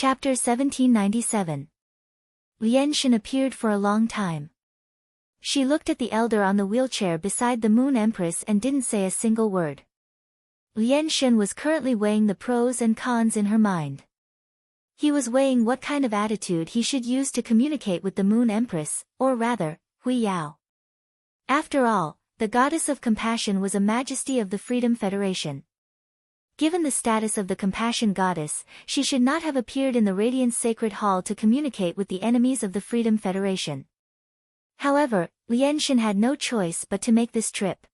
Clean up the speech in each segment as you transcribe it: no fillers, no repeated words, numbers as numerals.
Chapter 1797. Lian Shan appeared for a long time. She looked at the elder on the wheelchair beside the Moon Empress and didn't say a single word. Lian Shan was currently weighing the pros and cons in her mind. He was weighing what kind of attitude he should use to communicate with the Moon Empress, or rather, Hui Yao. After all, the goddess of compassion was a majesty of the Freedom Federation. Given the status of the compassion goddess, she should not have appeared in the Radiance Sacred Hall to communicate with the enemies of the Freedom Federation. However, Lian Shan had no choice but to make this trip.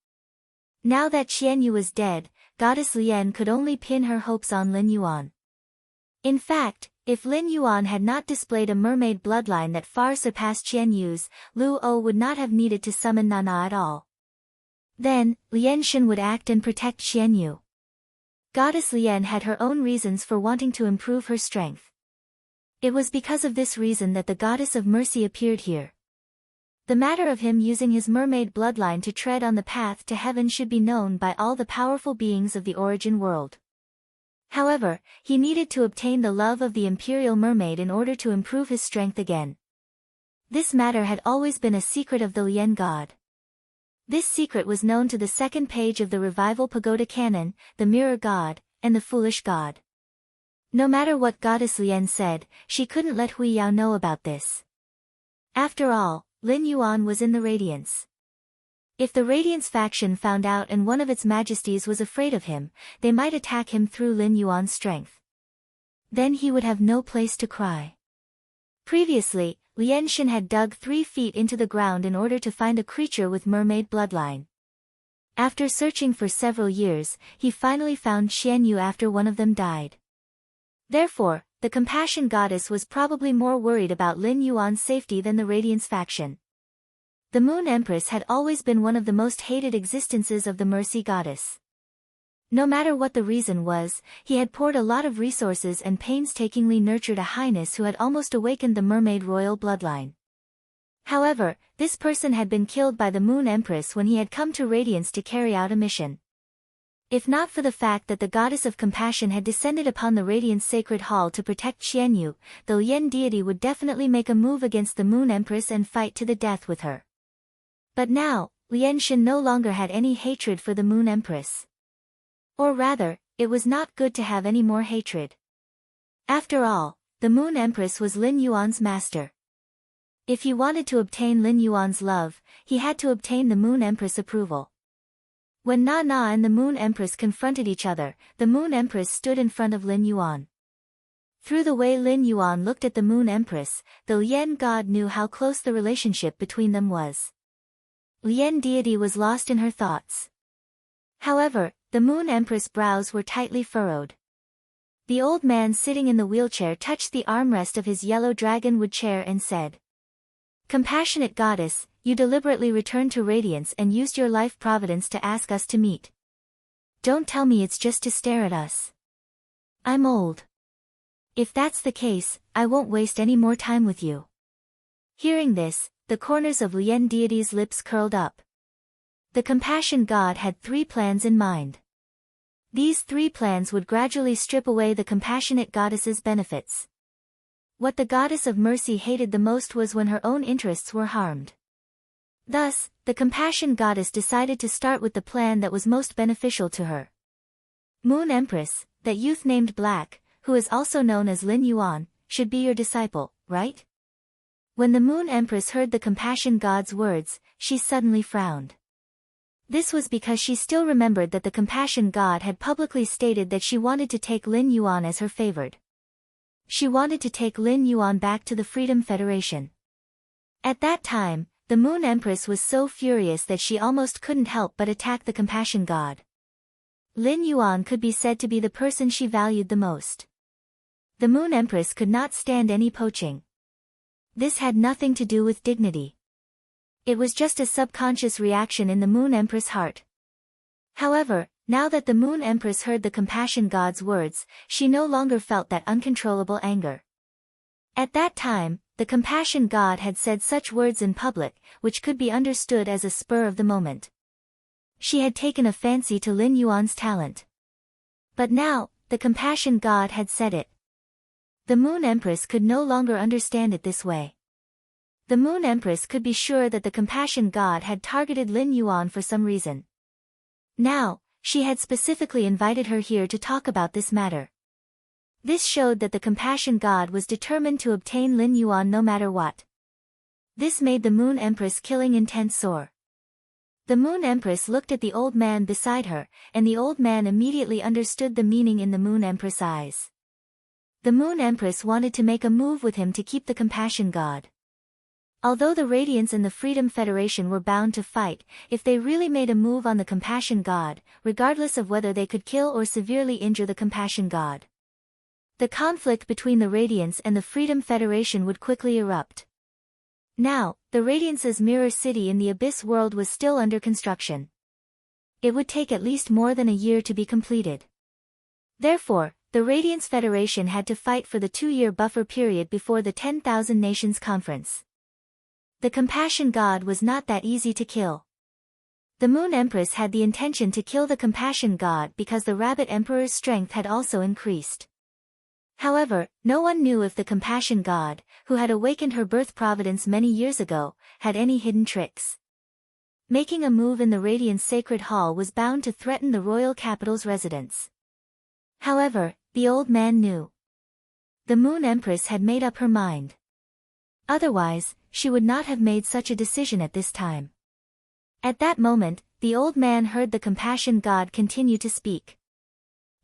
Now that Qianyu was dead, Goddess Lian could only pin her hopes on Lin Yuan. In fact, if Lin Yuan had not displayed a mermaid bloodline that far surpassed Qianyu's, Lu O would not have needed to summon Nana at all. Then, Lian Shan would act and protect Qianyu. Goddess Lian had her own reasons for wanting to improve her strength. It was because of this reason that the Goddess of Mercy appeared here. The matter of him using his mermaid bloodline to tread on the path to heaven should be known by all the powerful beings of the origin world. However, he needed to obtain the love of the Imperial Mermaid in order to improve his strength again. This matter had always been a secret of the Lian God. This secret was known to the second page of the Revival Pagoda Canon, the Mirror God, and the Foolish God. No matter what Goddess Lian said, she couldn't let Hui Yao know about this. After all, Lin Yuan was in the Radiance. If the Radiance faction found out and one of its majesties was afraid of him, they might attack him through Lin Yuan's strength. Then he would have no place to cry. Previously, Lian Shan had dug 3 feet into the ground in order to find a creature with mermaid bloodline. After searching for several years, he finally found Qianyu after one of them died. Therefore, the Compassion Goddess was probably more worried about Lin Yuan's safety than the Radiance faction. The Moon Empress had always been one of the most hated existences of the Mercy Goddess. No matter what the reason was, he had poured a lot of resources and painstakingly nurtured a highness who had almost awakened the mermaid royal bloodline. However, this person had been killed by the Moon Empress when he had come to Radiance to carry out a mission. If not for the fact that the Goddess of Compassion had descended upon the Radiance Sacred Hall to protect Qianyu, the Lian deity would definitely make a move against the Moon Empress and fight to the death with her. But now, Lian Shan no longer had any hatred for the Moon Empress. Or rather, it was not good to have any more hatred. After all, the Moon Empress was Lin Yuan's master. If he wanted to obtain Lin Yuan's love, he had to obtain the Moon Empress' approval. When Na and the Moon Empress confronted each other, the Moon Empress stood in front of Lin Yuan. Through the way Lin Yuan looked at the Moon Empress, the Lian God knew how close the relationship between them was. Lian deity was lost in her thoughts. However, the Moon Empress' brows were tightly furrowed. The old man sitting in the wheelchair touched the armrest of his yellow dragonwood chair and said, "Compassionate Goddess, you deliberately returned to Radiance and used your life providence to ask us to meet. Don't tell me it's just to stare at us. I'm old. If that's the case, I won't waste any more time with you." Hearing this, the corners of Lian deity's lips curled up. The Compassion God had 3 plans in mind. These 3 plans would gradually strip away the Compassionate Goddess's benefits. What the Goddess of Mercy hated the most was when her own interests were harmed. Thus, the Compassion Goddess decided to start with the plan that was most beneficial to her. Moon Empress, that youth named Black, who is also known as Lin Yuan, should be your disciple, right? When the Moon Empress heard the Compassion God's words, she suddenly frowned. This was because she still remembered that the Compassion God had publicly stated that she wanted to take Lin Yuan as her favored. She wanted to take Lin Yuan back to the Freedom Federation. At that time, the Moon Empress was so furious that she almost couldn't help but attack the Compassion God. Lin Yuan could be said to be the person she valued the most. The Moon Empress could not stand any poaching. This had nothing to do with dignity. It was just a subconscious reaction in the Moon Empress' heart. However, now that the Moon Empress heard the Compassion God's words, she no longer felt that uncontrollable anger. At that time, the Compassion God had said such words in public, which could be understood as a spur of the moment. She had taken a fancy to Lin Yuan's talent. But now, the Compassion God had said it. The Moon Empress could no longer understand it this way. The Moon Empress could be sure that the Compassion God had targeted Lin Yuan for some reason. Now, she had specifically invited her here to talk about this matter. This showed that the Compassion God was determined to obtain Lin Yuan no matter what. This made the Moon Empress' killing intent sore. The Moon Empress looked at the old man beside her, and the old man immediately understood the meaning in the Moon Empress' eyes. The Moon Empress wanted to make a move with him to keep the Compassion God. Although the Radiance and the Freedom Federation were bound to fight, if they really made a move on the Compassion God, regardless of whether they could kill or severely injure the Compassion God, the conflict between the Radiance and the Freedom Federation would quickly erupt. Now, the Radiance's mirror city in the Abyss world was still under construction. It would take at least more than a year to be completed. Therefore, the Radiance Federation had to fight for the 2-year buffer period before the 10,000 Nations Conference. The Compassion God was not that easy to kill. The Moon Empress had the intention to kill the Compassion God because the Rabbit Emperor's strength had also increased. However, no one knew if the Compassion God, who had awakened her birth providence many years ago, had any hidden tricks. Making a move in the Radiance Sacred Hall was bound to threaten the royal capital's residents. However, the old man knew. The Moon Empress had made up her mind. Otherwise, she would not have made such a decision at this time. At that moment, the old man heard the Compassion God continue to speak.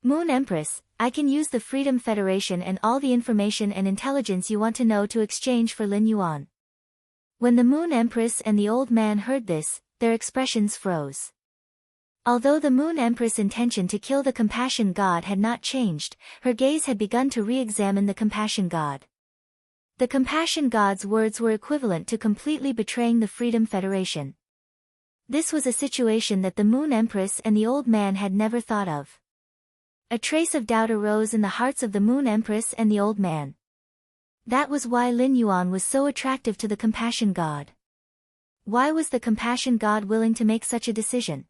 Moon Empress, I can use the Freedom Federation and all the information and intelligence you want to know to exchange for Lin Yuan. When the Moon Empress and the old man heard this, their expressions froze. Although the Moon Empress' intention to kill the Compassion God had not changed, her gaze had begun to re-examine the Compassion God. The Compassion God's words were equivalent to completely betraying the Freedom Federation. This was a situation that the Moon Empress and the old man had never thought of. A trace of doubt arose in the hearts of the Moon Empress and the old man. That was why Lin Yuan was so attractive to the Compassion God. Why was the Compassion God willing to make such a decision?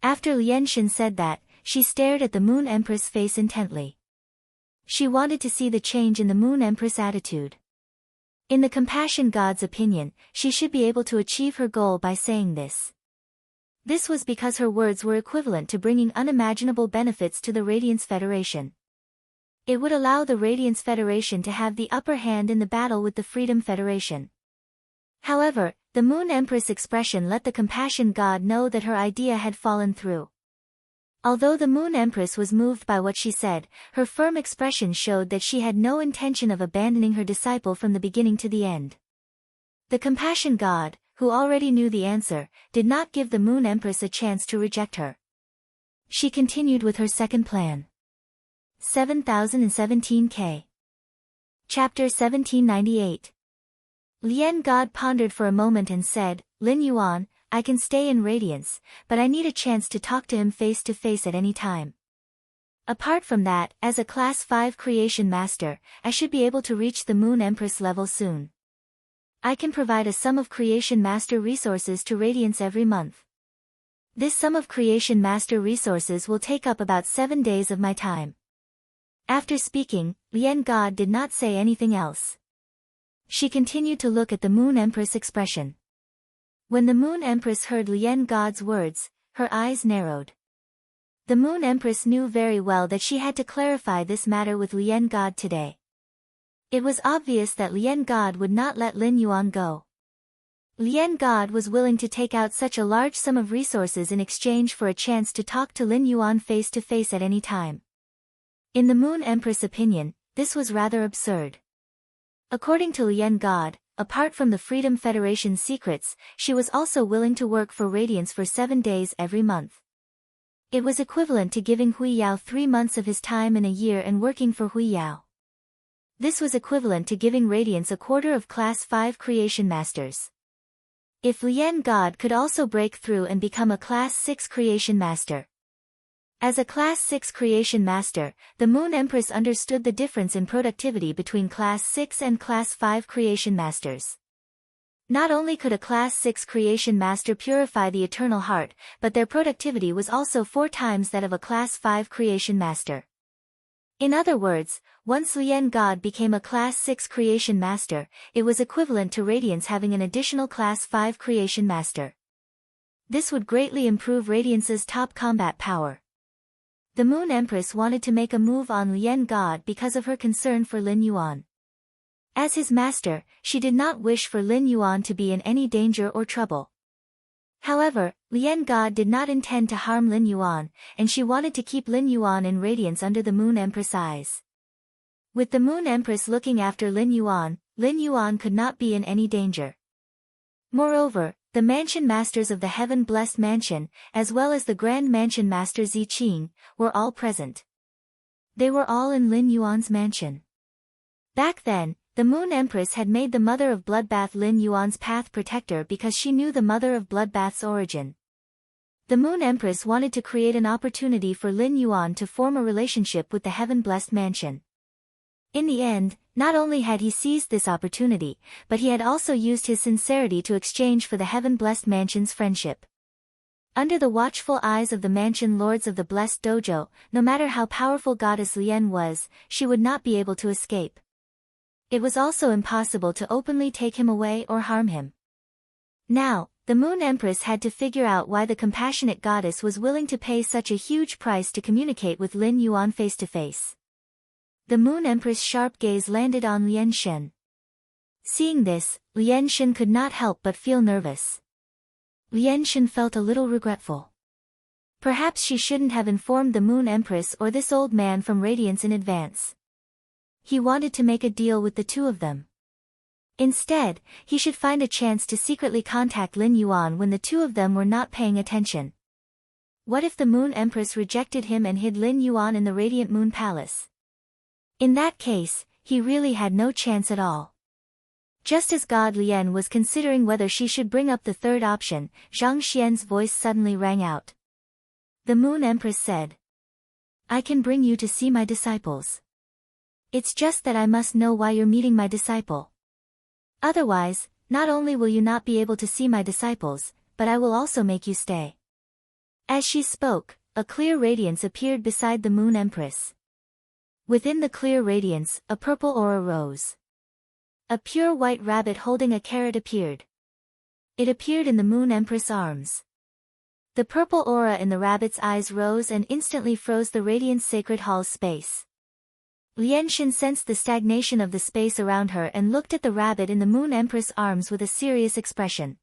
After Lian Shen said that, she stared at the Moon Empress' face intently. She wanted to see the change in the Moon Empress' attitude. In the Compassion God's opinion, she should be able to achieve her goal by saying this. This was because her words were equivalent to bringing unimaginable benefits to the Radiance Federation. It would allow the Radiance Federation to have the upper hand in the battle with the Freedom Federation. However, the Moon Empress' expression let the Compassion God know that her idea had fallen through. Although the Moon Empress was moved by what she said, her firm expression showed that she had no intention of abandoning her disciple from the beginning to the end. The Compassion God, who already knew the answer, did not give the Moon Empress a chance to reject her. She continued with her second plan. 7017K. Chapter 1798. Lian God pondered for a moment and said, Lin Yuan, I can stay in Radiance, but I need a chance to talk to him face to face at any time. Apart from that, as a Class 5 Creation Master, I should be able to reach the Moon Empress level soon. I can provide a sum of Creation Master resources to Radiance every month. This sum of Creation Master resources will take up about 7 days of my time. After speaking, Lian God did not say anything else. She continued to look at the Moon Empress' expression. When the Moon Empress heard Lian God's words, her eyes narrowed. The Moon Empress knew very well that she had to clarify this matter with Lian God today. It was obvious that Lian God would not let Lin Yuan go. Lian God was willing to take out such a large sum of resources in exchange for a chance to talk to Lin Yuan face to face at any time. In the Moon Empress' opinion, this was rather absurd. According to Lian God, apart from the Freedom Federation's secrets, she was also willing to work for Radiance for 7 days every month. It was equivalent to giving Hui Yao 3 months of his time in a year and working for Hui Yao. This was equivalent to giving Radiance a quarter of Class 5 Creation Masters. If Lian God could also break through and become a Class 6 Creation Master. As a Class 6 Creation Master, the Moon Empress understood the difference in productivity between Class 6 and Class 5 Creation Masters. Not only could a Class 6 Creation Master purify the Eternal Heart, but their productivity was also 4 times that of a Class 5 Creation Master. In other words, once Lien God became a Class 6 Creation Master, it was equivalent to Radiance having an additional Class 5 Creation Master. This would greatly improve Radiance's top combat power. The Moon Empress wanted to make a move on Lien God because of her concern for Lin Yuan. As his master, she did not wish for Lin Yuan to be in any danger or trouble. However, Lien God did not intend to harm Lin Yuan, and she wanted to keep Lin Yuan in Radiance under the Moon Empress' eyes. With the Moon Empress looking after Lin Yuan could not be in any danger. Moreover, the Mansion Masters of the Heaven-Blessed Mansion, as well as the Grand Mansion Master Ziqing, were all present. They were all in Lin Yuan's mansion. Back then, the Moon Empress had made the Mother of Bloodbath Lin Yuan's path protector because she knew the Mother of Bloodbath's origin. The Moon Empress wanted to create an opportunity for Lin Yuan to form a relationship with the Heaven-Blessed Mansion. In the end, not only had he seized this opportunity, but he had also used his sincerity to exchange for the Heaven-Blessed Mansion's friendship. Under the watchful eyes of the Mansion Lords of the Blessed Dojo, no matter how powerful Goddess Lien was, she would not be able to escape. It was also impossible to openly take him away or harm him. Now, the Moon Empress had to figure out why the compassionate goddess was willing to pay such a huge price to communicate with Lin Yuan face to face. The Moon Empress' sharp gaze landed on Lien Shen. Seeing this, Lien Shen could not help but feel nervous. Lien Shen felt a little regretful. Perhaps she shouldn't have informed the Moon Empress or this old man from Radiance in advance. He wanted to make a deal with the two of them. Instead, he should find a chance to secretly contact Lin Yuan when the two of them were not paying attention. What if the Moon Empress rejected him and hid Lin Yuan in the Radiant Moon Palace? In that case, he really had no chance at all. Just as God Lien was considering whether she should bring up the third option, Zhang Xian's voice suddenly rang out. The Moon Empress said, "I can bring you to see my disciples. It's just that I must know why you're meeting my disciple. Otherwise, not only will you not be able to see my disciples, but I will also make you stay." As she spoke, a clear radiance appeared beside the Moon Empress. Within the clear radiance, a purple aura rose. A pure white rabbit holding a carrot appeared. It appeared in the Moon Empress' arms. The purple aura in the rabbit's eyes rose and instantly froze the radiant sacred hall's space. Lien Shen sensed the stagnation of the space around her and looked at the rabbit in the Moon Empress' arms with a serious expression.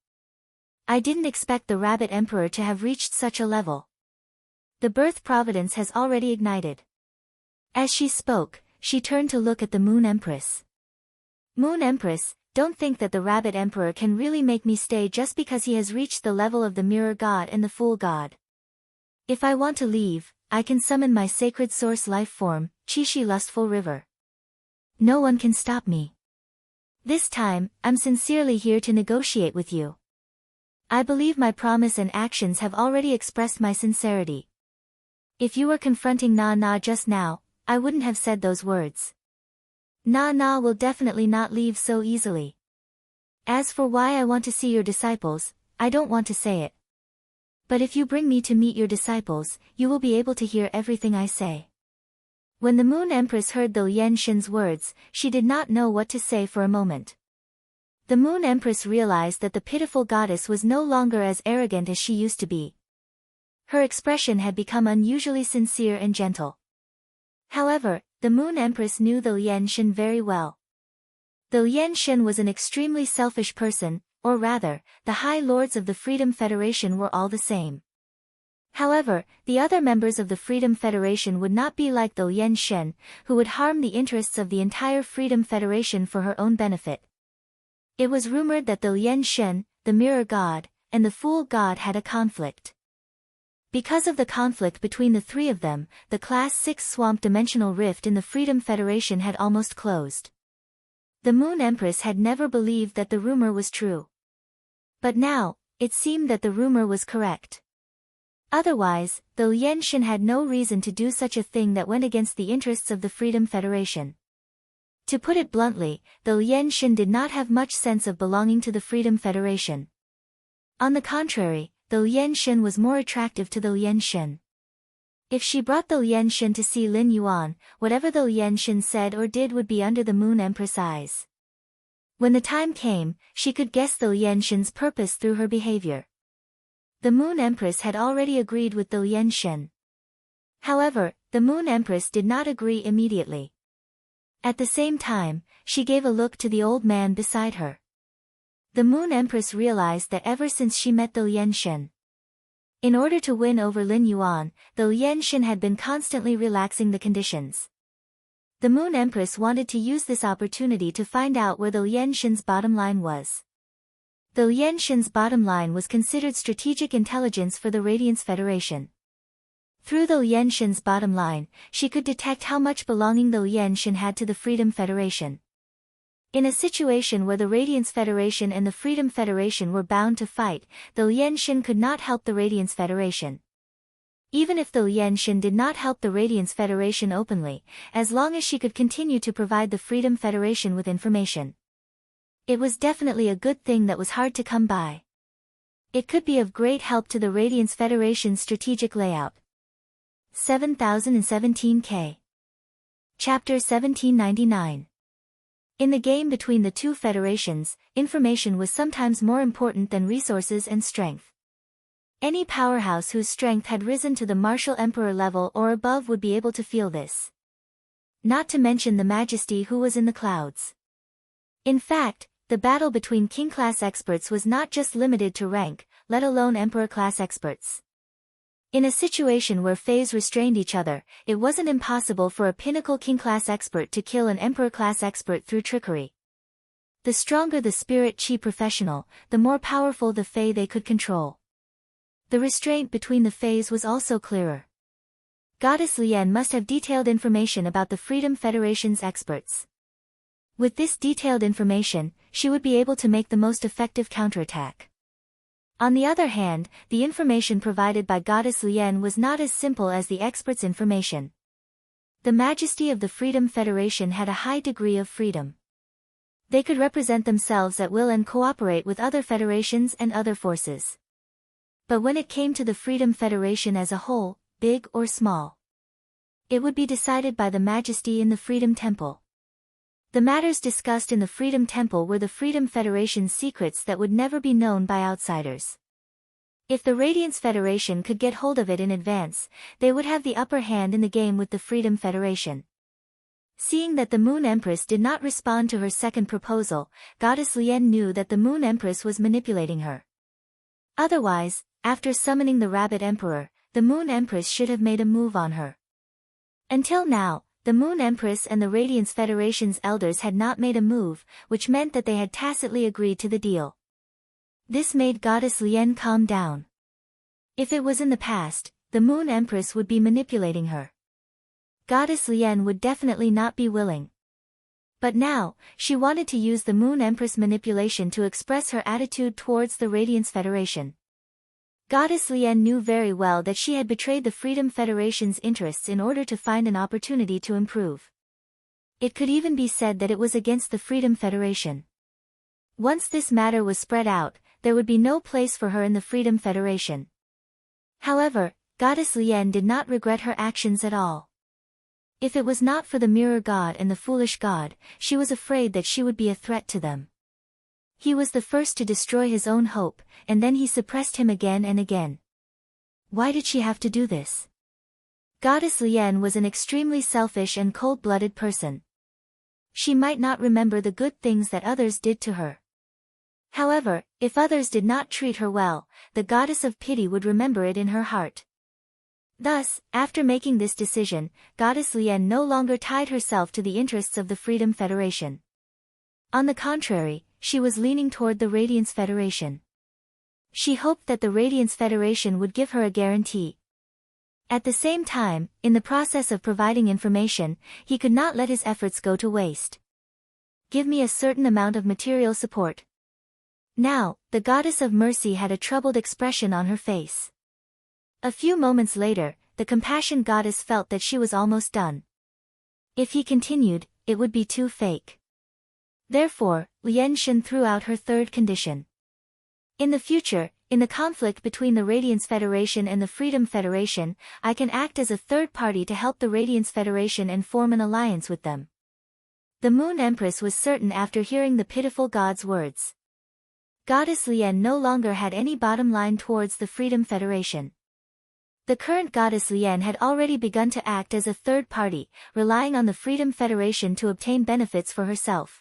I didn't expect the Rabbit Emperor to have reached such a level. The birth providence has already ignited. As she spoke, she turned to look at the Moon Empress. Moon Empress, don't think that the Rabbit Emperor can really make me stay just because he has reached the level of the Mirror God and the Fool God. If I want to leave, I can summon my sacred source life form, Qixi Lustful River. No one can stop me. This time, I'm sincerely here to negotiate with you. I believe my promise and actions have already expressed my sincerity. If you were confronting Na Na just now, I wouldn't have said those words. Na Na will definitely not leave so easily. As for why I want to see your disciples, I don't want to say it. But if you bring me to meet your disciples, you will be able to hear everything I say. When the Moon Empress heard the Lien Shen's words, she did not know what to say for a moment. The Moon Empress realized that the pitiful goddess was no longer as arrogant as she used to be. Her expression had become unusually sincere and gentle. However, the Moon Empress knew the Lien Shen very well. The Lien Shen was an extremely selfish person, or rather, the High Lords of the Freedom Federation were all the same. However, the other members of the Freedom Federation would not be like the Lien Shen, who would harm the interests of the entire Freedom Federation for her own benefit. It was rumored that the Lien Shen, the Mirror God, and the Fool God had a conflict. Because of the conflict between the three of them, the Class 6 Swamp Dimensional Rift in the Freedom Federation had almost closed. The Moon Empress had never believed that the rumor was true. But now, it seemed that the rumor was correct. Otherwise, the Lien Shen had no reason to do such a thing that went against the interests of the Freedom Federation. To put it bluntly, the Lien Shen did not have much sense of belonging to the Freedom Federation. On the contrary, the Lien Shen was more attractive to the Lien Shen. If she brought the Lianshan to see Lin Yuan, whatever the Lianshan said or did would be under the Moon Empress' eyes. When the time came, she could guess the Lianshan's purpose through her behavior. The Moon Empress had already agreed with the Lianshan. However, the Moon Empress did not agree immediately. At the same time, she gave a look to the old man beside her. The Moon Empress realized that ever since she met the Lianshan, in order to win over Lin Yuan, the Lianshan had been constantly relaxing the conditions. The Moon Empress wanted to use this opportunity to find out where the Lianshan's bottom line was. The Lianshan's bottom line was considered strategic intelligence for the Radiance Federation. Through the Lianshan's bottom line, she could detect how much belonging the Lianshan had to the Freedom Federation. In a situation where the Radiance Federation and the Freedom Federation were bound to fight, the Lianshan could not help the Radiance Federation. Even if the Lianshan did not help the Radiance Federation openly, as long as she could continue to provide the Freedom Federation with information, it was definitely a good thing that was hard to come by. It could be of great help to the Radiance Federation's strategic layout. 7017K. Chapter 1799. In the game between the two federations, information was sometimes more important than resources and strength. Any powerhouse whose strength had risen to the martial emperor level or above would be able to feel this. Not to mention the majesty who was in the clouds. In fact, the battle between king-class experts was not just limited to rank, let alone emperor-class experts. In a situation where fays restrained each other, it wasn't impossible for a pinnacle king-class expert to kill an emperor-class expert through trickery. The stronger the spirit chi professional, the more powerful the fey they could control. The restraint between the fays was also clearer. Goddess Lien must have detailed information about the Freedom Federation's experts. With this detailed information, she would be able to make the most effective counterattack. On the other hand, the information provided by Goddess Lien was not as simple as the experts' information. The Majesty of the Freedom Federation had a high degree of freedom. They could represent themselves at will and cooperate with other federations and other forces. But when it came to the Freedom Federation as a whole, big or small, it would be decided by the Majesty in the Freedom Temple. The matters discussed in the Freedom Temple were the Freedom Federation's secrets that would never be known by outsiders. If the Radiance Federation could get hold of it in advance, they would have the upper hand in the game with the Freedom Federation. Seeing that the Moon Empress did not respond to her second proposal, Goddess Lien knew that the Moon Empress was manipulating her. Otherwise, after summoning the Rabbit Emperor, the Moon Empress should have made a move on her. Until now, the Moon Empress and the Radiance Federation's elders had not made a move, which meant that they had tacitly agreed to the deal. This made Goddess Lien calm down. If it was in the past, the Moon Empress would be manipulating her. Goddess Lien would definitely not be willing. But now, she wanted to use the Moon Empress manipulation to express her attitude towards the Radiance Federation. Goddess Lien knew very well that she had betrayed the Freedom Federation's interests in order to find an opportunity to improve. It could even be said that it was against the Freedom Federation. Once this matter was spread out, there would be no place for her in the Freedom Federation. However, Goddess Lien did not regret her actions at all. If it was not for the Mirror God and the Foolish God, she was afraid that she would be a threat to them. He was the first to destroy his own hope, and then he suppressed him again and again. Why did she have to do this? Goddess Lien was an extremely selfish and cold-blooded person. She might not remember the good things that others did to her. However, if others did not treat her well, the Goddess of Pity would remember it in her heart. Thus, after making this decision, Goddess Lien no longer tied herself to the interests of the Freedom Federation. On the contrary, she was leaning toward the Radiance Federation. She hoped that the Radiance Federation would give her a guarantee. At the same time, in the process of providing information, he could not let his efforts go to waste. Give me a certain amount of material support. Now, the Goddess of Mercy had a troubled expression on her face. A few moments later, the Compassion Goddess felt that she was almost done. If he continued, it would be too fake. Therefore, Lien Shen threw out her third condition. In the future, In the conflict between the Radiance Federation and the Freedom Federation, I can act as a third party to help the Radiance Federation and form an alliance with them. The Moon Empress was certain after hearing the pitiful god's words. Goddess Lien no longer had any bottom line towards the Freedom Federation. The current Goddess Lien had already begun to act as a third party, relying on the Freedom Federation to obtain benefits for herself.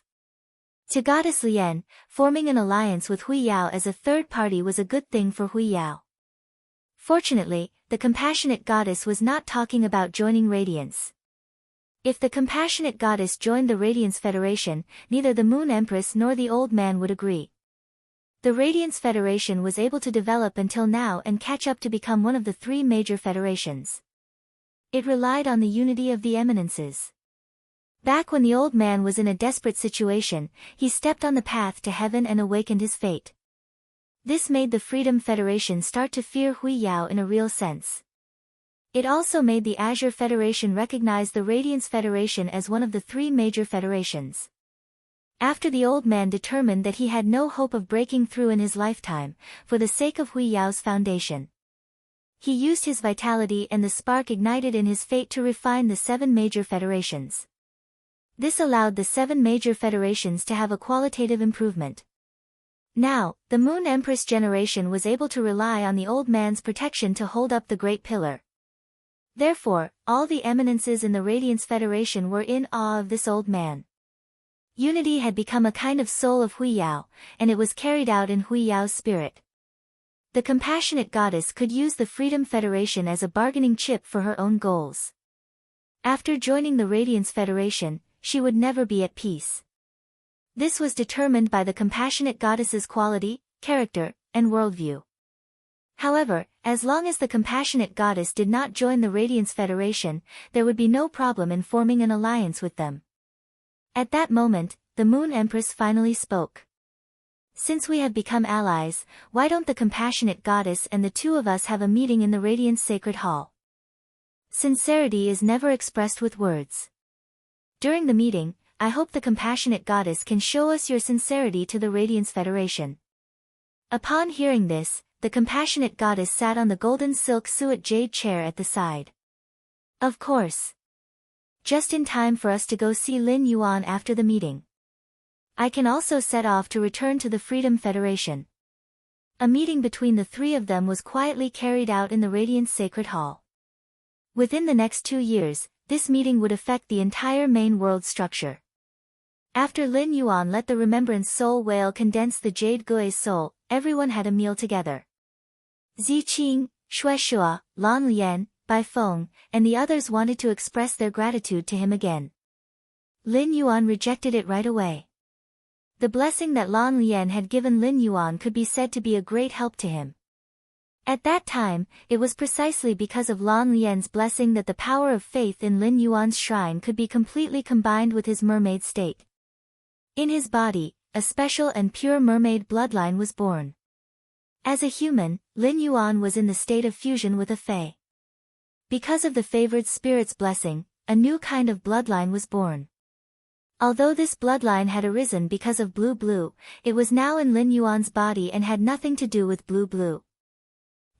To Goddess Lien, forming an alliance with Hui Yao as a third party was a good thing for Hui Yao. Fortunately, the compassionate goddess was not talking about joining Radiance. If the compassionate goddess joined the Radiance Federation, neither the Moon Empress nor the old man would agree. The Radiance Federation was able to develop until now and catch up to become one of the three major federations. It relied on the unity of the eminences. Back when the old man was in a desperate situation, he stepped on the path to heaven and awakened his fate. This made the Freedom Federation start to fear Hui Yao in a real sense. It also made the Azure Federation recognize the Radiance Federation as one of the three major federations. After the old man determined that he had no hope of breaking through in his lifetime, for the sake of Hui Yao's foundation, he used his vitality and the spark ignited in his fate to refine the 7 major federations. This allowed the 7 major federations to have a qualitative improvement. Now, the Moon Empress generation was able to rely on the old man's protection to hold up the Great Pillar. Therefore, all the eminences in the Radiance Federation were in awe of this old man. Unity had become a kind of soul of Hui Yao, and it was carried out in Hui Yao's spirit. The compassionate goddess could use the Freedom Federation as a bargaining chip for her own goals. After joining the Radiance Federation, she would never be at peace. This was determined by the compassionate goddess's quality, character, and worldview. However, as long as the compassionate goddess did not join the Radiance Federation, there would be no problem in forming an alliance with them. At that moment, the Moon Empress finally spoke. Since we have become allies, why don't the compassionate goddess and the two of us have a meeting in the Radiance Sacred Hall? Sincerity is never expressed with words. During the meeting, I hope the compassionate goddess can show us your sincerity to the Radiance Federation. Upon hearing this, the compassionate goddess sat on the golden silk suet jade chair at the side. Of course. Just in time for us to go see Lin Yuan after the meeting. I can also set off to return to the Freedom Federation. A meeting between the three of them was quietly carried out in the Radiance Sacred Hall. Within the next 2 years, this meeting would affect the entire main world structure. After Lin Yuan let the Remembrance Soul Whale condense the Jade Gui's soul, everyone had a meal together. Ziqing, Shueshua, Lan Lian, Bai Feng, and the others wanted to express their gratitude to him again. Lin Yuan rejected it right away. The blessing that Lan Lian had given Lin Yuan could be said to be a great help to him. At that time, it was precisely because of Lan Lian's blessing that the power of faith in Lin Yuan's shrine could be completely combined with his mermaid state. In his body, a special and pure mermaid bloodline was born. As a human, Lin Yuan was in the state of fusion with a fae. Because of the favored spirit's blessing, a new kind of bloodline was born. Although this bloodline had arisen because of Blue Blue, it was now in Lin Yuan's body and had nothing to do with Blue Blue.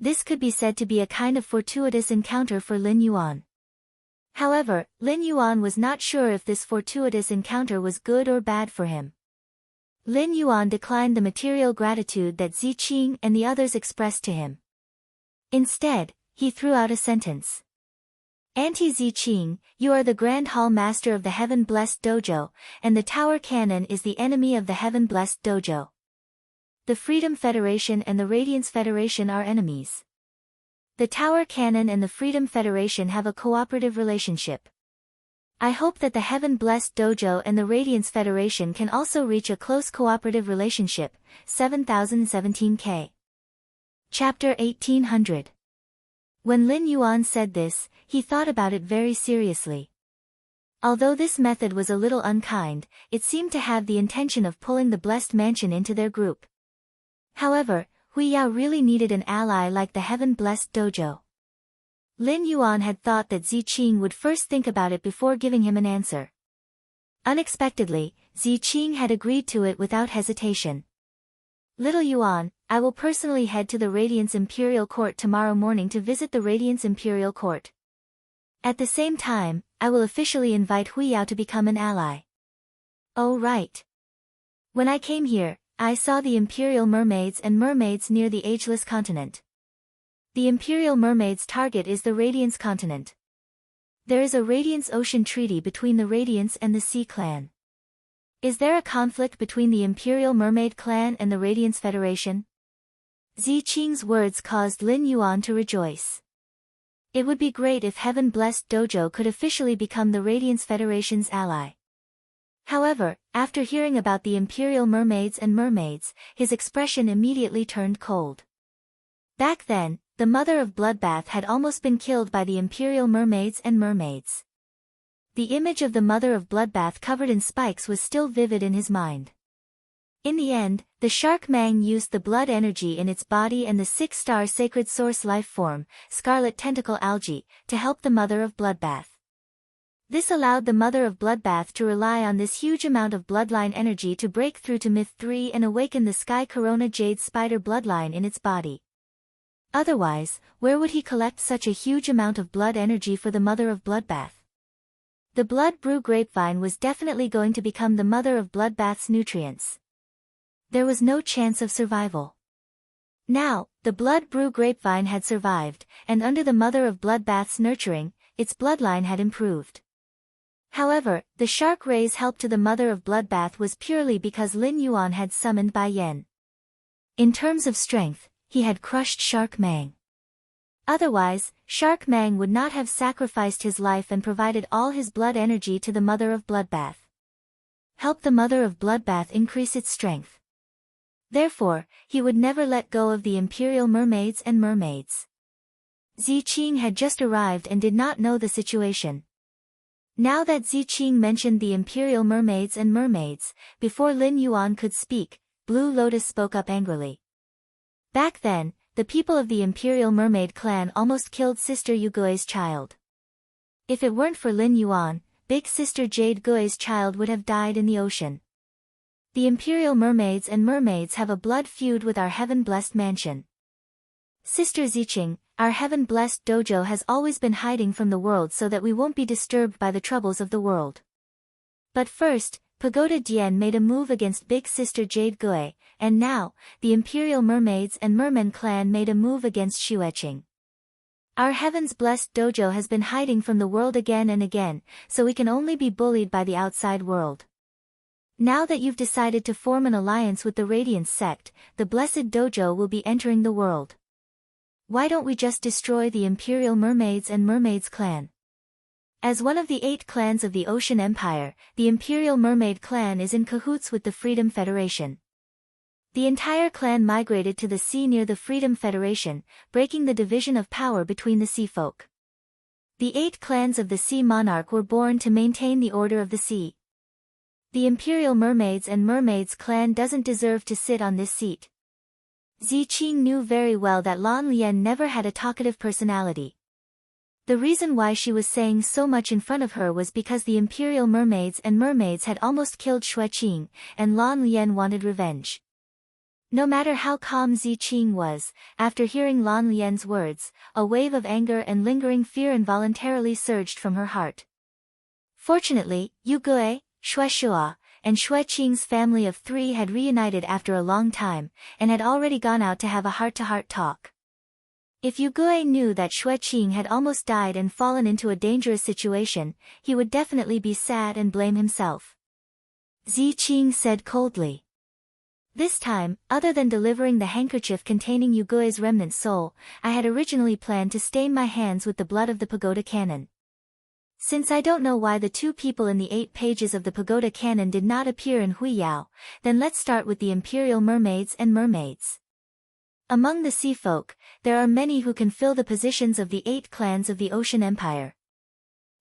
This could be said to be a kind of fortuitous encounter for Lin Yuan. However, Lin Yuan was not sure if this fortuitous encounter was good or bad for him. Lin Yuan declined the material gratitude that Ziqing and the others expressed to him. Instead, he threw out a sentence. Anti-Ziqing, you are the Grand Hall Master of the Heaven-Blessed Dojo, and the Tower Cannon is the enemy of the Heaven-Blessed Dojo. The Freedom Federation and the Radiance Federation are enemies. The Tower Cannon and the Freedom Federation have a cooperative relationship. I hope that the Heaven-Blessed Dojo and the Radiance Federation can also reach a close cooperative relationship. 7017K. Chapter 1800. When Lin Yuan said this, he thought about it very seriously. Although this method was a little unkind, it seemed to have the intention of pulling the Blessed Mansion into their group. However, Hui Yao really needed an ally like the Heaven-Blessed Dojo. Lin Yuan had thought that Ziqing would first think about it before giving him an answer. Unexpectedly, Ziqing had agreed to it without hesitation. Little Yuan, I will personally head to the Radiance Imperial Court tomorrow morning to visit the Radiance Imperial Court. At the same time, I will officially invite Hui Yao to become an ally. Oh right. When I came here, I saw the Imperial Mermaids and Mermaids near the Ageless Continent. The Imperial Mermaids' target is the Radiance Continent. There is a Radiance Ocean Treaty between the Radiance and the Sea Clan. Is there a conflict between the Imperial Mermaid Clan and the Radiance Federation? Ziqing's words caused Lin Yuan to rejoice. It would be great if Heaven Blessed Dojo could officially become the Radiance Federation's ally. However, after hearing about the Imperial Mermaids and Mermaids, his expression immediately turned cold. Back then, the mother of Bloodbath had almost been killed by the Imperial Mermaids and Mermaids. The image of the mother of Bloodbath covered in spikes was still vivid in his mind. In the end, the shark Mang used the blood energy in its body and the 6-star sacred source life form, scarlet tentacle algae, to help the mother of Bloodbath. This allowed the mother of Bloodbath to rely on this huge amount of bloodline energy to break through to Myth 3 and awaken the Sky Corona Jade Spider bloodline in its body. Otherwise, where would he collect such a huge amount of blood energy for the mother of Bloodbath? The Blood Brew Grapevine was definitely going to become the mother of Bloodbath's nutrients. There was no chance of survival. Now, the Blood Brew Grapevine had survived, and under the mother of Bloodbath's nurturing, its bloodline had improved. However, the shark ray's help to the mother of Bloodbath was purely because Lin Yuan had summoned Bai Yen. In terms of strength, he had crushed Shark Mang. Otherwise, Shark Mang would not have sacrificed his life and provided all his blood energy to the mother of Bloodbath. Help the mother of Bloodbath increase its strength. Therefore, he would never let go of the Imperial Mermaids and Mermaids. Ziqing had just arrived and did not know the situation. Now that Ziqing mentioned the Imperial Mermaids and Mermaids, before Lin Yuan could speak, Blue Lotus spoke up angrily. Back then, the people of the Imperial Mermaid clan almost killed Sister Yugui's child. If it weren't for Lin Yuan, Big Sister Jade Gui's child would have died in the ocean. The Imperial Mermaids and Mermaids have a blood feud with our heaven-blessed mansion. Sister Ziqing, our heaven-blessed dojo has always been hiding from the world so that we won't be disturbed by the troubles of the world. But first, Pagoda Dian made a move against Big Sister Jade Gui, and now, the Imperial Mermaids and Mermen clan made a move against Xueqing. Our heavens blessed dojo has been hiding from the world again and again, so we can only be bullied by the outside world. Now that you've decided to form an alliance with the Radiance sect, the blessed dojo will be entering the world. Why don't we just destroy the Imperial Mermaids and Mermaids clan? As one of the 8 clans of the Ocean Empire, the Imperial Mermaid clan is in cahoots with the Freedom Federation. The entire clan migrated to the sea near the Freedom Federation, breaking the division of power between the sea folk. The 8 clans of the Sea Monarch were born to maintain the order of the sea. The Imperial Mermaids and Mermaids clan doesn't deserve to sit on this seat. Ziqing knew very well that Lan Lian never had a talkative personality. The reason why she was saying so much in front of her was because the Imperial Mermaids and Mermaids had almost killed Xueqing, and Lan Lian wanted revenge. No matter how calm Ziqing was, after hearing Lan Lian's words, a wave of anger and lingering fear involuntarily surged from her heart. Fortunately, Yu Gui, Xueshua, and Xueqing's family of 3 had reunited after a long time, and had already gone out to have a heart-to-heart talk. If Yu Gui knew that Xueqing had almost died and fallen into a dangerous situation, he would definitely be sad and blame himself. Ziqing said coldly. This time, other than delivering the handkerchief containing Yu Gui's remnant soul, I had originally planned to stain my hands with the blood of the pagoda cannon. Since I don't know why the 2 people in the 8 pages of the pagoda cannon did not appear in Hui Yao, then let's start with the Imperial Mermaids and Mermaids. Among the sea folk, there are many who can fill the positions of the 8 clans of the Ocean Empire.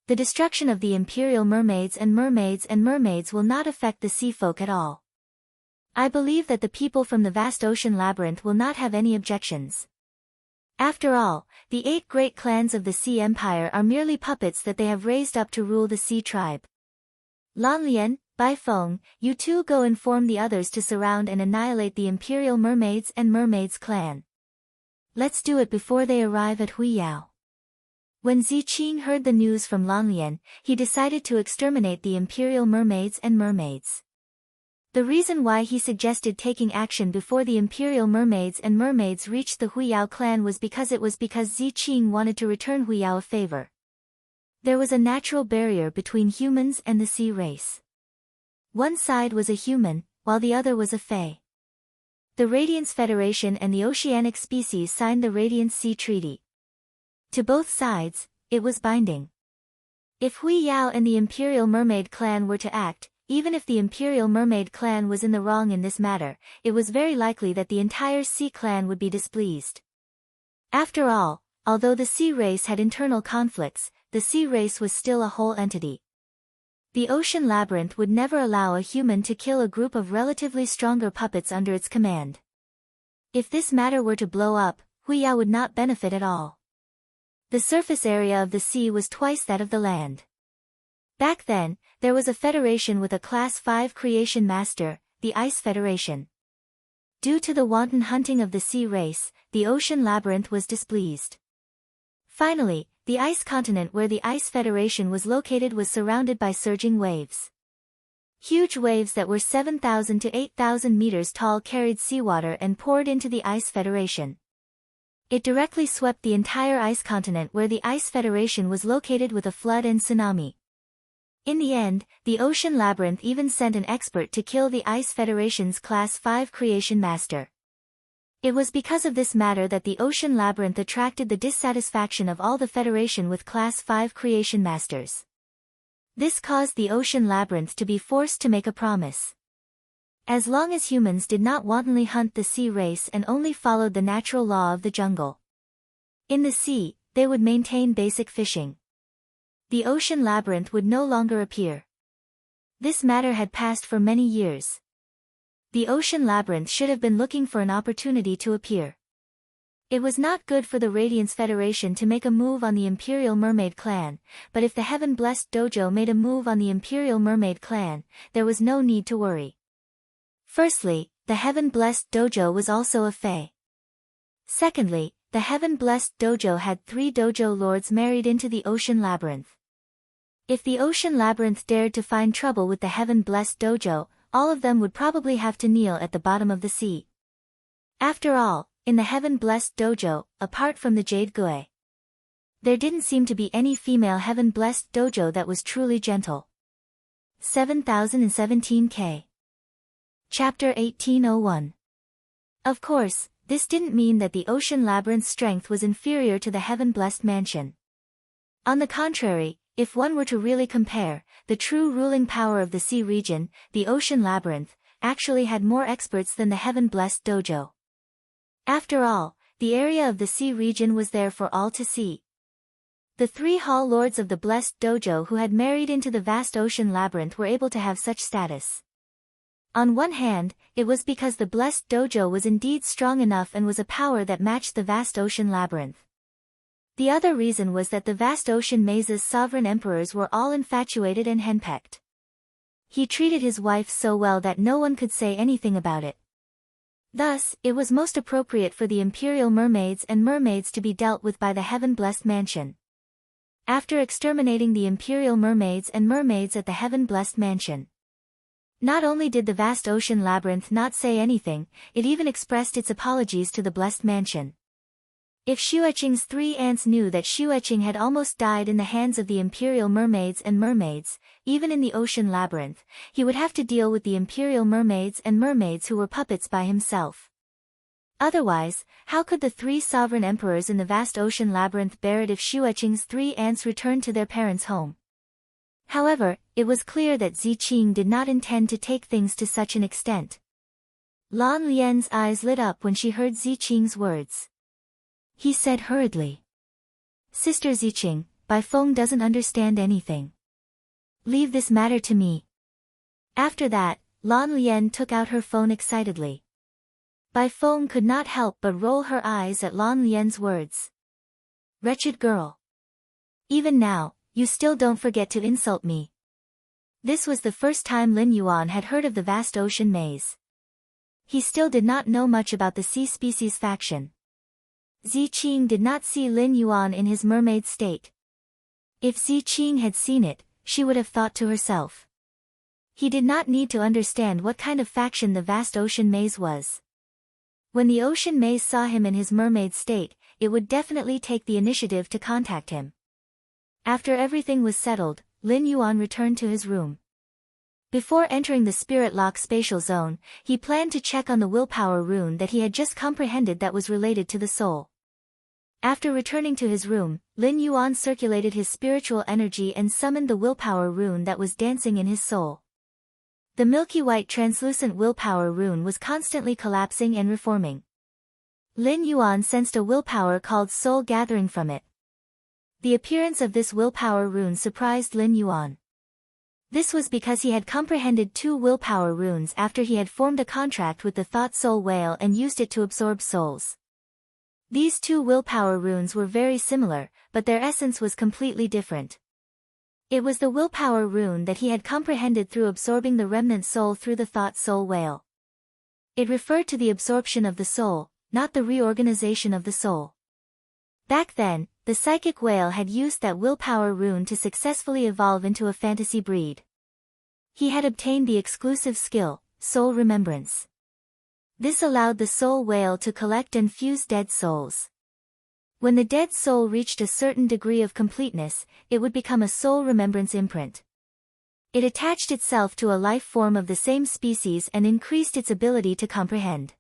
The destruction of the Imperial Mermaids and Mermaids will not affect the sea folk at all. I believe that the people from the vast ocean labyrinth will not have any objections. After all, the 8 great clans of the Sea Empire are merely puppets that they have raised up to rule the Sea Tribe. Lan Lian, Bai Feng, you two go inform the others to surround and annihilate the Imperial Mermaids and Mermaids clan. Let's do it before they arrive at Huiyao. When Ziqing heard the news from Lanlian, he decided to exterminate the Imperial Mermaids and Mermaids. The reason why he suggested taking action before the Imperial Mermaids and Mermaids reached the Huiyao clan was because Ziqing wanted to return Huiyao a favor. There was a natural barrier between humans and the sea race. One side was a human, while the other was a fae. The Radiance Federation and the Oceanic species signed the Radiance Sea Treaty. To both sides, it was binding. If Huiyao and the Imperial Mermaid clan were to act, even if the Imperial Mermaid clan was in the wrong in this matter, it was very likely that the entire Sea clan would be displeased. After all, although the Sea race had internal conflicts, the Sea race was still a whole entity. The Ocean Labyrinth would never allow a human to kill a group of relatively stronger puppets under its command. If this matter were to blow up, Huiyao would not benefit at all. The surface area of the sea was twice that of the land. Back then, there was a federation with a Class 5 creation master, the Ice Federation. Due to the wanton hunting of the sea race, the Ocean Labyrinth was displeased. Finally, the ice continent where the Ice Federation was located was surrounded by surging waves. Huge waves that were 7,000 to 8,000 meters tall carried seawater and poured into the Ice Federation. It directly swept the entire ice continent where the Ice Federation was located with a flood and tsunami. In the end, the Ocean Labyrinth even sent an expert to kill the Ice Federation's Class 5 creation master. It was because of this matter that the Ocean Labyrinth attracted the dissatisfaction of all the Federation with Class 5 creation masters. This caused the Ocean Labyrinth to be forced to make a promise. As long as humans did not wantonly hunt the sea race and only followed the natural law of the jungle in the sea, they would maintain basic fishing. The Ocean Labyrinth would no longer appear. This matter had passed for many years. The Ocean Labyrinth should have been looking for an opportunity to appear. It was not good for the Radiance Federation to make a move on the Imperial Mermaid clan, but if the Heaven-Blessed Dojo made a move on the Imperial Mermaid clan, there was no need to worry. Firstly, the Heaven-Blessed Dojo was also a fae. Secondly, the Heaven-Blessed Dojo had 3 dojo lords married into the Ocean Labyrinth. If the Ocean Labyrinth dared to find trouble with the Heaven-Blessed Dojo, all of them would probably have to kneel at the bottom of the sea. After all, in the Heaven-Blessed Dojo, apart from the Jade Gui, there didn't seem to be any female Heaven-Blessed Dojo that was truly gentle. 7017K. Chapter 1801. Of course, this didn't mean that the Ocean Labyrinth's strength was inferior to the Heaven-Blessed Mansion. On the contrary, if one were to really compare, the true ruling power of the sea region, the Ocean Labyrinth, actually had more experts than the Heaven-Blessed Dojo. After all, the area of the sea region was there for all to see. The 3 Hall Lords of the Blessed Dojo who had married into the vast Ocean Labyrinth were able to have such status. On one hand, it was because the Blessed Dojo was indeed strong enough and was a power that matched the vast Ocean Labyrinth. The other reason was that the vast ocean maze's sovereign emperors were all infatuated and henpecked. He treated his wife so well that no one could say anything about it. Thus, it was most appropriate for the Imperial Mermaids and Mermaids to be dealt with by the Heaven-Blessed Mansion. After exterminating the Imperial Mermaids and Mermaids at the Heaven-Blessed Mansion, not only did the vast Ocean Labyrinth not say anything, it even expressed its apologies to the Blessed Mansion. If Xueqing's 3 aunts knew that Xueqing had almost died in the hands of the Imperial Mermaids and Mermaids, even in the Ocean Labyrinth, he would have to deal with the Imperial Mermaids and Mermaids who were puppets by himself. Otherwise, how could the 3 sovereign emperors in the vast Ocean Labyrinth bear it if Xueqing's 3 aunts returned to their parents' home? However, it was clear that Ziqing did not intend to take things to such an extent. Lan Lian's eyes lit up when she heard Ziqing's words. He said hurriedly, "Sister Ziqing, Bai Feng doesn't understand anything. Leave this matter to me." After that, Lan Lian took out her phone excitedly. Bai Feng could not help but roll her eyes at Lan Lian's words. "Wretched girl. Even now, you still don't forget to insult me." This was the first time Lin Yuan had heard of the vast ocean maze. He still did not know much about the sea species faction. Ziqing did not see Lin Yuan in his mermaid state. If Ziqing had seen it, she would have thought to herself. He did not need to understand what kind of faction the vast ocean maze was. When the ocean maze saw him in his mermaid state, it would definitely take the initiative to contact him. After everything was settled, Lin Yuan returned to his room. Before entering the spirit lock spatial zone, he planned to check on the willpower rune that he had just comprehended that was related to the soul. After returning to his room, Lin Yuan circulated his spiritual energy and summoned the willpower rune that was dancing in his soul. The milky white translucent willpower rune was constantly collapsing and reforming. Lin Yuan sensed a willpower called soul gathering from it. The appearance of this willpower rune surprised Lin Yuan. This was because he had comprehended 2 willpower runes after he had formed a contract with the thought soul whale and used it to absorb souls. These 2 willpower runes were very similar, but their essence was completely different. It was the willpower rune that he had comprehended through absorbing the remnant soul through the thought soul whale. It referred to the absorption of the soul, not the reorganization of the soul. Back then, the psychic whale had used that willpower rune to successfully evolve into a fantasy breed. He had obtained the exclusive skill, soul remembrance. This allowed the soul whale to collect and fuse dead souls. When the dead soul reached a certain degree of completeness, it would become a soul remembrance imprint. It attached itself to a life form of the same species and increased its ability to comprehend.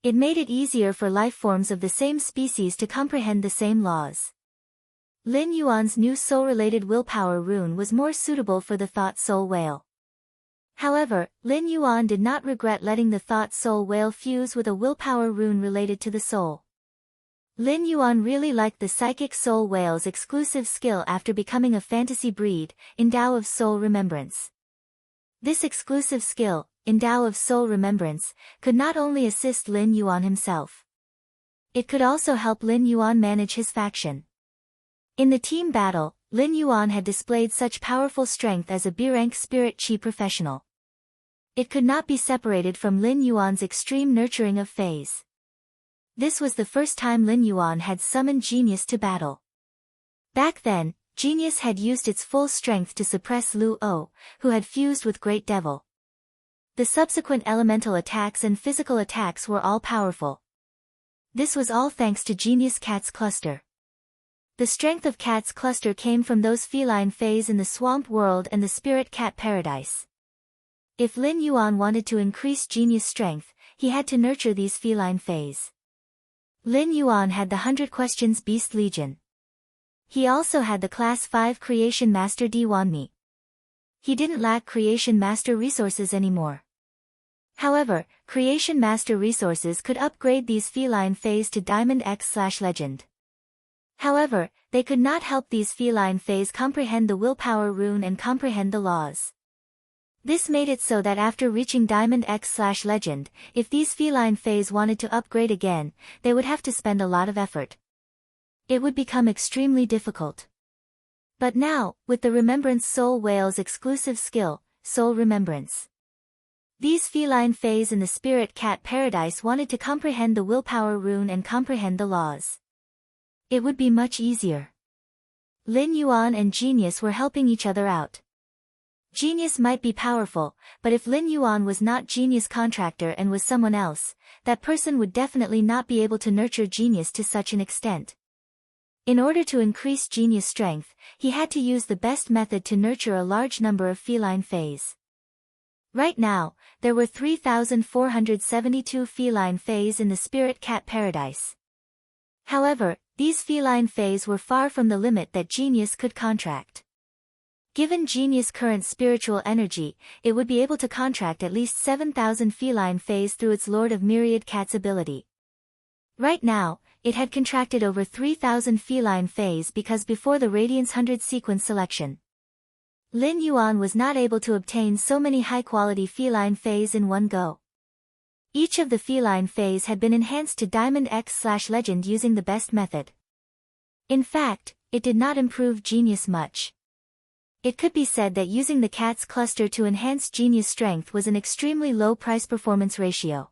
It made it easier for life forms of the same species to comprehend the same laws. Lin Yuan's new soul-related willpower rune was more suitable for the thought soul whale. However, Lin Yuan did not regret letting the thought soul whale fuse with a willpower rune related to the soul. Lin Yuan really liked the psychic soul whale's exclusive skill after becoming a fantasy breed, Endow of Soul Remembrance. This exclusive skill, Endow of Soul Remembrance, could not only assist Lin Yuan himself. It could also help Lin Yuan manage his faction. In the team battle, Lin Yuan had displayed such powerful strength as a B-rank spirit chi professional. It could not be separated from Lin Yuan's extreme nurturing of phase. This was the first time Lin Yuan had summoned Genius to battle. Back then, Genius had used its full strength to suppress Lu O, who had fused with Great Devil. The subsequent elemental attacks and physical attacks were all powerful. This was all thanks to Genius Cat's cluster. The strength of Cat's cluster came from those feline phase in the swamp world and the spirit cat paradise. If Lin Yuan wanted to increase Genius strength, he had to nurture these feline phase. Lin Yuan had the 100 Questions Beast Legion. He also had the Class 5 Creation Master Di Wanmi. He didn't lack Creation Master resources anymore. However, Creation Master resources could upgrade these feline phase to Diamond X/Legend. However, they could not help these feline phase comprehend the willpower rune and comprehend the laws. This made it so that after reaching Diamond X/Legend, if these feline phase wanted to upgrade again, they would have to spend a lot of effort. It would become extremely difficult. But now, with the Remembrance Soul Whale's exclusive skill, Soul Remembrance, these feline phase in the Spirit Cat Paradise wanted to comprehend the willpower rune and comprehend the laws. It would be much easier. Lin Yuan and Genius were helping each other out. Genius might be powerful, but if Lin Yuan was not Genius contractor and was someone else, that person would definitely not be able to nurture Genius to such an extent. In order to increase Genius strength, he had to use the best method to nurture a large number of feline phase. Right now, there were 3,472 feline phase in the Spirit Cat Paradise. However, these feline phase were far from the limit that Genius could contract. Given Genius' current spiritual energy, it would be able to contract at least 7,000 feline phase through its Lord of Myriad Cats ability. Right now, it had contracted over 3,000 feline phase because before the Radiance 100 sequence selection, Lin Yuan was not able to obtain so many high-quality feline phase in one go. Each of the feline phase had been enhanced to Diamond X/Legend using the best method. In fact, it did not improve Genius much. It could be said that using the cat's cluster to enhance genius strength was an extremely low price-performance ratio.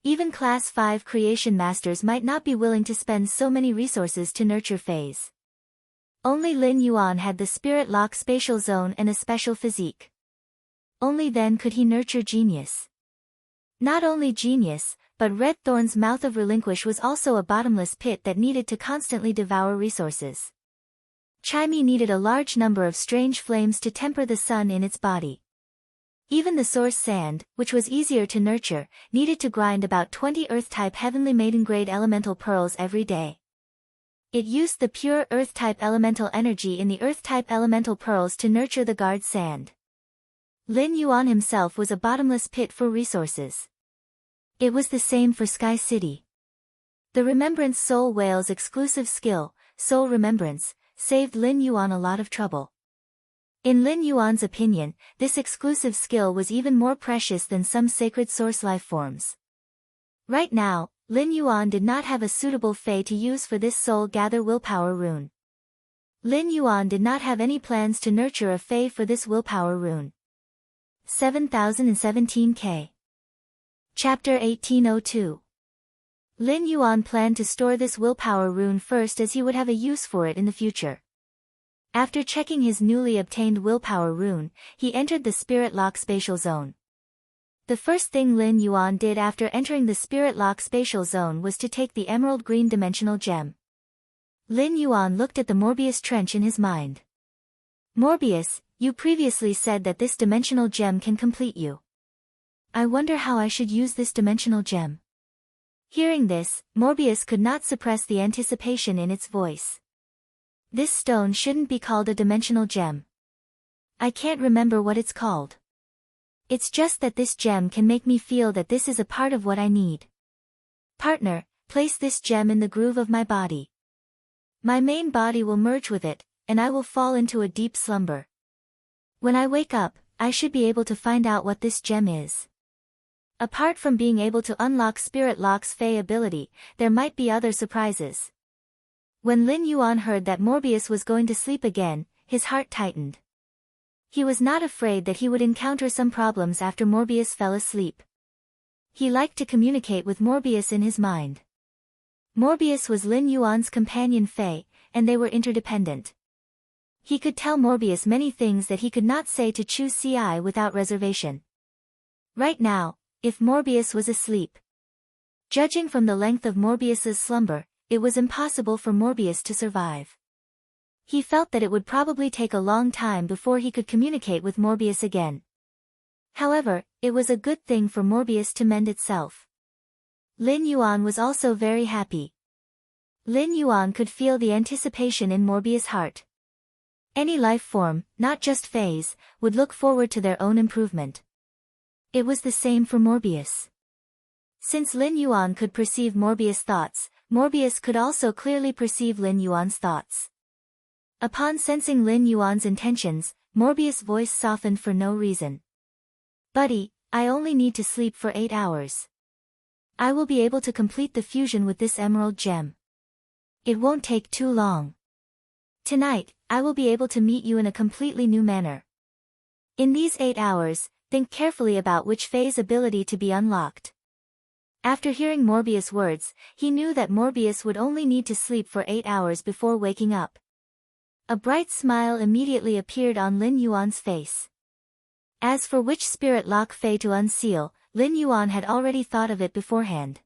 Even Class 5 creation masters might not be willing to spend so many resources to nurture Fays. Only Lin Yuan had the spirit lock spatial zone and a special physique. Only then could he nurture genius. Not only genius, but Red Thorn's mouth of relinquish was also a bottomless pit that needed to constantly devour resources. Chimey needed a large number of strange flames to temper the sun in its body. Even the source sand, which was easier to nurture, needed to grind about 20 Earth-type heavenly maiden-grade elemental pearls every day. It used the pure Earth-type elemental energy in the Earth-type elemental pearls to nurture the guard sand. Lin Yuan himself was a bottomless pit for resources. It was the same for Sky City. The Remembrance Soul Whale's exclusive skill, Soul Remembrance, saved Lin Yuan a lot of trouble. In Lin Yuan's opinion, this exclusive skill was even more precious than some sacred source life forms. Right now, Lin Yuan did not have a suitable Fey to use for this Soul Gather Willpower rune. Lin Yuan did not have any plans to nurture a Fey for this willpower rune. 7017K. Chapter 1802. Lin Yuan planned to store this willpower rune first as he would have a use for it in the future. After checking his newly obtained willpower rune, he entered the Spirit Lock spatial zone. The first thing Lin Yuan did after entering the Spirit Lock spatial zone was to take the emerald green dimensional gem. Lin Yuan looked at the Morbius trench in his mind. Morbius, you previously said that this dimensional gem can complete you. I wonder how I should use this dimensional gem. Hearing this, Morbius could not suppress the anticipation in its voice. This stone shouldn't be called a dimensional gem. I can't remember what it's called. It's just that this gem can make me feel that this is a part of what I need. Partner, place this gem in the groove of my body. My main body will merge with it, and I will fall into a deep slumber. When I wake up, I should be able to find out what this gem is. Apart from being able to unlock Spirit Lock's Fey ability, there might be other surprises. When Lin Yuan heard that Morbius was going to sleep again, his heart tightened. He was not afraid that he would encounter some problems after Morbius fell asleep. He liked to communicate with Morbius in his mind. Morbius was Lin Yuan's companion Fey, and they were interdependent. He could tell Morbius many things that he could not say to Chu Ci without reservation. Right now, if Morbius was asleep. Judging from the length of Morbius's slumber, it was impossible for Morbius to survive. He felt that it would probably take a long time before he could communicate with Morbius again. However, it was a good thing for Morbius to mend itself. Lin Yuan was also very happy. Lin Yuan could feel the anticipation in Morbius' heart. Any life form, not just Fays, would look forward to their own improvement. It was the same for Morbius. Since Lin Yuan could perceive Morbius' thoughts, Morbius could also clearly perceive Lin Yuan's thoughts. Upon sensing Lin Yuan's intentions, Morbius' voice softened for no reason. Buddy, I only need to sleep for 8 hours. I will be able to complete the fusion with this emerald gem. It won't take too long. Tonight, I will be able to meet you in a completely new manner. In these 8 hours, think carefully about which Fey's ability to be unlocked. After hearing Morbius' words, he knew that Morbius would only need to sleep for 8 hours before waking up. A bright smile immediately appeared on Lin Yuan's face. As for which Spirit Lock Fey to unseal, Lin Yuan had already thought of it beforehand.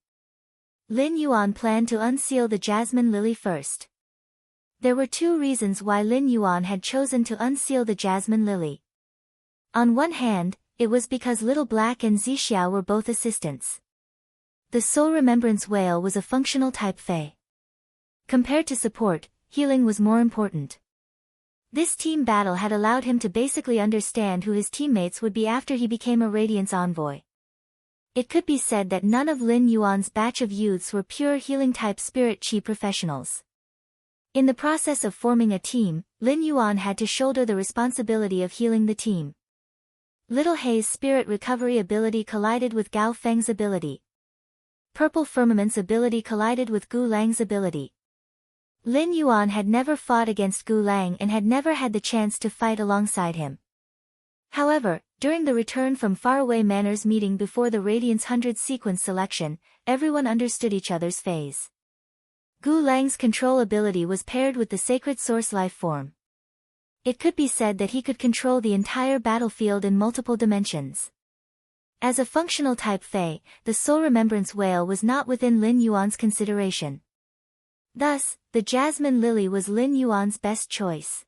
Lin Yuan planned to unseal the Jasmine Lily first. There were 2 reasons why Lin Yuan had chosen to unseal the Jasmine Lily. On one hand, it was because Little Black and Zixiao were both assistants. The Soul Remembrance Whale was a functional type Fey. Compared to support, healing was more important. This team battle had allowed him to basically understand who his teammates would be after he became a Radiance Envoy. It could be said that none of Lin Yuan's batch of youths were pure healing type Spirit Chi professionals. In the process of forming a team, Lin Yuan had to shoulder the responsibility of healing the team. Little Hei's Spirit Recovery ability collided with Gao Feng's ability. Purple Firmament's ability collided with Gu Lang's ability. Lin Yuan had never fought against Gu Lang and had never had the chance to fight alongside him. However, during the return from faraway Manor's meeting before the Radiance 100 sequence selection, everyone understood each other's phase. Gu Lang's control ability was paired with the sacred source life form. It could be said that he could control the entire battlefield in multiple dimensions. As a functional type Fey, the Soul Remembrance Whale was not within Lin Yuan's consideration. Thus, the Jasmine Lily was Lin Yuan's best choice.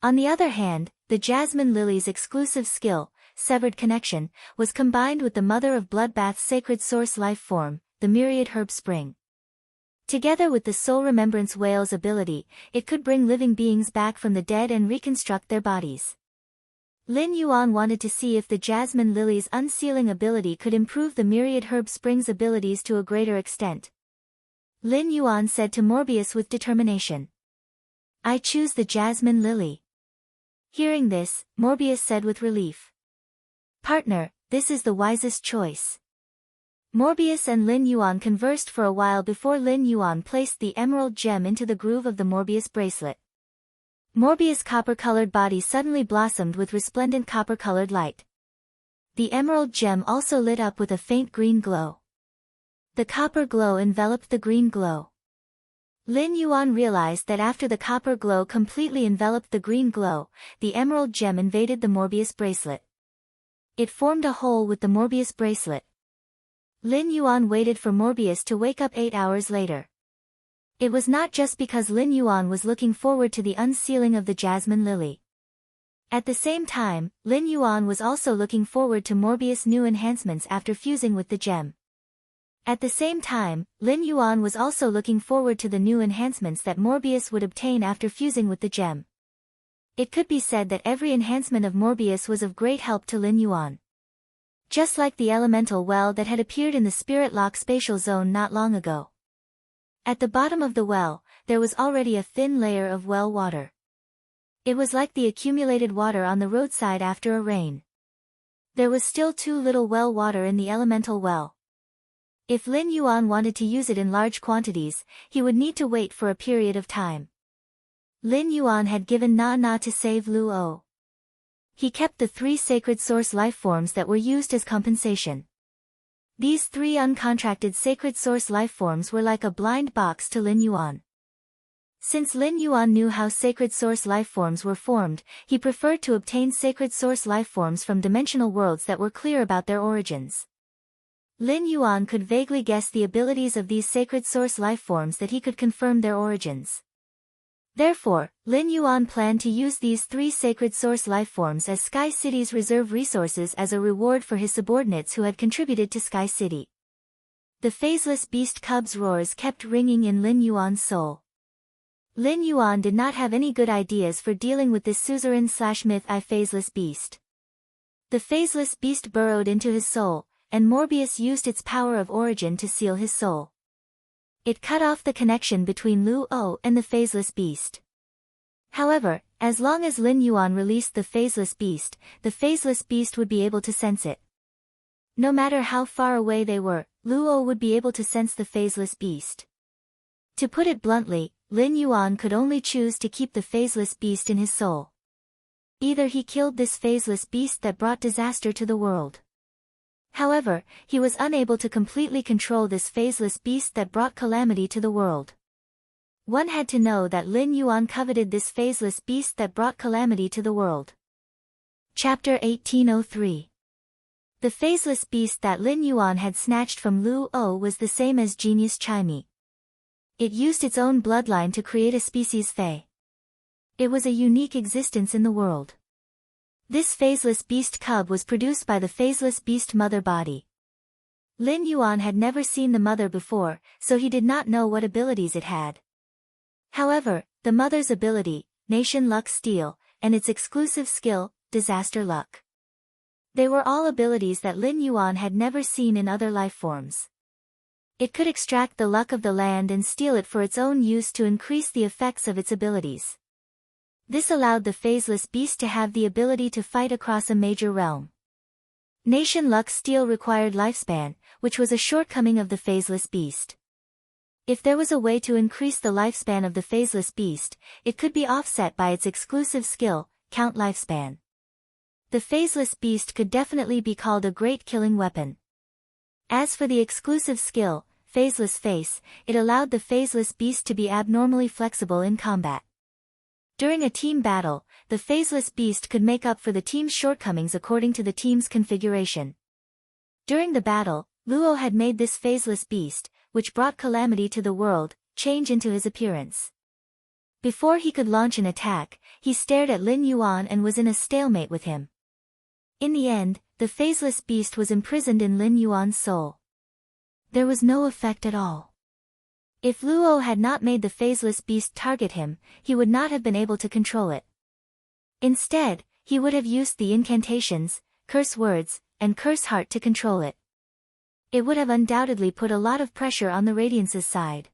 On the other hand, the Jasmine Lily's exclusive skill, Severed Connection, was combined with the Mother of Bloodbath's sacred source life form, the Myriad Herb Spring. Together with the Soul Remembrance Whale's ability, it could bring living beings back from the dead and reconstruct their bodies. Lin Yuan wanted to see if the Jasmine Lily's unsealing ability could improve the Myriad Herb Spring's abilities to a greater extent. Lin Yuan said to Morbius with determination, "I choose the Jasmine Lily." Hearing this, Morbius said with relief, "Partner, this is the wisest choice." Morbius and Lin Yuan conversed for a while before Lin Yuan placed the emerald gem into the groove of the Morbius bracelet. Morbius' copper-colored body suddenly blossomed with resplendent copper-colored light. The emerald gem also lit up with a faint green glow. The copper glow enveloped the green glow. Lin Yuan realized that after the copper glow completely enveloped the green glow, the emerald gem invaded the Morbius bracelet. It formed a hole with the Morbius bracelet. Lin Yuan waited for Morbius to wake up 8 hours later. It was not just because Lin Yuan was looking forward to the unsealing of the Jasmine Lily. At the same time, Lin Yuan was also looking forward to Morbius' new enhancements after fusing with the gem. At the same time, Lin Yuan was also looking forward to the new enhancements that Morbius would obtain after fusing with the gem. It could be said that every enhancement of Morbius was of great help to Lin Yuan. Just like the elemental well that had appeared in the Spirit Lock spatial zone not long ago. At the bottom of the well, there was already a thin layer of well water. It was like the accumulated water on the roadside after a rain. There was still too little well water in the elemental well. If Lin Yuan wanted to use it in large quantities, he would need to wait for a period of time. Lin Yuan had given Na to save Luo. He kept the 3 sacred source life forms that were used as compensation. These 3 uncontracted sacred source life forms were like a blind box to Lin Yuan. Since Lin Yuan knew how sacred source life forms were formed, he preferred to obtain sacred source life forms from dimensional worlds that were clear about their origins. Lin Yuan could vaguely guess the abilities of these sacred source life forms that he could confirm their origins. Therefore, Lin Yuan planned to use these 3 sacred source life forms as Sky City's reserve resources as a reward for his subordinates who had contributed to Sky City. The phaseless beast cub's roars kept ringing in Lin Yuan's soul. Lin Yuan did not have any good ideas for dealing with this suzerain/myth phaseless beast. The phaseless beast burrowed into his soul, and Morbius used its power of origin to seal his soul. It cut off the connection between Luo and the phaseless beast. However, as long as Lin Yuan released the phaseless beast would be able to sense it. No matter how far away they were, Luo would be able to sense the phaseless beast. To put it bluntly, Lin Yuan could only choose to keep the phaseless beast in his soul. Either he killed this phaseless beast that brought disaster to the world. However, he was unable to completely control this phaseless beast that brought calamity to the world. One had to know that Lin Yuan coveted this phaseless beast that brought calamity to the world. Chapter 1803. The phaseless beast that Lin Yuan had snatched from Luo was the same as Genius Chimey. It used its own bloodline to create a species Fey. It was a unique existence in the world. This phaseless beast cub was produced by the phaseless beast mother body. Lin Yuan had never seen the mother before, so he did not know what abilities it had. However, the mother's ability, Nation Luck Steel, and its exclusive skill, Disaster Luck. They were all abilities that Lin Yuan had never seen in other life forms. It could extract the luck of the land and steal it for its own use to increase the effects of its abilities. This allowed the phaseless beast to have the ability to fight across a major realm. Nation Luck Steel required lifespan, which was a shortcoming of the phaseless beast. If there was a way to increase the lifespan of the phaseless beast, it could be offset by its exclusive skill, count lifespan. The phaseless beast could definitely be called a great killing weapon. As for the exclusive skill, phaseless face, it allowed the phaseless beast to be abnormally flexible in combat. During a team battle, the phaseless beast could make up for the team's shortcomings according to the team's configuration. During the battle, Luo had made this phaseless beast, which brought calamity to the world, change into his appearance. Before he could launch an attack, he stared at Lin Yuan and was in a stalemate with him. In the end, the phaseless beast was imprisoned in Lin Yuan's soul. There was no effect at all. If Luo had not made the phaseless beast target him, he would not have been able to control it. Instead, he would have used the incantations, curse words, and curse heart to control it. It would have undoubtedly put a lot of pressure on the Radiance's side.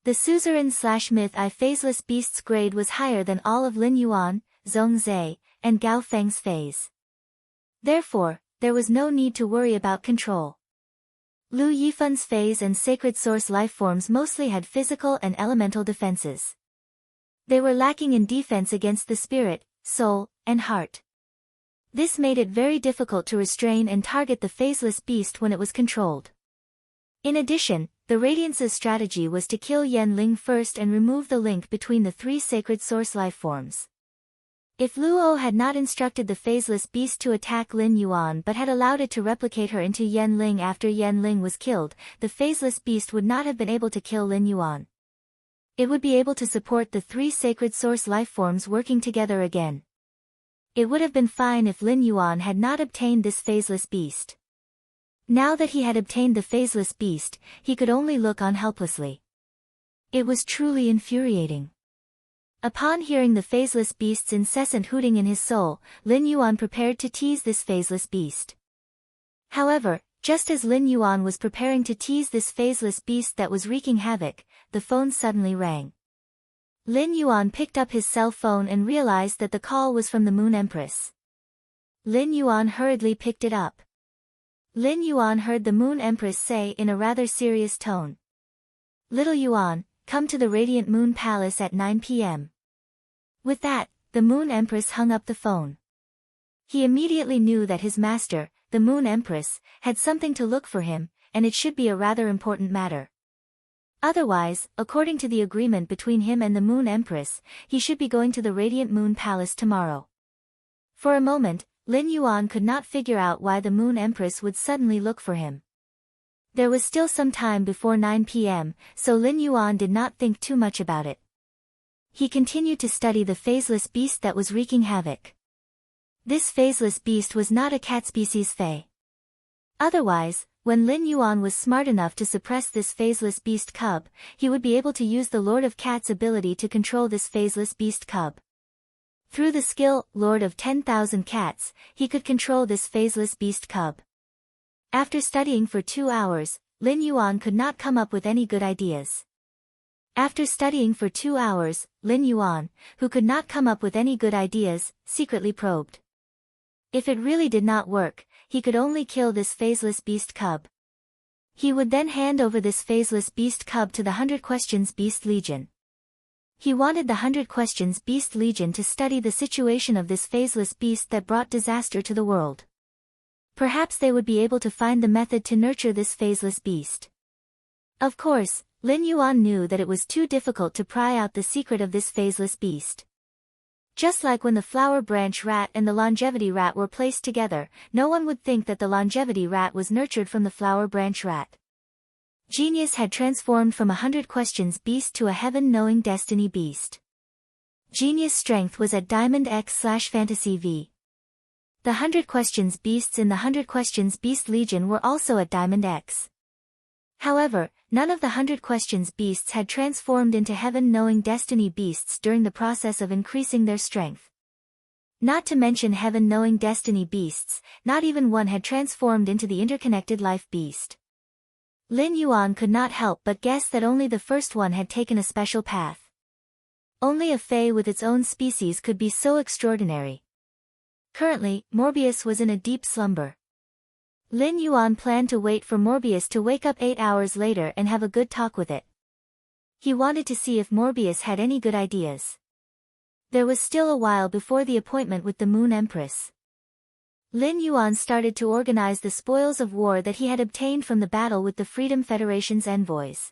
The suzerain/myth I phaseless beast's grade was higher than all of Lin Yuan, Zhong Zai, and Gao Feng's phase. Therefore, there was no need to worry about control. Lu Yifen's phase and sacred source lifeforms mostly had physical and elemental defenses. They were lacking in defense against the spirit, soul, and heart. This made it very difficult to restrain and target the phaseless beast when it was controlled. In addition, the Radiance's strategy was to kill Yan Ling first and remove the link between the three sacred source lifeforms. If Luo had not instructed the phaseless beast to attack Lin Yuan but had allowed it to replicate her into Yan Ling after Yan Ling was killed, the phaseless beast would not have been able to kill Lin Yuan. It would be able to support the three sacred source lifeforms working together again. It would have been fine if Lin Yuan had not obtained this phaseless beast. Now that he had obtained the phaseless beast, he could only look on helplessly. It was truly infuriating. Upon hearing the phaseless beast's incessant hooting in his soul, Lin Yuan prepared to tease this phaseless beast. However, just as Lin Yuan was preparing to tease this phaseless beast that was wreaking havoc, the phone suddenly rang. Lin Yuan picked up his cell phone and realized that the call was from the Moon Empress. Lin Yuan hurriedly picked it up. Lin Yuan heard the Moon Empress say in a rather serious tone, "Little Yuan, come to the Radiant Moon Palace at 9 p.m. With that, the Moon Empress hung up the phone. He immediately knew that his master, the Moon Empress, had something to look for him, and it should be a rather important matter. Otherwise, according to the agreement between him and the Moon Empress, he should be going to the Radiant Moon Palace tomorrow. For a moment, Lin Yuan could not figure out why the Moon Empress would suddenly look for him. There was still some time before 9 p.m., so Lin Yuan did not think too much about it. He continued to study the phaseless beast that was wreaking havoc. This phaseless beast was not a cat species Fae. Otherwise, when Lin Yuan was smart enough to suppress this phaseless beast cub, he would be able to use the Lord of Cats ability to control this phaseless beast cub. Through the skill, Lord of 10,000 Cats, he could control this phaseless beast cub. After studying for 2 hours, Lin Yuan could not come up with any good ideas. After studying for 2 hours, Lin Yuan, who could not come up with any good ideas, secretly probed. If it really did not work, he could only kill this phaseless beast cub. He would then hand over this phaseless beast cub to the 100 Questions Beast Legion. He wanted the 100 Questions Beast Legion to study the situation of this phaseless beast that brought disaster to the world. Perhaps they would be able to find the method to nurture this phaseless beast. Of course, Lin Yuan knew that it was too difficult to pry out the secret of this phaseless beast. Just like when the flower branch rat and the longevity rat were placed together, no one would think that the longevity rat was nurtured from the flower branch rat. Genius had transformed from a 100 Questions beast to a heaven-knowing destiny beast. Genius strength was at Diamond X/Fantasy V. The 100 Questions beasts in the 100 Questions Beast Legion were also at Diamond X. However, none of the 100 Questions beasts had transformed into heaven-knowing destiny beasts during the process of increasing their strength. Not to mention heaven-knowing destiny beasts, not even one had transformed into the interconnected life beast. Lin Yuan could not help but guess that only the first one had taken a special path. Only a Fae with its own species could be so extraordinary. Currently, Morbius was in a deep slumber. Lin Yuan planned to wait for Morbius to wake up 8 hours later and have a good talk with it. He wanted to see if Morbius had any good ideas. There was still a while before the appointment with the Moon Empress. Lin Yuan started to organize the spoils of war that he had obtained from the battle with the Freedom Federation's envoys.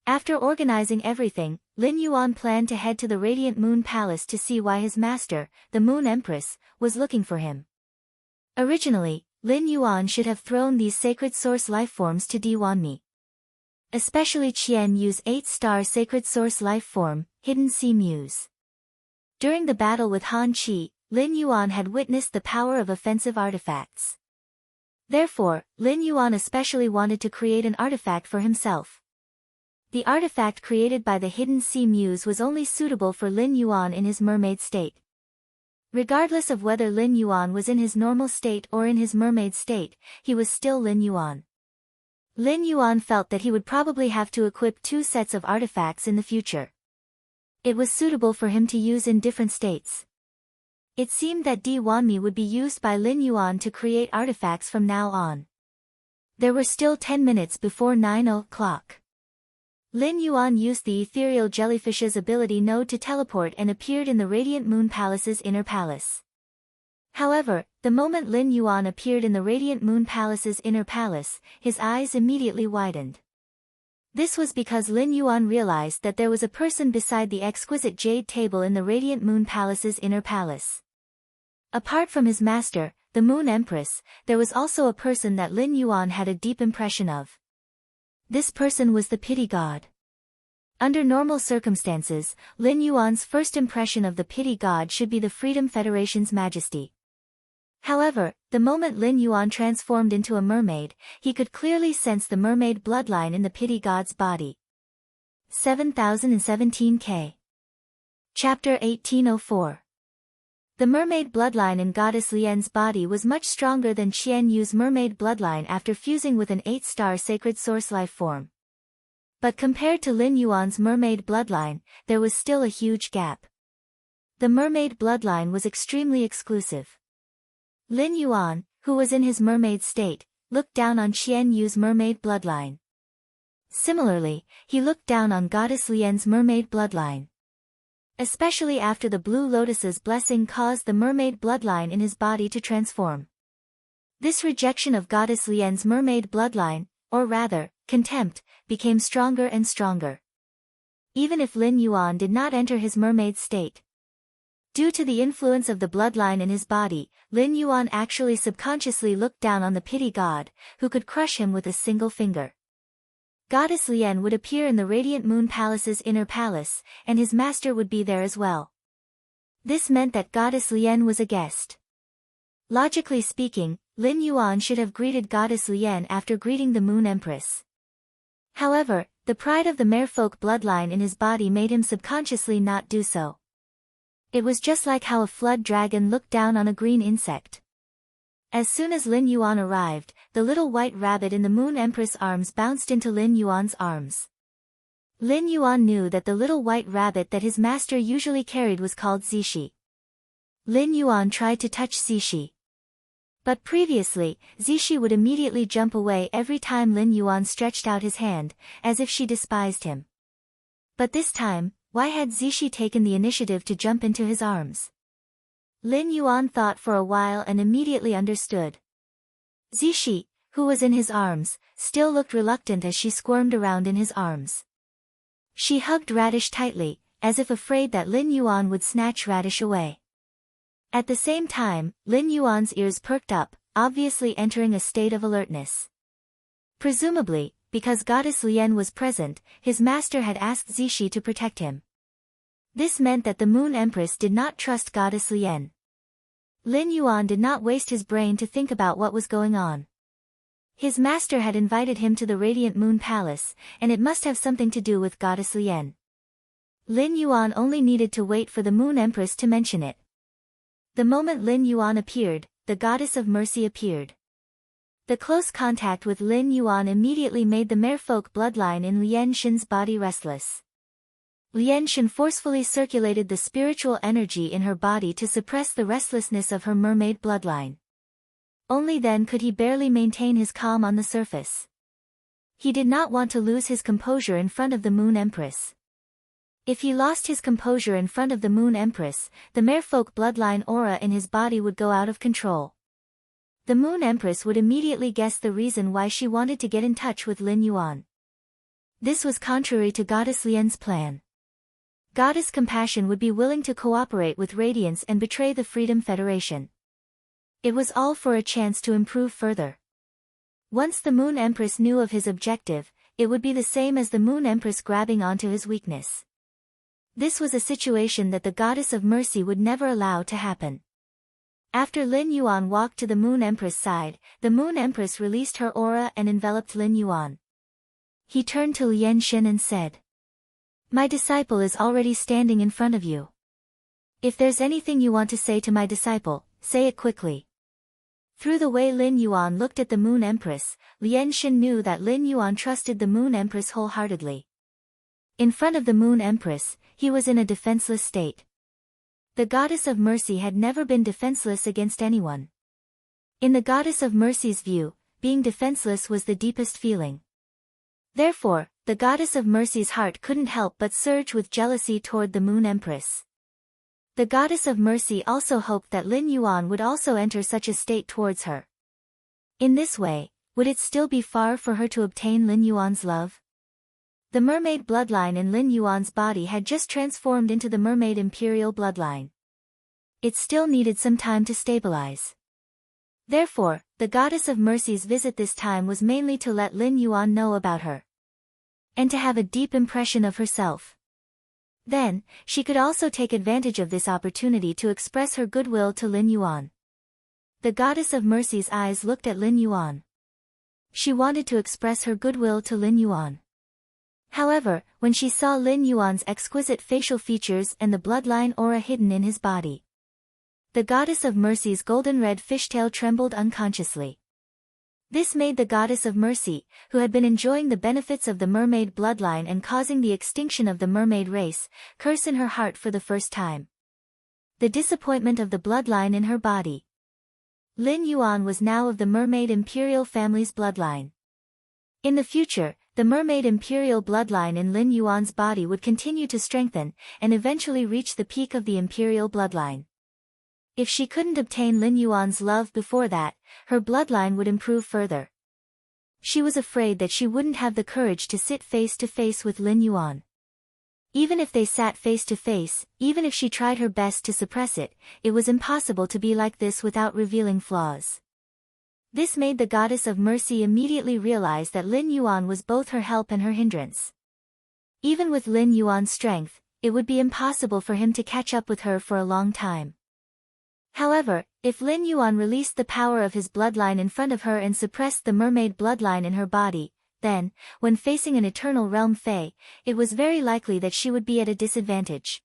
After organizing everything, Lin Yuan planned to head to the Radiant Moon Palace to see why his master, the Moon Empress, was looking for him. Originally, Lin Yuan should have thrown these sacred source lifeforms to Di Wanmi. Especially Qian Yu's 8-star sacred source lifeform, Hidden Sea Muse. During the battle with Han Qi, Lin Yuan had witnessed the power of offensive artifacts. Therefore, Lin Yuan especially wanted to create an artifact for himself. The artifact created by the Hidden Sea Muse was only suitable for Lin Yuan in his mermaid state. Regardless of whether Lin Yuan was in his normal state or in his mermaid state, he was still Lin Yuan. Lin Yuan felt that he would probably have to equip 2 sets of artifacts in the future. It was suitable for him to use in different states. It seemed that Di Wanmi would be used by Lin Yuan to create artifacts from now on. There were still 10 minutes before 9 o'clock. Lin Yuan used the ethereal jellyfish's ability node to teleport and appeared in the Radiant Moon Palace's inner palace. However, the moment Lin Yuan appeared in the Radiant Moon Palace's inner palace, his eyes immediately widened. This was because Lin Yuan realized that there was a person beside the exquisite jade table in the Radiant Moon Palace's inner palace. Apart from his master, the Moon Empress, there was also a person that Lin Yuan had a deep impression of. This person was the Pity God. Under normal circumstances, Lin Yuan's first impression of the Pity God should be the Freedom Federation's majesty. However, the moment Lin Yuan transformed into a mermaid, he could clearly sense the mermaid bloodline in the Pity God's body. 7017K. Chapter 1804. The mermaid bloodline in Goddess Lian's body was much stronger than Qian Yu's mermaid bloodline after fusing with an 8-star sacred source life form. But compared to Lin Yuan's mermaid bloodline, there was still a huge gap. The mermaid bloodline was extremely exclusive. Lin Yuan, who was in his mermaid state, looked down on Qian Yu's mermaid bloodline. Similarly, he looked down on Goddess Lian's mermaid bloodline. Especially after the Blue Lotus's blessing caused the mermaid bloodline in his body to transform. This rejection of Goddess Lian's mermaid bloodline, or rather, contempt, became stronger and stronger. Even if Lin Yuan did not enter his mermaid state. Due to the influence of the bloodline in his body, Lin Yuan actually subconsciously looked down on the Pity God, who could crush him with a single finger. Goddess Lian would appear in the Radiant Moon Palace's inner palace, and his master would be there as well. This meant that Goddess Lian was a guest. Logically speaking, Lin Yuan should have greeted Goddess Lian after greeting the Moon Empress. However, the pride of the merfolk bloodline in his body made him subconsciously not do so. It was just like how a flood dragon looked down on a green insect. As soon as Lin Yuan arrived, the little white rabbit in the Moon Empress' arms bounced into Lin Yuan's arms. Lin Yuan knew that the little white rabbit that his master usually carried was called Zishi. Lin Yuan tried to touch Zishi. But previously, Zishi would immediately jump away every time Lin Yuan stretched out his hand, as if she despised him. But this time, why had Zishi taken the initiative to jump into his arms? Lin Yuan thought for a while and immediately understood. Zishi, who was in his arms, still looked reluctant as she squirmed around in his arms. She hugged Radish tightly, as if afraid that Lin Yuan would snatch Radish away. At the same time, Lin Yuan's ears perked up, obviously entering a state of alertness. Presumably, because Goddess Lian was present, his master had asked Zishi to protect him. This meant that the Moon Empress did not trust Goddess Lian. Lin Yuan did not waste his brain to think about what was going on. His master had invited him to the Radiant Moon Palace, and it must have something to do with Goddess Lian. Lin Yuan only needed to wait for the Moon Empress to mention it. The moment Lin Yuan appeared, the Goddess of Mercy appeared. The close contact with Lin Yuan immediately made the merfolk bloodline in Lian Shen's body restless. Lian Shen forcefully circulated the spiritual energy in her body to suppress the restlessness of her mermaid bloodline. Only then could he barely maintain his calm on the surface. He did not want to lose his composure in front of the Moon Empress. If he lost his composure in front of the Moon Empress, the merfolk bloodline aura in his body would go out of control. The Moon Empress would immediately guess the reason why she wanted to get in touch with Lin Yuan. This was contrary to Goddess Lian's plan. Goddess Compassion would be willing to cooperate with Radiance and betray the Freedom Federation. It was all for a chance to improve further. Once the Moon Empress knew of his objective, it would be the same as the Moon Empress grabbing onto his weakness. This was a situation that the Goddess of Mercy would never allow to happen. After Lin Yuan walked to the Moon Empress' side, the Moon Empress released her aura and enveloped Lin Yuan. He turned to Lian Xin and said, "My disciple is already standing in front of you. If there's anything you want to say to my disciple, say it quickly." Through the way Lin Yuan looked at the Moon Empress, Lian Xin knew that Lin Yuan trusted the Moon Empress wholeheartedly. In front of the Moon Empress, he was in a defenseless state. The Goddess of Mercy had never been defenseless against anyone. In the Goddess of Mercy's view, being defenseless was the deepest feeling. Therefore, the Goddess of Mercy's heart couldn't help but surge with jealousy toward the Moon Empress. The Goddess of Mercy also hoped that Lin Yuan would also enter such a state towards her. In this way, would it still be far for her to obtain Lin Yuan's love? The mermaid bloodline in Lin Yuan's body had just transformed into the mermaid imperial bloodline. It still needed some time to stabilize. Therefore, the Goddess of Mercy's visit this time was mainly to let Lin Yuan know about her. And to have a deep impression of herself. Then, she could also take advantage of this opportunity to express her goodwill to Lin Yuan. The Goddess of Mercy's eyes looked at Lin Yuan. She wanted to express her goodwill to Lin Yuan. However, when she saw Lin Yuan's exquisite facial features and the bloodline aura hidden in his body, the Goddess of Mercy's golden-red fishtail trembled unconsciously. This made the Goddess of Mercy, who had been enjoying the benefits of the mermaid bloodline and causing the extinction of the mermaid race, curse in her heart for the first time. The disappointment of the bloodline in her body. Lin Yuan was now of the mermaid imperial family's bloodline. In the future, the mermaid imperial bloodline in Lin Yuan's body would continue to strengthen, and eventually reach the peak of the imperial bloodline. If she couldn't obtain Lin Yuan's love before that, her bloodline would improve further. She was afraid that she wouldn't have the courage to sit face to face with Lin Yuan. Even if they sat face to face, even if she tried her best to suppress it, it was impossible to be like this without revealing flaws. This made the Goddess of Mercy immediately realize that Lin Yuan was both her help and her hindrance. Even with Lin Yuan's strength, it would be impossible for him to catch up with her for a long time. However, if Lin Yuan released the power of his bloodline in front of her and suppressed the mermaid bloodline in her body, then, when facing an eternal realm Fae, it was very likely that she would be at a disadvantage.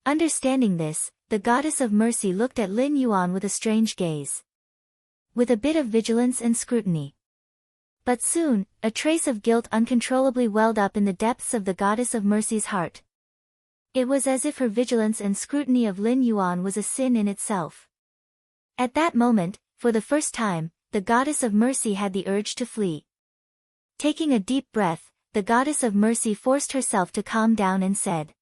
Understanding this, the Goddess of Mercy looked at Lin Yuan with a strange gaze. With a bit of vigilance and scrutiny. But soon, a trace of guilt uncontrollably welled up in the depths of the Goddess of Mercy's heart. It was as if her vigilance and scrutiny of Lin Yuan was a sin in itself. At that moment, for the first time, the Goddess of Mercy had the urge to flee. Taking a deep breath, the Goddess of Mercy forced herself to calm down and said,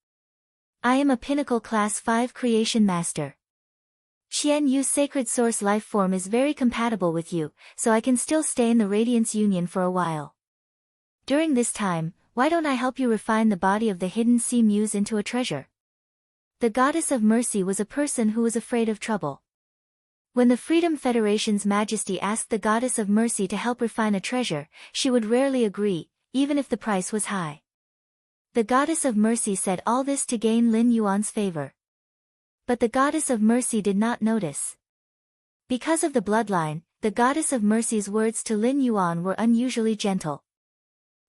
"I am a Pinnacle Class 5 Creation Master. Qian Yu's sacred source life form is very compatible with you, so I can still stay in the Radiance Union for a while. During this time, why don't I help you refine the body of the hidden sea muse into a treasure?" The Goddess of Mercy was a person who was afraid of trouble. When the Freedom Federation's Majesty asked the Goddess of Mercy to help refine a treasure, she would rarely agree, even if the price was high. The Goddess of Mercy said all this to gain Lin Yuan's favor. But the Goddess of Mercy did not notice. Because of the bloodline, the Goddess of Mercy's words to Lin Yuan were unusually gentle.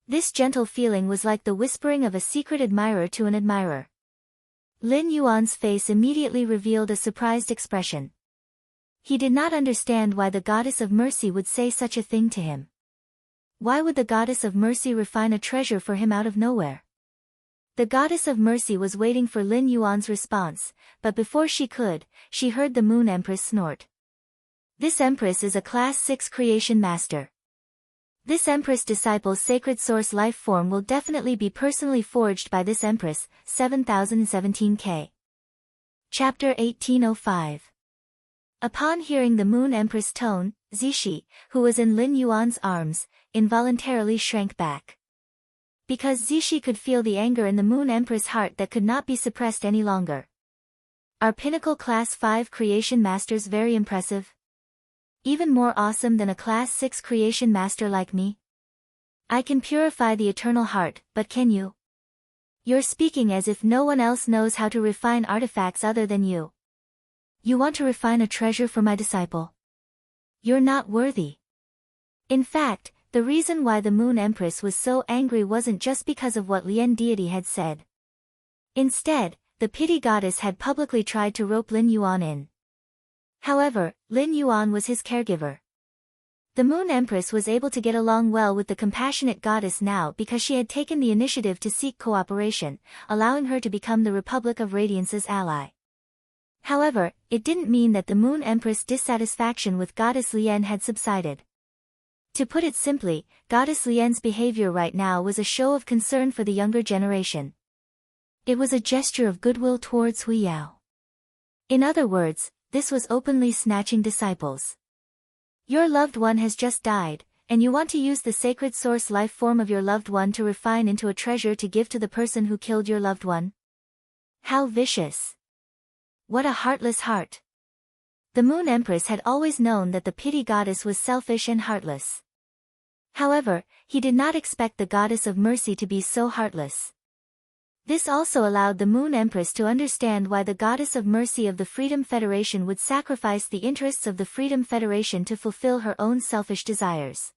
This gentle feeling was like the whispering of a secret admirer to an admirer. Lin Yuan's face immediately revealed a surprised expression. He did not understand why the Goddess of Mercy would say such a thing to him. Why would the Goddess of Mercy refine a treasure for him out of nowhere? The Goddess of Mercy was waiting for Lin Yuan's response, but before she could, she heard the Moon Empress snort. "This Empress is a Class 6 Creation Master. This Empress disciple's sacred source life form will definitely be personally forged by this Empress, 7017K. Chapter 1805. Upon hearing the Moon Empress tone, Zixi, who was in Lin Yuan's arms, involuntarily shrank back. Because Zixi could feel the anger in the Moon Empress' heart that could not be suppressed any longer. Are Pinnacle Class 5 Creation Masters very impressive? Even more awesome than a Class 6 Creation Master like me? I can purify the eternal heart, but can you? You're speaking as if no one else knows how to refine artifacts other than you. You want to refine a treasure for my disciple? You're not worthy. In fact, the reason why the Moon Empress was so angry wasn't just because of what Lien deity had said. Instead, the pity goddess had publicly tried to rope Lin Yuan in. However, Lin Yuan was his caregiver. The Moon Empress was able to get along well with the compassionate goddess now because she had taken the initiative to seek cooperation, allowing her to become the Republic of Radiance's ally. However, it didn't mean that the Moon Empress' dissatisfaction with Goddess Lien had subsided. To put it simply, Goddess Lien's behavior right now was a show of concern for the younger generation. It was a gesture of goodwill towards Hui Yao. In other words, this was openly snatching disciples. Your loved one has just died, and you want to use the sacred source life form of your loved one to refine into a treasure to give to the person who killed your loved one? How vicious! What a heartless heart! The Moon Empress had always known that the pity goddess was selfish and heartless. However, he did not expect the goddess of mercy to be so heartless. This also allowed the Moon Empress to understand why the goddess of mercy of the Freedom Federation would sacrifice the interests of the Freedom Federation to fulfill her own selfish desires.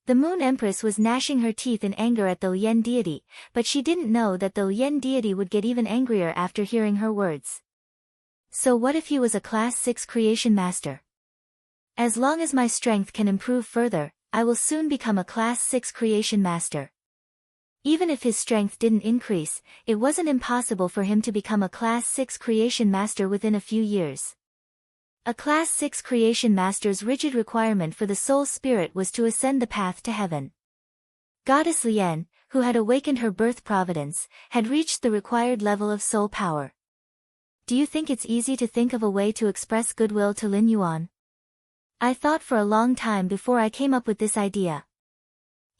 The Moon Empress was gnashing her teeth in anger at the Lien deity, but she didn't know that the Lien deity would get even angrier after hearing her words. So what if he was a Class 6 Creation Master? As long as my strength can improve further, I will soon become a Class 6 Creation Master. Even if his strength didn't increase, it wasn't impossible for him to become a Class 6 Creation Master within a few years. A Class 6 Creation Master's rigid requirement for the soul spirit was to ascend the path to heaven. Goddess Lien, who had awakened her birth providence, had reached the required level of soul power. Do you think it's easy to think of a way to express goodwill to Lin Yuan? I thought for a long time before I came up with this idea.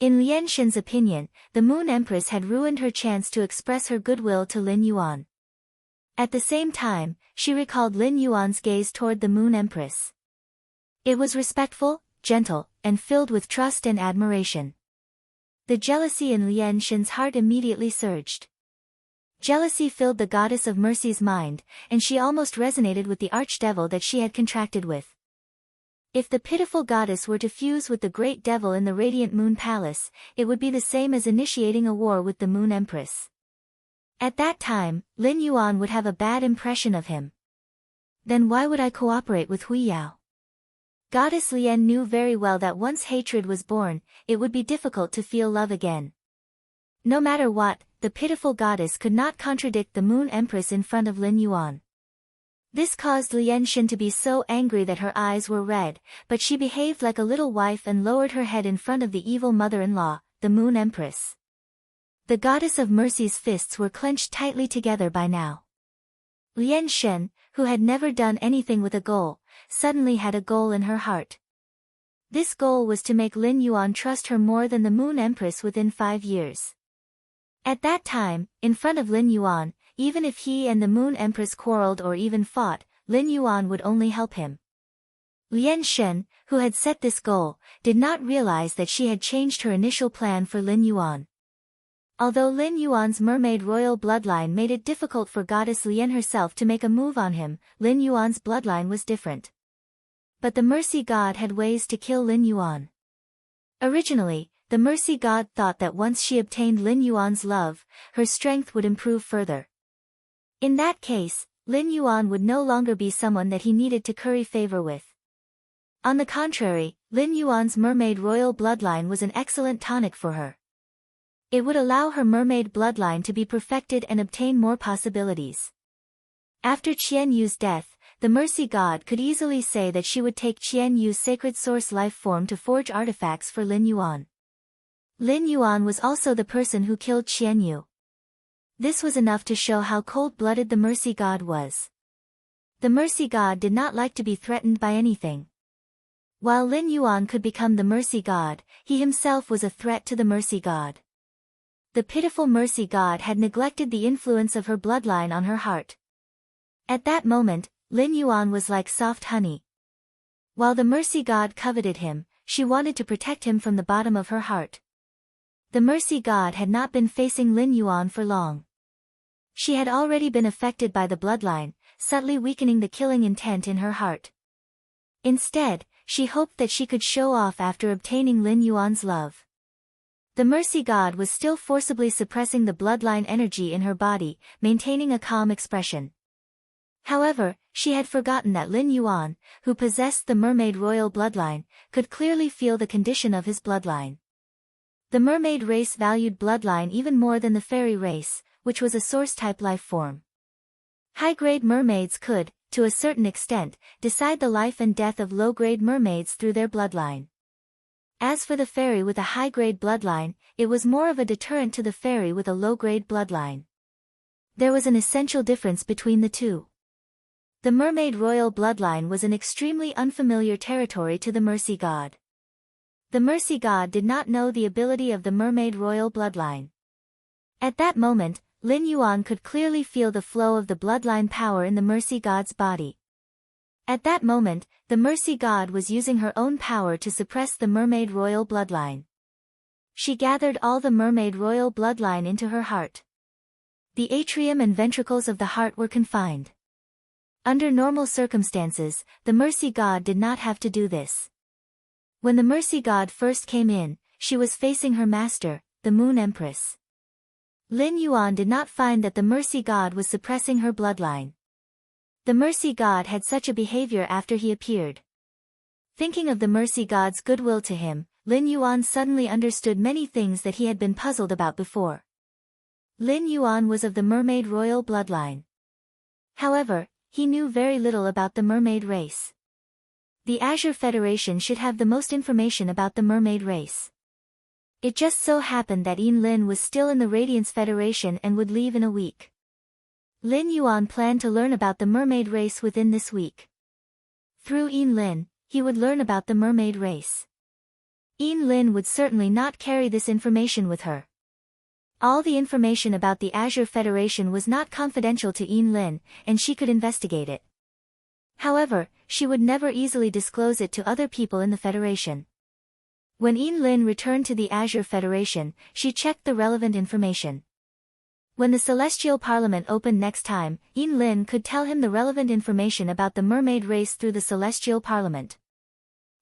In Lien Shen's opinion, the Moon Empress had ruined her chance to express her goodwill to Lin Yuan. At the same time, she recalled Lin Yuan's gaze toward the Moon Empress. It was respectful, gentle, and filled with trust and admiration. The jealousy in Lien Shen's heart immediately surged. Jealousy filled the goddess of mercy's mind, and she almost resonated with the archdevil that she had contracted with. If the pitiful goddess were to fuse with the great devil in the radiant moon palace, it would be the same as initiating a war with the Moon Empress. At that time, Lin Yuan would have a bad impression of him. Then why would I cooperate with Hui Yao? Goddess Lien knew very well that once hatred was born, it would be difficult to feel love again. No matter what, the pitiful goddess could not contradict the Moon Empress in front of Lin Yuan. This caused Lien Shen to be so angry that her eyes were red, but she behaved like a little wife and lowered her head in front of the evil mother-in-law, the Moon Empress. The goddess of mercy's fists were clenched tightly together by now. Lien Shen, who had never done anything with a goal, suddenly had a goal in her heart. This goal was to make Lin Yuan trust her more than the Moon Empress within 5 years. At that time, in front of Lin Yuan, even if he and the Moon Empress quarreled or even fought, Lin Yuan would only help him. Lien Shen, who had set this goal, did not realize that she had changed her initial plan for Lin Yuan. Although Lin Yuan's mermaid royal bloodline made it difficult for Goddess Lien herself to make a move on him, Lin Yuan's bloodline was different. But the Mercy God had ways to kill Lin Yuan. Originally, the Mercy God thought that once she obtained Lin Yuan's love, her strength would improve further. In that case, Lin Yuan would no longer be someone that he needed to curry favor with. On the contrary, Lin Yuan's mermaid royal bloodline was an excellent tonic for her. It would allow her mermaid bloodline to be perfected and obtain more possibilities. After Qian Yu's death, the Mercy God could easily say that she would take Qian Yu's sacred source life form to forge artifacts for Lin Yuan. Lin Yuan was also the person who killed Qian Yu. This was enough to show how cold-blooded the Mercy God was. The Mercy God did not like to be threatened by anything. While Lin Yuan could become the Mercy God, he himself was a threat to the Mercy God. The pitiful Mercy God had neglected the influence of her bloodline on her heart. At that moment, Lin Yuan was like soft honey. While the Mercy God coveted him, she wanted to protect him from the bottom of her heart. The Mercy God had not been facing Lin Yuan for long. She had already been affected by the bloodline, subtly weakening the killing intent in her heart. Instead, she hoped that she could show off after obtaining Lin Yuan's love. The Mercy God was still forcibly suppressing the bloodline energy in her body, maintaining a calm expression. However, she had forgotten that Lin Yuan, who possessed the mermaid royal bloodline, could clearly feel the condition of his bloodline. The mermaid race valued bloodline even more than the fairy race, which was a source-type life form. High-grade mermaids could, to a certain extent, decide the life and death of low-grade mermaids through their bloodline. As for the fairy with a high-grade bloodline, it was more of a deterrent to the fairy with a low-grade bloodline. There was an essential difference between the two. The mermaid royal bloodline was an extremely unfamiliar territory to the Mercy God. The Mercy God did not know the ability of the mermaid royal bloodline. At that moment, Lin Yuan could clearly feel the flow of the bloodline power in the Mercy God's body. At that moment, the Mercy God was using her own power to suppress the mermaid royal bloodline. She gathered all the mermaid royal bloodline into her heart. The atrium and ventricles of the heart were confined. Under normal circumstances, the Mercy God did not have to do this. When the Mercy God first came in, she was facing her master, the Moon Empress. Lin Yuan did not find that the Mercy God was suppressing her bloodline. The Mercy God had such a behavior after he appeared. Thinking of the Mercy God's goodwill to him, Lin Yuan suddenly understood many things that he had been puzzled about before. Lin Yuan was of the mermaid royal bloodline. However, he knew very little about the mermaid race. The Azure Federation should have the most information about the mermaid race. It just so happened that Lin was still in the Radiance Federation and would leave in a week. Lin Yuan planned to learn about the mermaid race within this week. Through Lin, he would learn about the mermaid race. Lin would certainly not carry this information with her. All the information about the Azure Federation was not confidential to Lin, and she could investigate it. However, she would never easily disclose it to other people in the Federation. When Lin returned to the Azure Federation, she checked the relevant information. When the Celestial Parliament opened next time, Lin could tell him the relevant information about the mermaid race through the Celestial Parliament.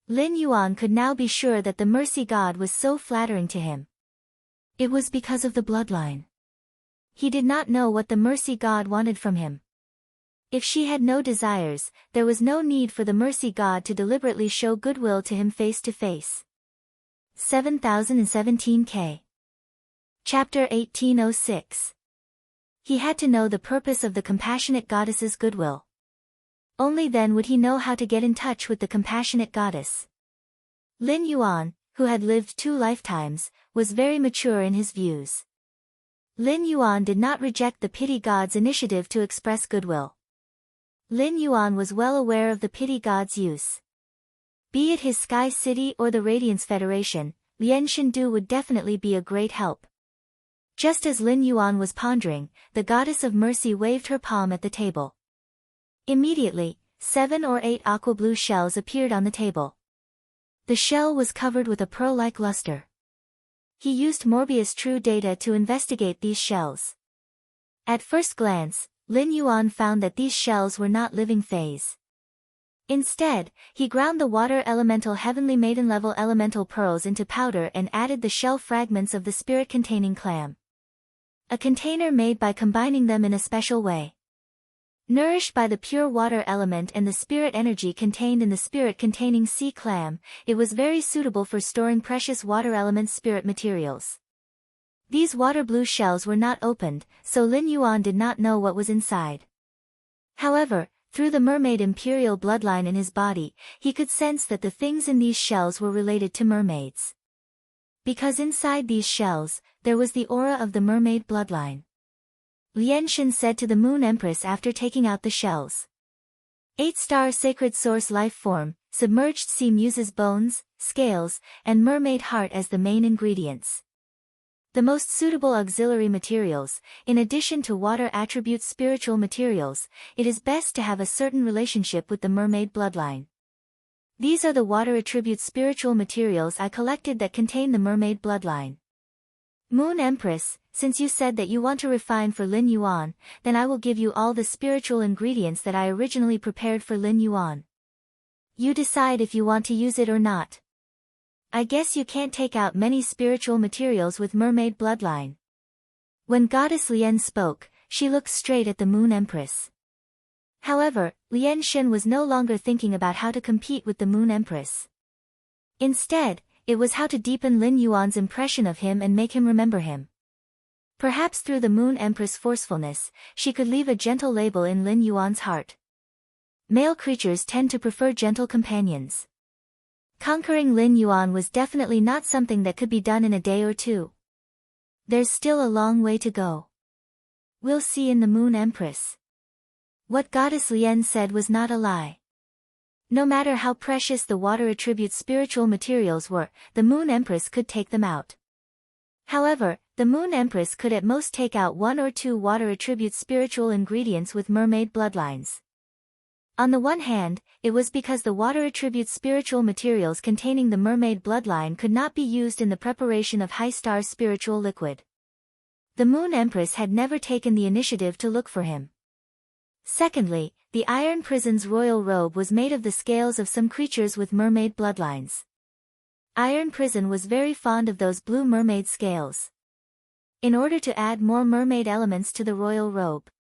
Lin Yuan could now be sure that the Mercy God was so flattering to him. It was because of the bloodline. He did not know what the Mercy God wanted from him. If she had no desires, there was no need for the Mercy God to deliberately show goodwill to him face to face. 7017K. Chapter 1806. He had to know the purpose of the compassionate goddess's goodwill. Only then would he know how to get in touch with the compassionate goddess. Lin Yuan, who had lived 2 lifetimes, was very mature in his views. Lin Yuan did not reject the Pity God's initiative to express goodwill. Lin Yuan was well aware of the Pity God's use. Be it his Sky City or the Radiance Federation, Lian Shendu would definitely be a great help. Just as Lin Yuan was pondering, the goddess of mercy waved her palm at the table. Immediately, 7 or 8 aqua blue shells appeared on the table. The shell was covered with a pearl-like luster. He used Morbius True Data to investigate these shells. At first glance, Lin Yuan found that these shells were not living phase. Instead, he ground the water elemental heavenly maiden level elemental pearls into powder and added the shell fragments of the spirit-containing clam. A container made by combining them in a special way. Nourished by the pure water element and the spirit energy contained in the spirit-containing sea clam, it was very suitable for storing precious water element spirit materials. These water blue shells were not opened, so Lin Yuan did not know what was inside. However, Through the mermaid imperial bloodline in his body, he could sense that the things in these shells were related to mermaids. Because inside these shells, there was the aura of the mermaid bloodline. Lian said to the Moon Empress after taking out the shells. 8-star sacred source life form, submerged sea muse's bones, scales, and mermaid heart as the main ingredients. The most suitable auxiliary materials, in addition to water attribute spiritual materials, it is best to have a certain relationship with the mermaid bloodline. These are the water attribute spiritual materials I collected that contain the mermaid bloodline. Moon Empress, since you said that you want to refine for Lin Yuan, then I will give you all the spiritual ingredients that I originally prepared for Lin Yuan. You decide if you want to use it or not. I guess you can't take out many spiritual materials with mermaid bloodline. When Goddess Lian spoke, she looked straight at the Moon Empress. However, Lian was no longer thinking about how to compete with the Moon Empress. Instead, it was how to deepen Lin Yuan's impression of him and make him remember him. Perhaps through the Moon Empress' forcefulness, she could leave a gentle label in Lin Yuan's heart. Male creatures tend to prefer gentle companions. Conquering Lin Yuan was definitely not something that could be done in a day or two. There's still a long way to go. We'll see in the Moon Empress. What Goddess Lian said was not a lie. No matter how precious the water attribute spiritual materials were, the Moon Empress could take them out. However, the Moon Empress could at most take out 1 or 2 water attribute spiritual ingredients with mermaid bloodlines. On the one hand, it was because the water attribute spiritual materials containing the mermaid bloodline could not be used in the preparation of high-star spiritual liquid. The Moon Empress had never taken the initiative to look for him. Secondly, the Iron Prison's royal robe was made of the scales of some creatures with mermaid bloodlines. Iron Prison was very fond of those blue mermaid scales. In order to add more mermaid elements to the royal robe,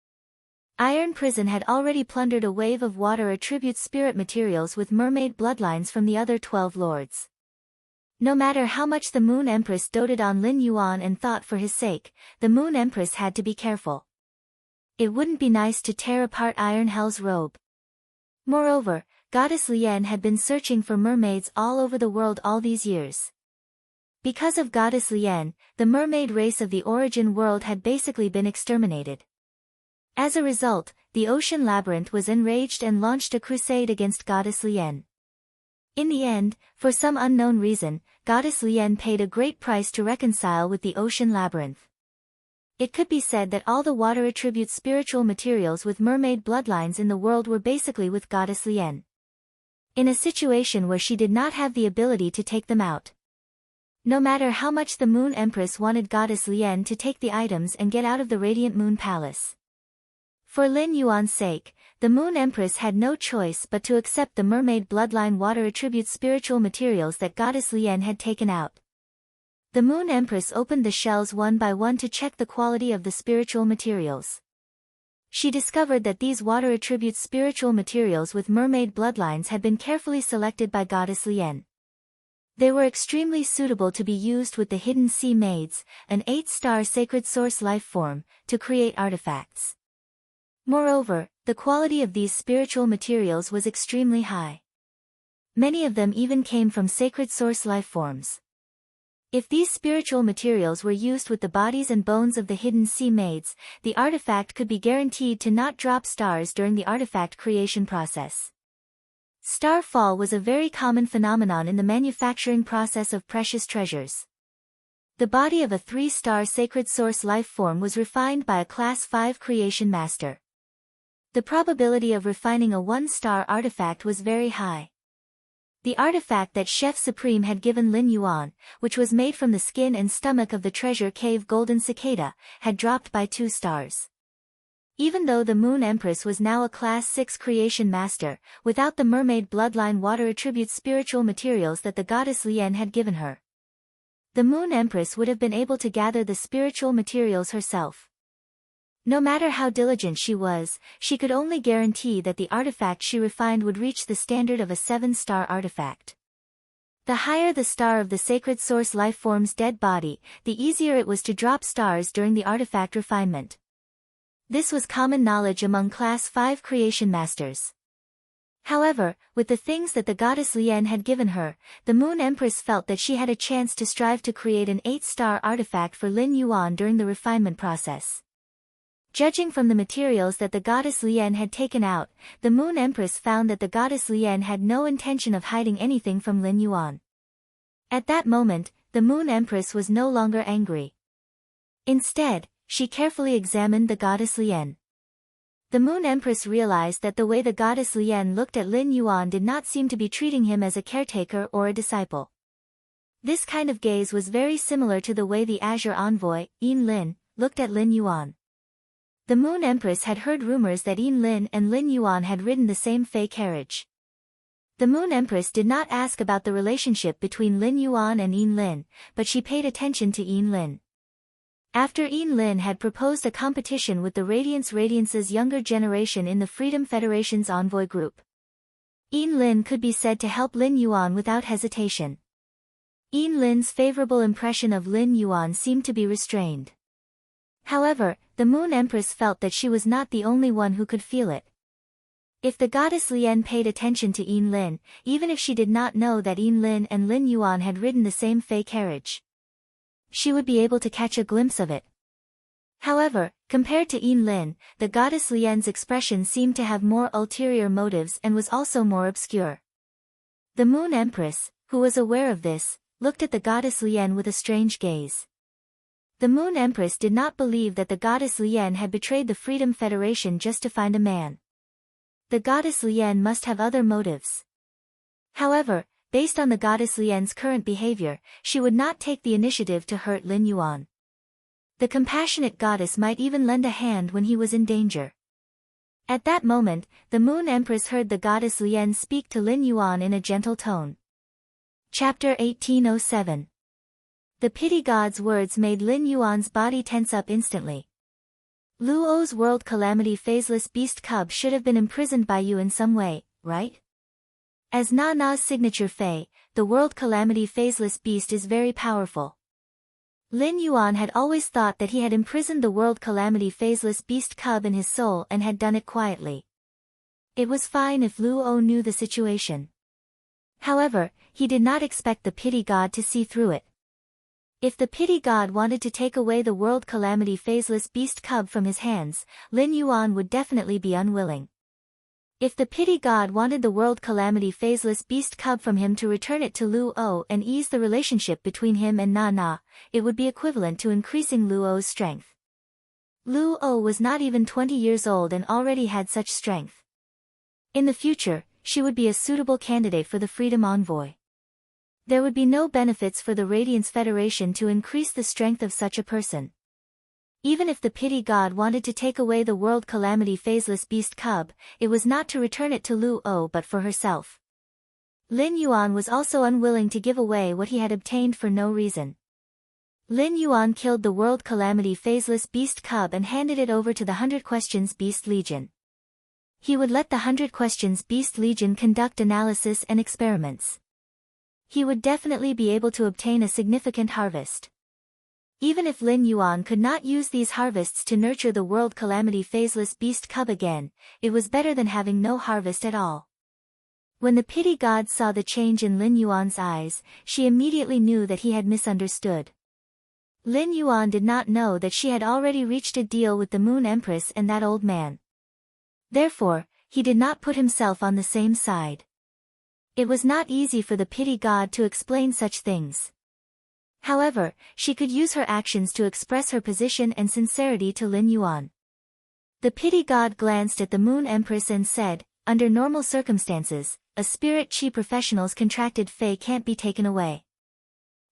Iron Prison had already plundered a wave of water attribute spirit materials with mermaid bloodlines from the other 12 lords. No matter how much the Moon Empress doted on Lin Yuan and thought for his sake, the Moon Empress had to be careful. It wouldn't be nice to tear apart Iron Hell's robe. Moreover, Goddess Lian had been searching for mermaids all over the world all these years. Because of Goddess Lian, the mermaid race of the origin world had basically been exterminated. As a result, the Ocean Labyrinth was enraged and launched a crusade against Goddess Lian. In the end, for some unknown reason, Goddess Lian paid a great price to reconcile with the Ocean Labyrinth. It could be said that all the water attribute spiritual materials with mermaid bloodlines in the world were basically with Goddess Lian. In a situation where she did not have the ability to take them out. No matter how much the Moon Empress wanted Goddess Lian to take the items and get out of the Radiant Moon Palace. For Lin Yuan's sake, the Moon Empress had no choice but to accept the mermaid bloodline water attribute spiritual materials that Goddess Lian had taken out. The Moon Empress opened the shells one by one to check the quality of the spiritual materials. She discovered that these water attribute spiritual materials with mermaid bloodlines had been carefully selected by Goddess Lian. They were extremely suitable to be used with the Hidden Sea Maids, an 8-star sacred source life form, to create artifacts. Moreover, the quality of these spiritual materials was extremely high. Many of them even came from sacred source life forms. If these spiritual materials were used with the bodies and bones of the Hidden Sea Maids, the artifact could be guaranteed to not drop stars during the artifact creation process. Star fall was a very common phenomenon in the manufacturing process of precious treasures. The body of a 3-star sacred source life form was refined by a Class 5 creation master. The probability of refining a 1-star artifact was very high. The artifact that Chef Supreme had given Lin Yuan, which was made from the skin and stomach of the treasure cave golden cicada, had dropped by 2 stars. Even though the Moon Empress was now a Class 6 creation master, without the mermaid bloodline water attribute spiritual materials that the Goddess Lian had given her, the Moon Empress would have been able to gather the spiritual materials herself. No matter how diligent she was, she could only guarantee that the artifact she refined would reach the standard of a 7-star artifact. The higher the star of the sacred source life form's dead body, the easier it was to drop stars during the artifact refinement. This was common knowledge among Class 5 creation masters. However, with the things that the goddess Lien had given her, the Moon Empress felt that she had a chance to strive to create an 8-star artifact for Lin Yuan during the refinement process. Judging from the materials that the goddess Lien had taken out, the Moon Empress found that the goddess Lien had no intention of hiding anything from Lin Yuan. At that moment, the Moon Empress was no longer angry. Instead, she carefully examined the goddess Lien. The Moon Empress realized that the way the goddess Lien looked at Lin Yuan did not seem to be treating him as a caretaker or a disciple. This kind of gaze was very similar to the way the Azure Envoy, Yin Lin, looked at Lin Yuan. The Moon Empress had heard rumors that Yin Lin and Lin Yuan had ridden the same Fey carriage. The Moon Empress did not ask about the relationship between Lin Yuan and Yin Lin, but she paid attention to Yin Lin. After Yin Lin had proposed a competition with the Radiance's younger generation in the Freedom Federation's envoy group. Yin Lin could be said to help Lin Yuan without hesitation. Yin Lin's favorable impression of Lin Yuan seemed to be restrained. However, the Moon Empress felt that she was not the only one who could feel it. If the goddess Lien paid attention to Yin Lin, even if she did not know that Yin Lin and Lin Yuan had ridden the same Fey carriage, she would be able to catch a glimpse of it. However, compared to Yin Lin, the goddess Lien's expression seemed to have more ulterior motives and was also more obscure. The Moon Empress, who was aware of this, looked at the goddess Lien with a strange gaze. The Moon Empress did not believe that the goddess Lien had betrayed the Freedom Federation just to find a man. The goddess Lien must have other motives. However, based on the goddess Lien's current behavior, she would not take the initiative to hurt Lin Yuan. The compassionate goddess might even lend a hand when he was in danger. At that moment, the Moon Empress heard the goddess Lien speak to Lin Yuan in a gentle tone. Chapter 1807. The pity god's words made Lin Yuan's body tense up instantly. Luo's world calamity phaseless beast cub should have been imprisoned by you in some way, right? As Na's signature Fey, the world calamity phaseless beast is very powerful. Lin Yuan had always thought that he had imprisoned the world calamity phaseless beast cub in his soul and had done it quietly. It was fine if Luo knew the situation. However, he did not expect the pity god to see through it. If the pity god wanted to take away the world calamity phaseless beast cub from his hands, Lin Yuan would definitely be unwilling. If the pity god wanted the world calamity phaseless beast cub from him to return it to Luo and ease the relationship between him and Na, it would be equivalent to increasing Luo's strength. Luo was not even 20 years old and already had such strength. In the future, she would be a suitable candidate for the Freedom Envoy. There would be no benefits for the Radiance Federation to increase the strength of such a person. Even if the pity god wanted to take away the world calamity phaseless beast cub, it was not to return it to Luo but for herself. Lin Yuan was also unwilling to give away what he had obtained for no reason. Lin Yuan killed the world calamity phaseless beast cub and handed it over to the 100 Questions Beast Legion. He would let the 100 Questions Beast Legion conduct analysis and experiments. He would definitely be able to obtain a significant harvest. Even if Lin Yuan could not use these harvests to nurture the world calamity phaseless beast cub again, it was better than having no harvest at all. When the pity god saw the change in Lin Yuan's eyes, she immediately knew that he had misunderstood. Lin Yuan did not know that she had already reached a deal with the Moon Empress and that old man. Therefore, he did not put himself on the same side. It was not easy for the pity god to explain such things. However, she could use her actions to express her position and sincerity to Lin Yuan. The pity god glanced at the Moon Empress and said, under normal circumstances, a spirit chi professional's contracted Fey can't be taken away.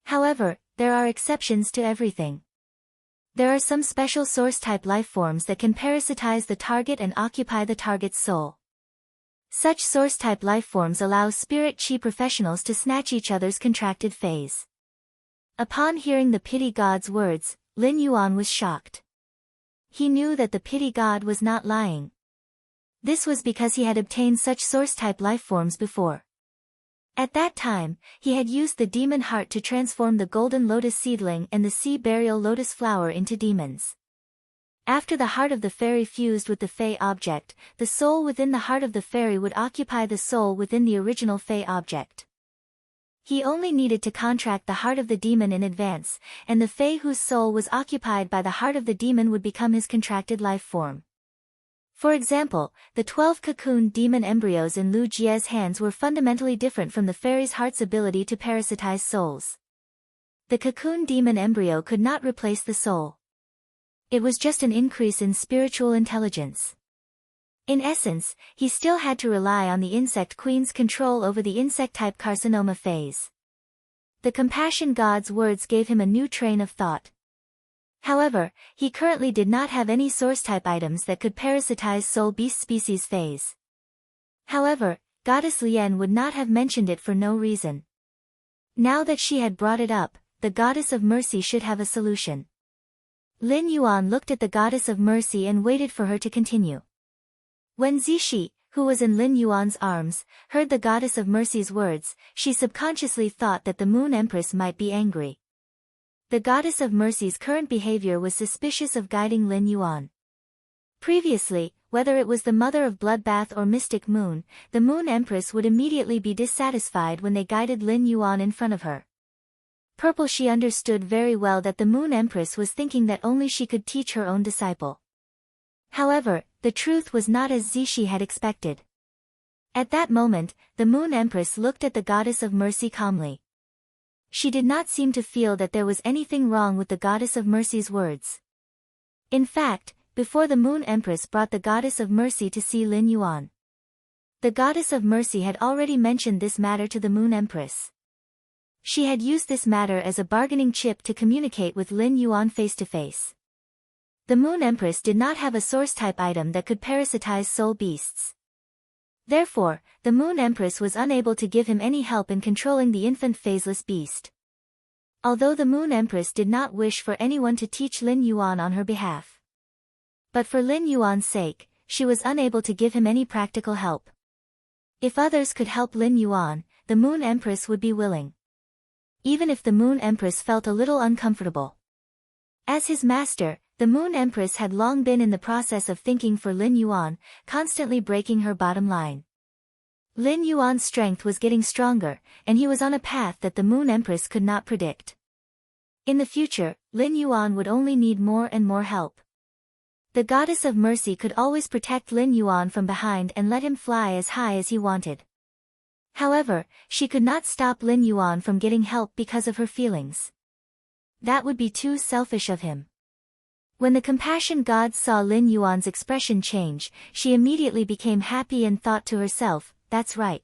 However, there are exceptions to everything. There are some special source-type life forms that can parasitize the target and occupy the target's soul. Such source-type life forms allow spirit chi professionals to snatch each other's contracted Feys. Upon hearing the pity god's words, Lin Yuan was shocked. He knew that the pity god was not lying. This was because he had obtained such source-type life forms before. At that time, he had used the demon heart to transform the golden lotus seedling and the sea burial lotus flower into demons. After the heart of the fairy fused with the fey object, the soul within the heart of the fairy would occupy the soul within the original fey object. He only needed to contract the heart of the demon in advance, and the fey whose soul was occupied by the heart of the demon would become his contracted life form. For example, the 12 cocoon demon embryos in Lu Jie's hands were fundamentally different from the fairy's heart's ability to parasitize souls. The cocoon demon embryo could not replace the soul. It was just an increase in spiritual intelligence. In essence, he still had to rely on the insect queen's control over the insect-type carcinoma phase. The compassion god's words gave him a new train of thought. However, he currently did not have any source-type items that could parasitize soul beast species phase. However, Goddess Lien would not have mentioned it for no reason. Now that she had brought it up, the Goddess of Mercy should have a solution. Lin Yuan looked at the Goddess of Mercy and waited for her to continue. When Zixi, who was in Lin Yuan's arms, heard the Goddess of Mercy's words, she subconsciously thought that the Moon Empress might be angry. The Goddess of Mercy's current behavior was suspicious of guiding Lin Yuan. Previously, whether it was the Mother of Bloodbath or Mystic Moon, the Moon Empress would immediately be dissatisfied when they guided Lin Yuan in front of her. Purple she understood very well that the Moon Empress was thinking that only she could teach her own disciple. However, the truth was not as Zixi had expected. At that moment, the Moon Empress looked at the Goddess of Mercy calmly. She did not seem to feel that there was anything wrong with the Goddess of Mercy's words. In fact, before the Moon Empress brought the Goddess of Mercy to see Lin Yuan, the Goddess of Mercy had already mentioned this matter to the Moon Empress. She had used this matter as a bargaining chip to communicate with Lin Yuan face to face. The Moon Empress did not have a source-type item that could parasitize soul beasts. Therefore, the Moon Empress was unable to give him any help in controlling the infant phaseless beast. Although the Moon Empress did not wish for anyone to teach Lin Yuan on her behalf. But for Lin Yuan's sake, she was unable to give him any practical help. If others could help Lin Yuan, the Moon Empress would be willing. Even if the Moon Empress felt a little uncomfortable. As his master, the Moon Empress had long been in the process of thinking for Lin Yuan, constantly breaking her bottom line. Lin Yuan's strength was getting stronger, and he was on a path that the Moon Empress could not predict. In the future, Lin Yuan would only need more and more help. The Goddess of Mercy could always protect Lin Yuan from behind and let him fly as high as he wanted. However, she could not stop Lin Yuan from getting help because of her feelings. That would be too selfish of him. When the compassion god saw Lin Yuan's expression change, she immediately became happy and thought to herself, that's right.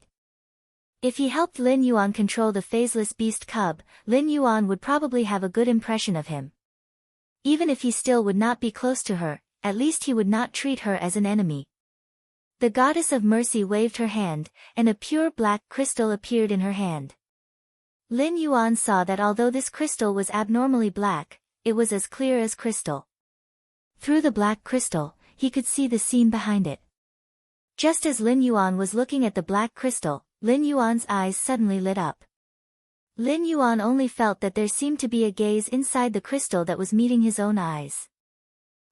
If he helped Lin Yuan control the phaseless beast cub, Lin Yuan would probably have a good impression of him. Even if he still would not be close to her, at least he would not treat her as an enemy. The Goddess of Mercy waved her hand, and a pure black crystal appeared in her hand. Lin Yuan saw that although this crystal was abnormally black, it was as clear as crystal. Through the black crystal, he could see the scene behind it. Just as Lin Yuan was looking at the black crystal, Lin Yuan's eyes suddenly lit up. Lin Yuan only felt that there seemed to be a gaze inside the crystal that was meeting his own eyes.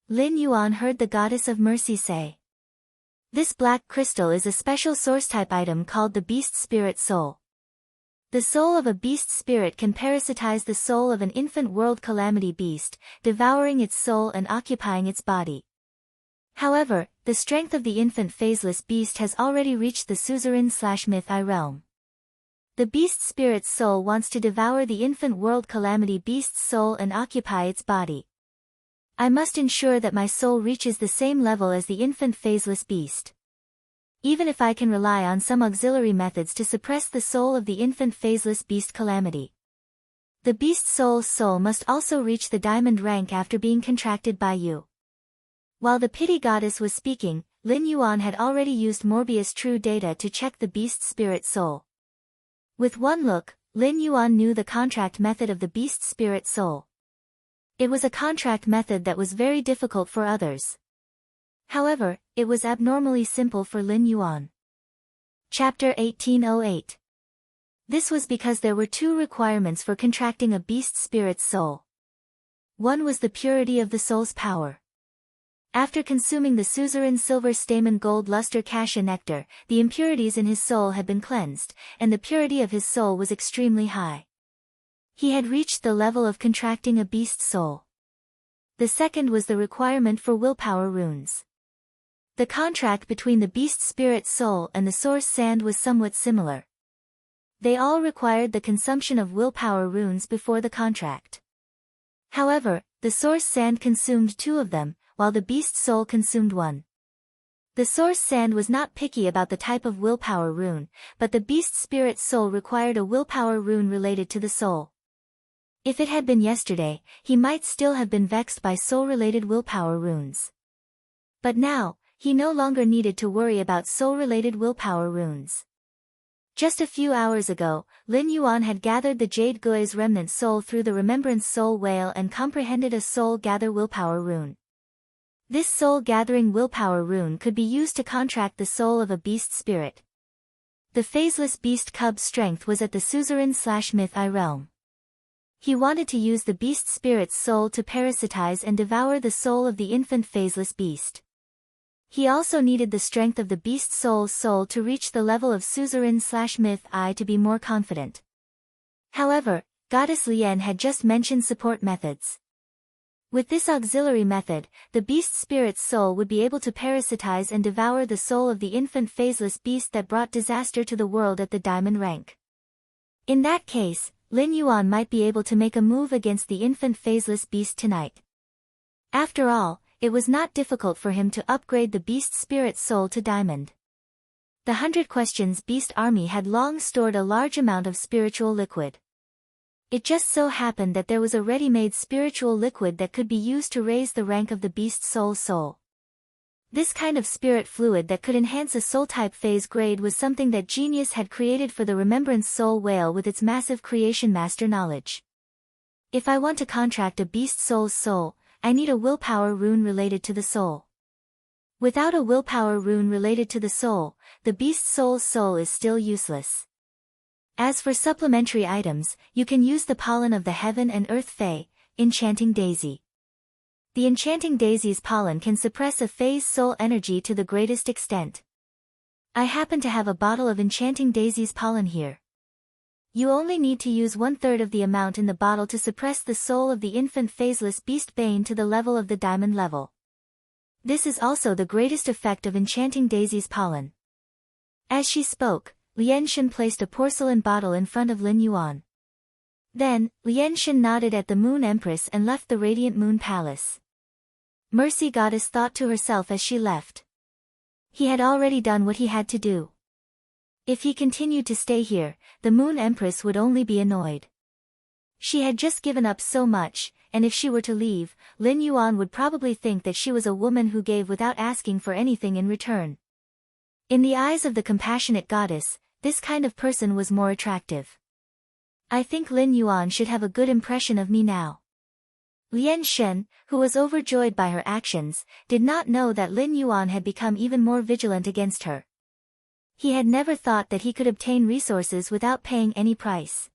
Lin Yuan heard the Goddess of Mercy say, "This black crystal is a special source-type item called the Beast Spirit Soul. The soul of a beast spirit can parasitize the soul of an infant world calamity beast, devouring its soul and occupying its body. However, the strength of the infant phaseless beast has already reached the suzerain/myth-I realm. The beast spirit's soul wants to devour the infant world calamity beast's soul and occupy its body. I must ensure that my soul reaches the same level as the infant phaseless beast. Even if I can rely on some auxiliary methods to suppress the soul of the infant phaseless beast calamity. The beast soul's soul must also reach the diamond rank after being contracted by you." While the pity goddess was speaking, Lin Yuan had already used Morbius True Data to check the beast spirit soul. With one look, Lin Yuan knew the contract method of the beast spirit soul. It was a contract method that was very difficult for others. However, it was abnormally simple for Lin Yuan. Chapter 1808. This was because there were two requirements for contracting a beast spirit's soul. One was the purity of the soul's power. After consuming the suzerain silver stamen gold luster cassia nectar, the impurities in his soul had been cleansed, and the purity of his soul was extremely high. He had reached the level of contracting a beast soul. The second was the requirement for willpower runes. The contract between the beast spirit soul and the source sand was somewhat similar. They all required the consumption of willpower runes before the contract. However, the source sand consumed 2 of them, while the beast soul consumed 1. The source sand was not picky about the type of willpower rune, but the beast spirit soul required a willpower rune related to the soul. If it had been yesterday, he might still have been vexed by soul-related willpower runes. But now, he no longer needed to worry about soul-related willpower runes. Just a few hours ago, Lin Yuan had gathered the Jade Gui's remnant soul through the Remembrance Soul Whale and comprehended a Soul Gather willpower rune. This soul-gathering willpower rune could be used to contract the soul of a beast spirit. The phaseless beast cub's strength was at the suzerain/myth I realm. He wanted to use the beast spirit's soul to parasitize and devour the soul of the infant phaseless beast. He also needed the strength of the beast soul's soul to reach the level of suzerain/myth I to be more confident. However, Goddess Lien had just mentioned support methods. With this auxiliary method, the beast spirit's soul would be able to parasitize and devour the soul of the infant phaseless beast that brought disaster to the world at the diamond rank. In that case, Lin Yuan might be able to make a move against the infant phaseless beast tonight. After all, it was not difficult for him to upgrade the beast spirit's soul to diamond. The 100 Questions Beast Army had long stored a large amount of spiritual liquid. It just so happened that there was a ready-made spiritual liquid that could be used to raise the rank of the beast soul's soul. This kind of spirit fluid that could enhance a soul-type phase grade was something that Genius had created for the Remembrance Soul Whale with its massive creation master knowledge. If I want to contract a beast soul's soul, I need a willpower rune related to the soul. Without a willpower rune related to the soul, the beast soul's soul is still useless. As for supplementary items, you can use the pollen of the Heaven and Earth Fae, Enchanting Daisy. The Enchanting Daisy's pollen can suppress a Fae's soul energy to the greatest extent. I happen to have a bottle of Enchanting Daisy's pollen here. You only need to use 1/3 of the amount in the bottle to suppress the soul of the infant phaseless beast Bane to the level of the diamond level. This is also the greatest effect of Enchanting Daisy's pollen. As she spoke, Lien Shen placed a porcelain bottle in front of Lin Yuan. Then, Lien Shen nodded at the Moon Empress and left the Radiant Moon Palace. Mercy Goddess thought to herself as she left. He had already done what he had to do. If he continued to stay here, the Moon Empress would only be annoyed. She had just given up so much, and if she were to leave, Lin Yuan would probably think that she was a woman who gave without asking for anything in return. In the eyes of the compassionate goddess, this kind of person was more attractive. I think Lin Yuan should have a good impression of me now. Lien Shen, who was overjoyed by her actions, did not know that Lin Yuan had become even more vigilant against her. He had never thought that he could obtain resources without paying any price.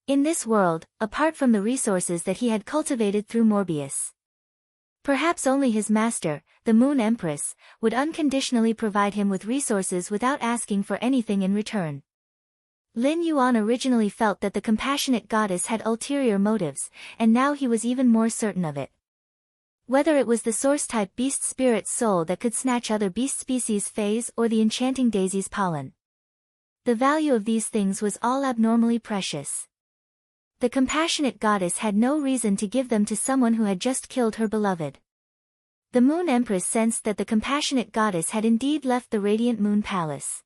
In this world, apart from the resources that he had cultivated through Morbius. Perhaps only his master, the Moon Empress, would unconditionally provide him with resources without asking for anything in return. Lin Yuan originally felt that the compassionate goddess had ulterior motives, and now he was even more certain of it. Whether it was the source-type beast spirit soul that could snatch other beast species phase or the Enchanting Daisy's pollen. The value of these things was all abnormally precious. The compassionate goddess had no reason to give them to someone who had just killed her beloved. The Moon Empress sensed that the compassionate goddess had indeed left the Radiant Moon Palace.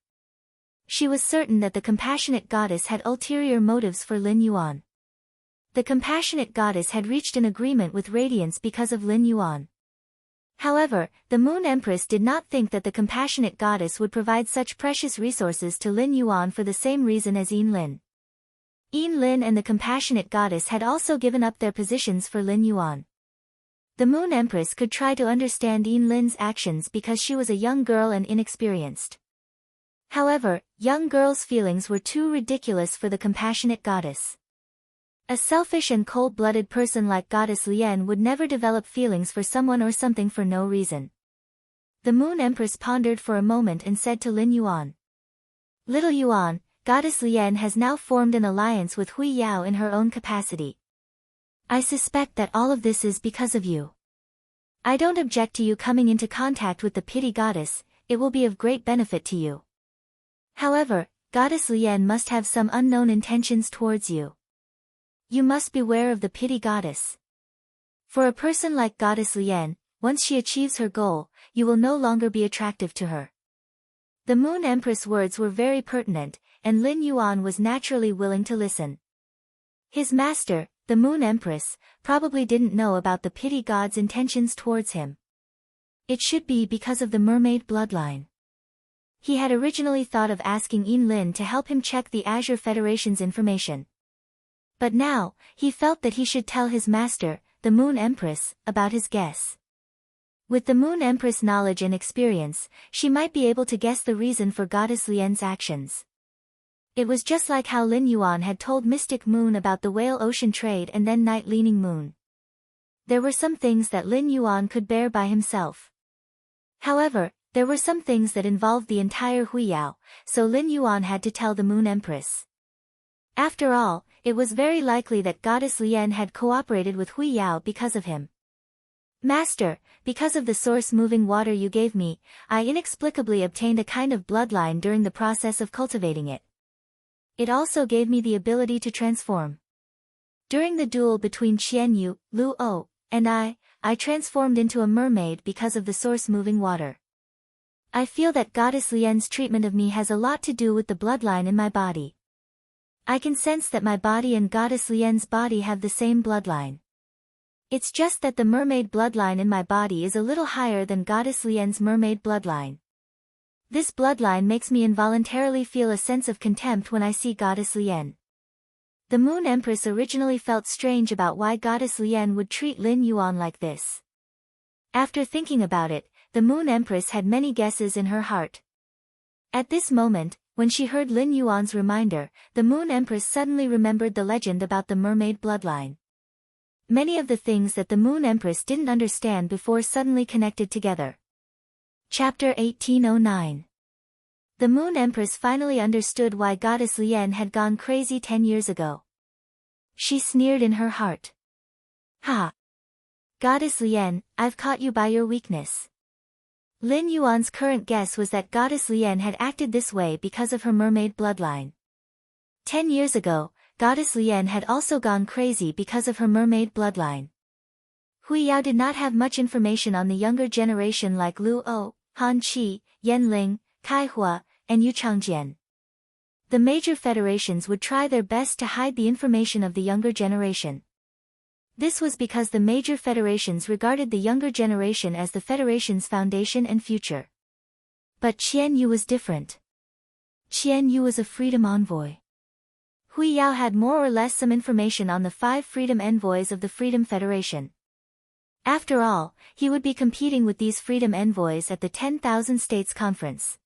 She was certain that the compassionate goddess had ulterior motives for Lin Yuan. The compassionate goddess had reached an agreement with Radiance because of Lin Yuan. However, the Moon Empress did not think that the compassionate goddess would provide such precious resources to Lin Yuan for the same reason as Yin Lin. Yin Lin and the compassionate goddess had also given up their positions for Lin Yuan. The Moon Empress could try to understand Yin Lin's actions because she was a young girl and inexperienced. However, young girls' feelings were too ridiculous for the compassionate goddess. A selfish and cold-blooded person like Goddess Lien would never develop feelings for someone or something for no reason. The Moon Empress pondered for a moment and said to Lin Yuan. Little Yuan, Goddess Lien has now formed an alliance with Hui Yao in her own capacity. I suspect that all of this is because of you. I don't object to you coming into contact with the Pity Goddess, it will be of great benefit to you. However, Goddess Lien must have some unknown intentions towards you. You must beware of the Pity Goddess. For a person like Goddess Lien, once she achieves her goal, you will no longer be attractive to her. The Moon Empress' words were very pertinent, and Lin Yuan was naturally willing to listen. His master, the Moon Empress, probably didn't know about the Pity God's intentions towards him. It should be because of the mermaid bloodline. He had originally thought of asking Yin Lin to help him check the Azure Federation's information. But now, he felt that he should tell his master, the Moon Empress, about his guess. With the Moon Empress' knowledge and experience, she might be able to guess the reason for Goddess Lien's actions. It was just like how Lin Yuan had told Mystic Moon about the Whale Ocean trade and then Night Leaning Moon. There were some things that Lin Yuan could bear by himself. However, there were some things that involved the entire Hui Yao, so Lin Yuan had to tell the Moon Empress. After all, it was very likely that Goddess Lien had cooperated with Hui Yao because of him. Master, because of the source-moving water you gave me, I inexplicably obtained a kind of bloodline during the process of cultivating it. It also gave me the ability to transform. During the duel between Qian Yu, Lu O, and I transformed into a mermaid because of the source-moving water. I feel that Goddess Lien's treatment of me has a lot to do with the bloodline in my body. I can sense that my body and Goddess Lien's body have the same bloodline. It's just that the mermaid bloodline in my body is a little higher than Goddess Lien's mermaid bloodline. This bloodline makes me involuntarily feel a sense of contempt when I see Goddess Lien. The Moon Empress originally felt strange about why Goddess Lien would treat Lin Yuan like this. After thinking about it, the Moon Empress had many guesses in her heart. At this moment, when she heard Lin Yuan's reminder, the Moon Empress suddenly remembered the legend about the mermaid bloodline. Many of the things that the Moon Empress didn't understand before suddenly connected together. Chapter 1809. The Moon Empress finally understood why Goddess Lien had gone crazy 10 years ago. She sneered in her heart. Ha! Goddess Lien, I've caught you by your weakness. Lin Yuan's current guess was that Goddess Lien had acted this way because of her mermaid bloodline. 10 years ago, Goddess Lien had also gone crazy because of her mermaid bloodline. Hui Yao did not have much information on the younger generation like Lu O, Han Qi, Yan Ling, Kai Hua, and Yu Changjian. The major federations would try their best to hide the information of the younger generation. This was because the major federations regarded the younger generation as the federation's foundation and future. But Qian Yu was different. Qian Yu was a freedom envoy. Hui Yao had more or less some information on the 5 freedom envoys of the Freedom Federation. After all, he would be competing with these freedom envoys at the 10,000 States Conference.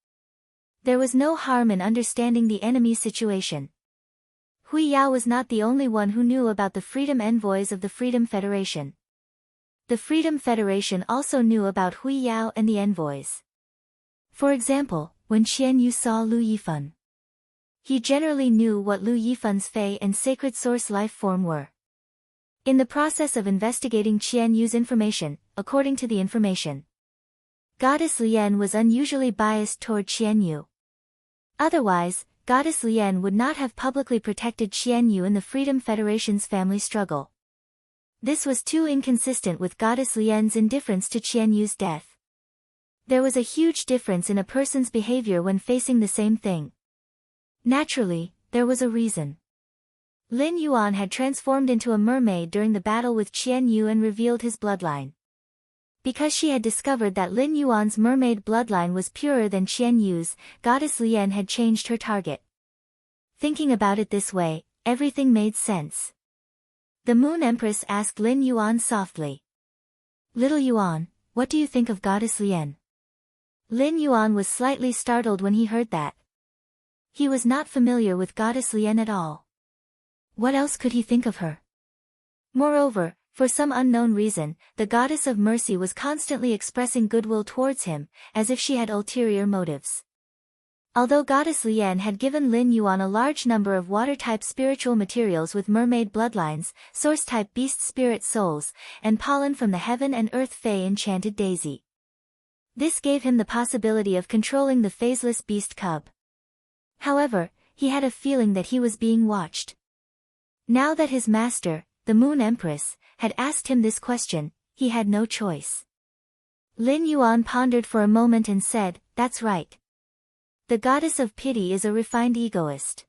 There was no harm in understanding the enemy's situation. Hui Yao was not the only one who knew about the freedom envoys of the Freedom Federation. The Freedom Federation also knew about Hui Yao and the envoys. For example, when Qian Yu saw Lu Yifan, he generally knew what Lu Yifan's Fei and Sacred Source life form were. In the process of investigating Qian Yu's information, according to the information, Goddess Lien was unusually biased toward Qian Yu. Otherwise, Goddess Lien would not have publicly protected Qian Yu in the Freedom Federation's family struggle. This was too inconsistent with Goddess Lien's indifference to Qian Yu's death. There was a huge difference in a person's behavior when facing the same thing. Naturally, there was a reason. Lin Yuan had transformed into a mermaid during the battle with Qian Yu and revealed his bloodline. Because she had discovered that Lin Yuan's mermaid bloodline was purer than Qian Yu's, Goddess Lien had changed her target. Thinking about it this way, everything made sense. The Moon Empress asked Lin Yuan softly. Little Yuan, what do you think of Goddess Lien? Lin Yuan was slightly startled when he heard that. He was not familiar with Goddess Lien at all. What else could he think of her? Moreover, for some unknown reason, the goddess of mercy was constantly expressing goodwill towards him, as if she had ulterior motives. Although Goddess Lian had given Lin Yuan a large number of water-type spiritual materials with mermaid bloodlines, source-type beast spirit souls, and pollen from the heaven and earth fey enchanted daisy. This gave him the possibility of controlling the phaseless beast cub. However, he had a feeling that he was being watched. Now that his master, the Moon Empress, had asked him this question, he had no choice. Lin Yuan pondered for a moment and said, "That's right. The goddess of pity is a refined egoist.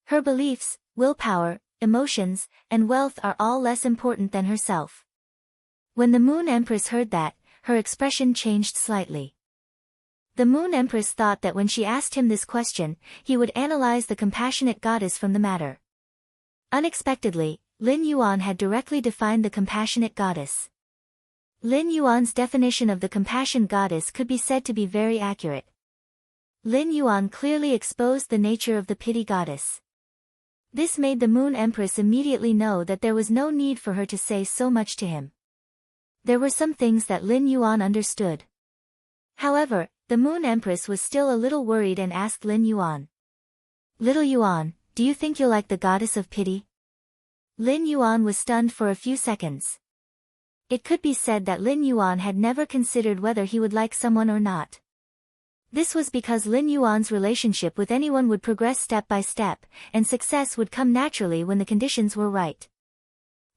Her beliefs, willpower, emotions, and wealth are all less important than herself." When the Moon Empress heard that, her expression changed slightly. The Moon Empress thought that when she asked him this question, he would analyze the compassionate goddess from the matter. Unexpectedly, Lin Yuan had directly defined the compassionate goddess. Lin Yuan's definition of the compassion goddess could be said to be very accurate. Lin Yuan clearly exposed the nature of the pity goddess. This made the Moon Empress immediately know that there was no need for her to say so much to him. There were some things that Lin Yuan understood. However, the Moon Empress was still a little worried and asked Lin Yuan. "Little Yuan, do you think you'll like the goddess of pity?" Lin Yuan was stunned for a few seconds. It could be said that Lin Yuan had never considered whether he would like someone or not. This was because Lin Yuan's relationship with anyone would progress step by step, and success would come naturally when the conditions were right.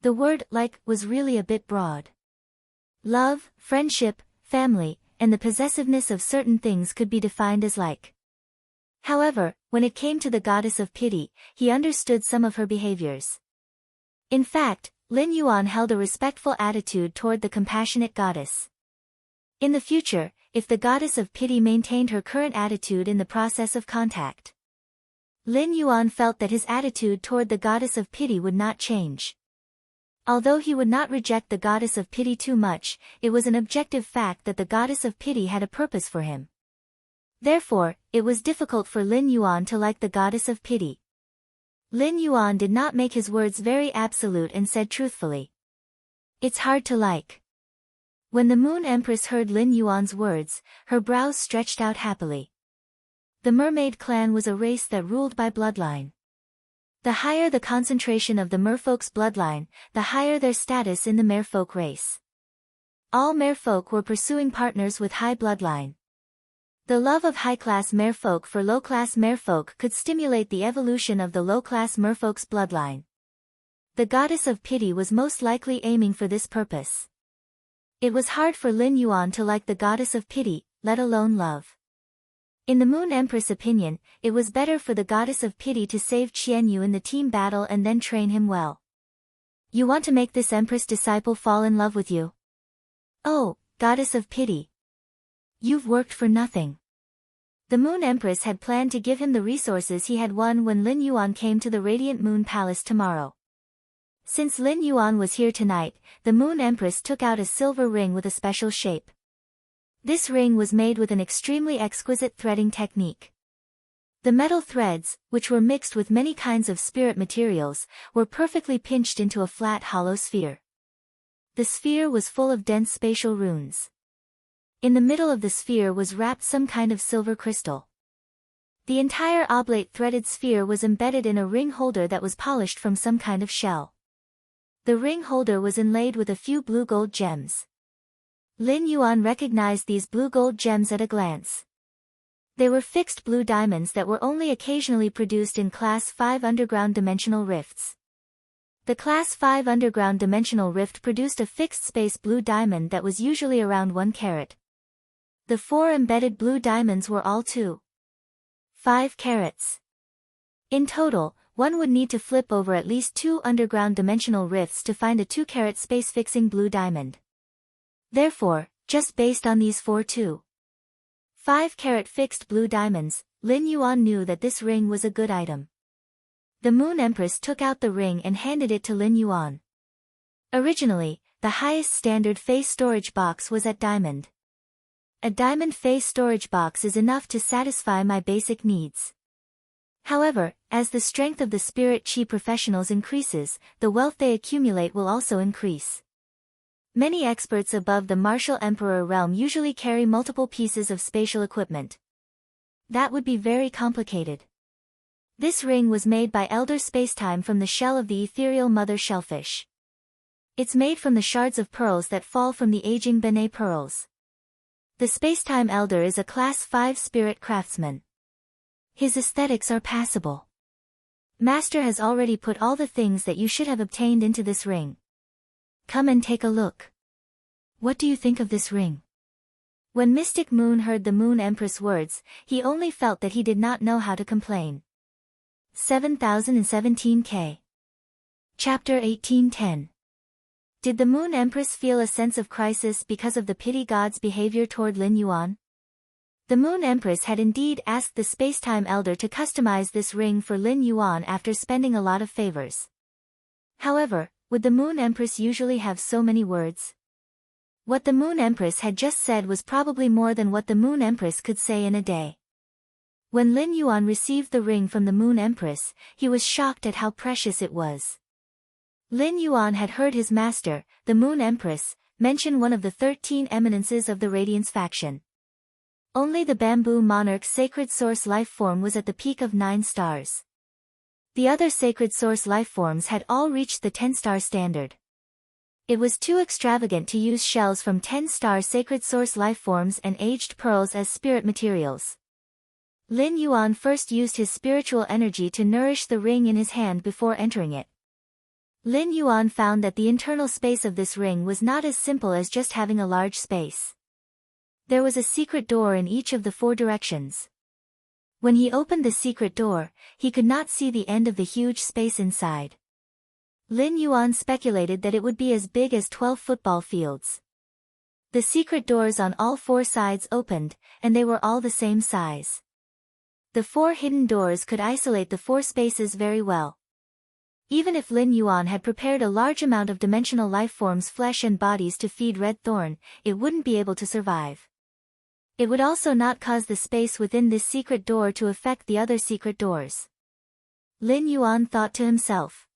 The word "like" was really a bit broad. Love, friendship, family, and the possessiveness of certain things could be defined as like. However, when it came to the goddess of pity, he understood some of her behaviors. In fact, Lin Yuan held a respectful attitude toward the compassionate goddess. In the future, if the goddess of pity maintained her current attitude in the process of contact, Lin Yuan felt that his attitude toward the goddess of pity would not change. Although he would not reject the goddess of pity too much, it was an objective fact that the goddess of pity had a purpose for him. Therefore, it was difficult for Lin Yuan to like the goddess of pity. Lin Yuan did not make his words very absolute and said truthfully, "It's hard to like." When the Moon Empress heard Lin Yuan's words, her brows stretched out happily. The mermaid clan was a race that ruled by bloodline. The higher the concentration of the merfolk's bloodline, the higher their status in the merfolk race. All merfolk were pursuing partners with high bloodline. The love of high-class merfolk for low-class merfolk could stimulate the evolution of the low-class merfolk's bloodline. The goddess of pity was most likely aiming for this purpose. It was hard for Lin Yuan to like the goddess of pity, let alone love. In the Moon Empress' opinion, it was better for the goddess of pity to save Qian Yu in the team battle and then train him well. "You want to make this Empress disciple fall in love with you? Oh, goddess of pity. You've worked for nothing." The Moon Empress had planned to give him the resources he had won when Lin Yuan came to the Radiant Moon Palace tomorrow. Since Lin Yuan was here tonight, the Moon Empress took out a silver ring with a special shape. This ring was made with an extremely exquisite threading technique. The metal threads, which were mixed with many kinds of spirit materials, were perfectly pinched into a flat hollow sphere. The sphere was full of dense spatial runes. In the middle of the sphere was wrapped some kind of silver crystal. The entire oblate threaded sphere was embedded in a ring holder that was polished from some kind of shell. The ring holder was inlaid with a few blue-gold gems. Lin Yuan recognized these blue-gold gems at a glance. They were fixed blue diamonds that were only occasionally produced in Class 5 underground dimensional rifts. The Class 5 underground dimensional rift produced a fixed space blue diamond that was usually around 1 carat. The 4 embedded blue diamonds were all 2.5 carats. In total, one would need to flip over at least 2 underground dimensional rifts to find a 2-carat space-fixing blue diamond. Therefore, just based on these 4 2.5-carat fixed blue diamonds, Lin Yuan knew that this ring was a good item. The Moon Empress took out the ring and handed it to Lin Yuan. Originally, the highest standard face storage box was at diamond. A diamond face storage box is enough to satisfy my basic needs. However, as the strength of the spirit chi professionals increases, the wealth they accumulate will also increase. Many experts above the martial emperor realm usually carry multiple pieces of spatial equipment. That would be very complicated. This ring was made by elder spacetime from the shell of the ethereal mother shellfish. It's made from the shards of pearls that fall from the aging Bene pearls. The spacetime elder is a class 5 spirit craftsman. His aesthetics are passable. Master has already put all the things that you should have obtained into this ring. Come and take a look. What do you think of this ring? When Mystic Moon heard the Moon Empress words, he only felt that he did not know how to complain. 7017K. Chapter 1810. Did the Moon Empress feel a sense of crisis because of the pity god's behavior toward Lin Yuan? The Moon Empress had indeed asked the Spacetime Elder to customize this ring for Lin Yuan after spending a lot of favors. However, would the Moon Empress usually have so many words? What the Moon Empress had just said was probably more than what the Moon Empress could say in a day. When Lin Yuan received the ring from the Moon Empress, he was shocked at how precious it was. Lin Yuan had heard his master, the Moon Empress, mention one of the 13 eminences of the Radiance faction. Only the Bamboo Monarch's sacred source life form was at the peak of 9 stars. The other sacred source life forms had all reached the 10-star standard. It was too extravagant to use shells from 10-star sacred source life forms and aged pearls as spirit materials. Lin Yuan first used his spiritual energy to nourish the ring in his hand before entering it. Lin Yuan found that the internal space of this ring was not as simple as just having a large space. There was a secret door in each of the 4 directions. When he opened the secret door, he could not see the end of the huge space inside. Lin Yuan speculated that it would be as big as 12 football fields. The secret doors on all 4 sides opened, and they were all the same size. The 4 hidden doors could isolate the 4 spaces very well. Even if Lin Yuan had prepared a large amount of dimensional lifeforms' flesh and bodies to feed Red Thorn, it wouldn't be able to survive. It would also not cause the space within this secret door to affect the other secret doors. Lin Yuan thought to himself.